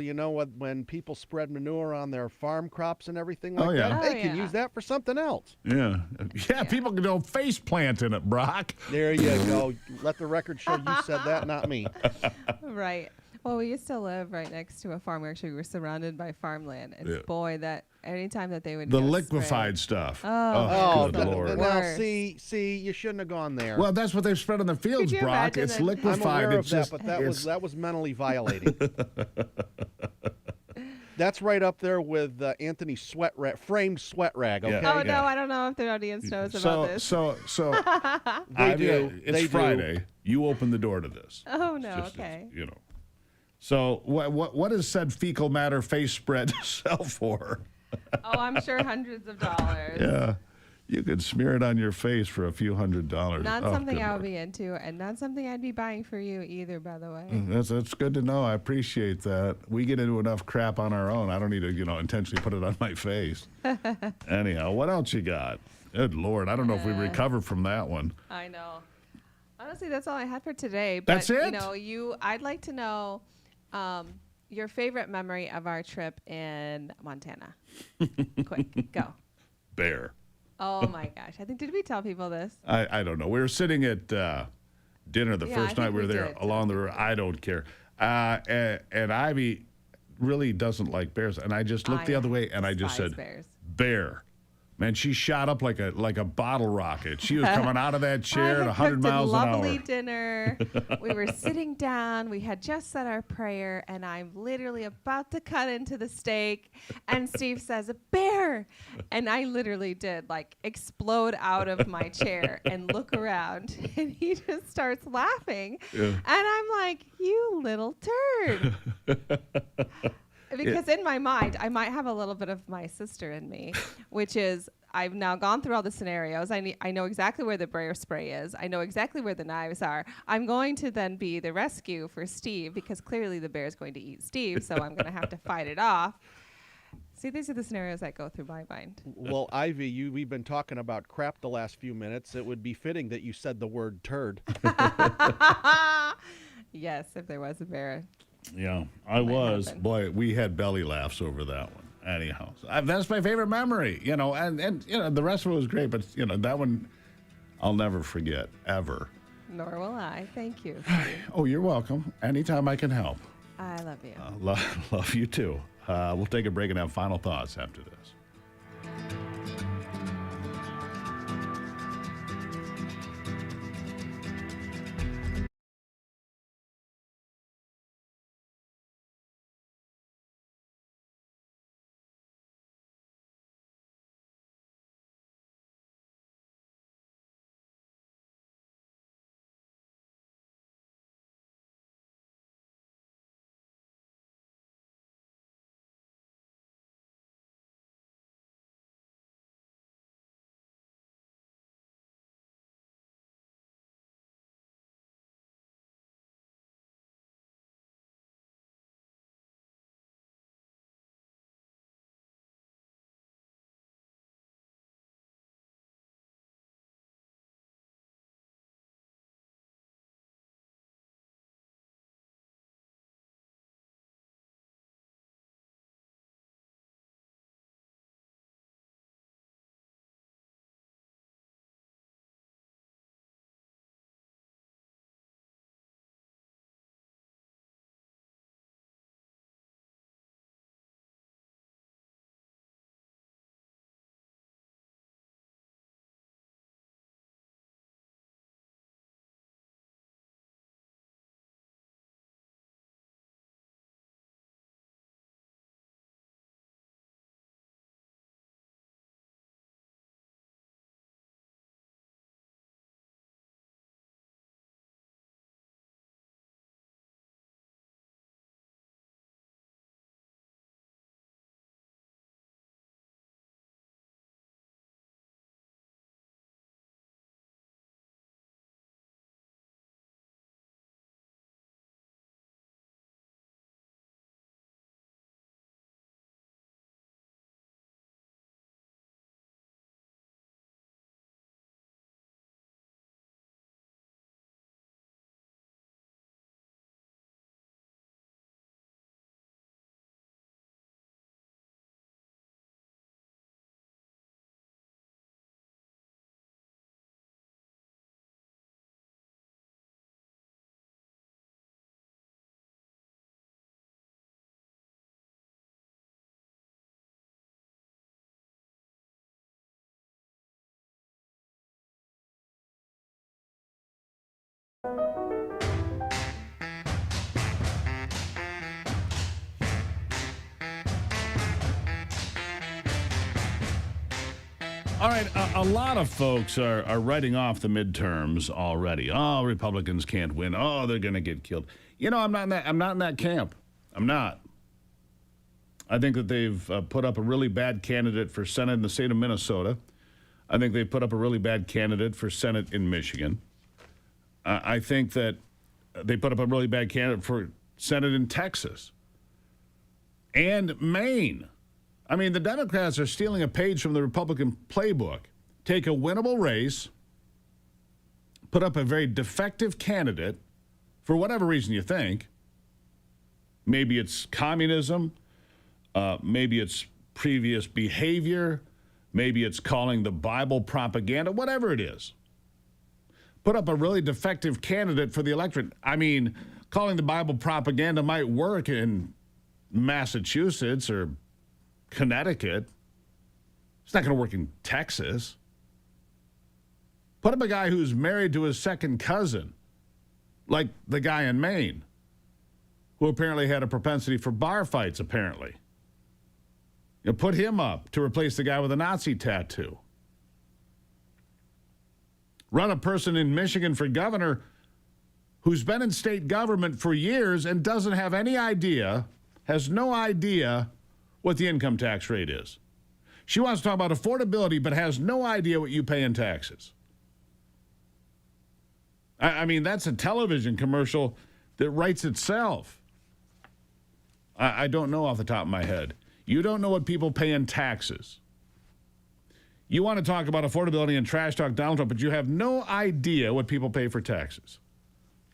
when people spread manure on their farm crops and everything like that, they can use that for something else. Yeah, people can do face plant in it, Brock. There you go. Let the record show you said that, not me. Right. Well, we used to live right next to a farm. We were surrounded by farmland. And boy, that anytime that they would liquefied stuff. Oh, good Lord. Now, see, you shouldn't have gone there. Well, that's what they've spread on the fields, Brock. It's liquefied. I'm aware of that, but that was mentally violating. That's right up there with Anthony framed sweat rag. Okay. Oh no, I don't know if the audience knows about this. So they do. It's Friday. You open the door to this. Oh no. Okay. So what does said fecal matter face spread sell for? Oh, I'm sure hundreds of dollars. Yeah. You could smear it on your face for a few $100s. Not something I would be into, and not something I'd be buying for you either, by the way. That's good to know. I appreciate that. We get into enough crap on our own. I don't need to, intentionally put it on my face. Anyhow, what else you got? Good Lord, I don't know if we recover from that one. I know. Honestly, that's all I had for today. But, That's it? I'd like to know your favorite memory of our trip in Montana. Quick, go. Bear. Oh my gosh! Did we tell people this? I don't know. We were sitting at dinner the first night we were there along the river. I don't care. And Ivy really doesn't like bears, and I just looked the other way and I just said, bears. "Bear." Man, she shot up like a bottle rocket. She was coming out of that chair at 100 miles an hour. Lovely dinner. We were sitting down. We had just said our prayer, and I'm literally about to cut into the steak. And Steve says, "A bear!" And I literally did explode out of my chair and look around, and he just starts laughing. Yeah. And I'm like, "You little turd." Because in my mind, I might have a little bit of my sister in me, which is I've now gone through all the scenarios. I know exactly where the bear spray is. I know exactly where the knives are. I'm going to then be the rescue for Steve because clearly the bear is going to eat Steve, so I'm going to have to fight it off. See, these are the scenarios that go through my mind. Well, Ivy, we've been talking about crap the last few minutes. It would be fitting that you said the word turd. Yes, if there was a bear. Yeah, I was. Happen. Boy, we had belly laughs over that one. Anyhow, that's my favorite memory, and the rest of it was great, but, that one I'll never forget, ever. Nor will I. Thank you. Oh, you're welcome. Anytime I can help. I love you. Love you, too. We'll take a break and have final thoughts after this. All right, a lot of folks are writing off the midterms already. Oh, Republicans can't win. Oh, they're going to get killed. You know, I'm not in that camp. I'm not. I think that they've put up a really bad candidate for Senate in the state of Minnesota. I think they've put up a really bad candidate for Senate in Michigan. I think that they put up a really bad candidate for Senate in Texas and Maine. I mean, the Democrats are stealing a page from the Republican playbook. Take a winnable race, put up a very defective candidate, for whatever reason you think. Maybe it's communism. Maybe it's previous behavior. Maybe it's calling the Bible propaganda, whatever it is. Put up a really defective candidate for the electorate. I mean, calling the Bible propaganda might work in Massachusetts or Connecticut. It's not going to work in Texas. Put up a guy who's married to his second cousin, like the guy in Maine, who apparently had a propensity for bar fights, apparently. You know, put him up to replace the guy with a Nazi tattoo. Run a person in Michigan for governor who's been in state government for years and doesn't have any idea, has no idea what the income tax rate is. She wants to talk about affordability, but has no idea what you pay in taxes. I mean, that's a television commercial that writes itself. I don't know off the top of my head. You don't know what people pay in taxes. You want to talk about affordability and trash talk Donald Trump, but you have no idea what people pay for taxes.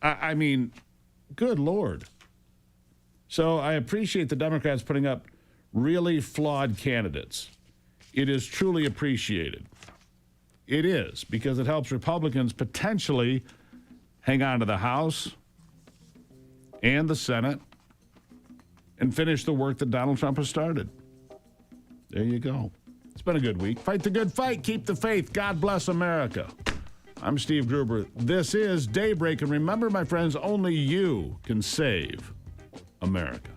I mean, good Lord. So I appreciate the Democrats putting up really flawed candidates. It is truly appreciated. It is, because it helps Republicans potentially hang on to the House and the Senate and finish the work that Donald Trump has started. There you go. It's been a good week. Fight the good fight. Keep the faith. God bless America. I'm Steve Gruber. This is Daybreak. And remember, my friends, only you can save America.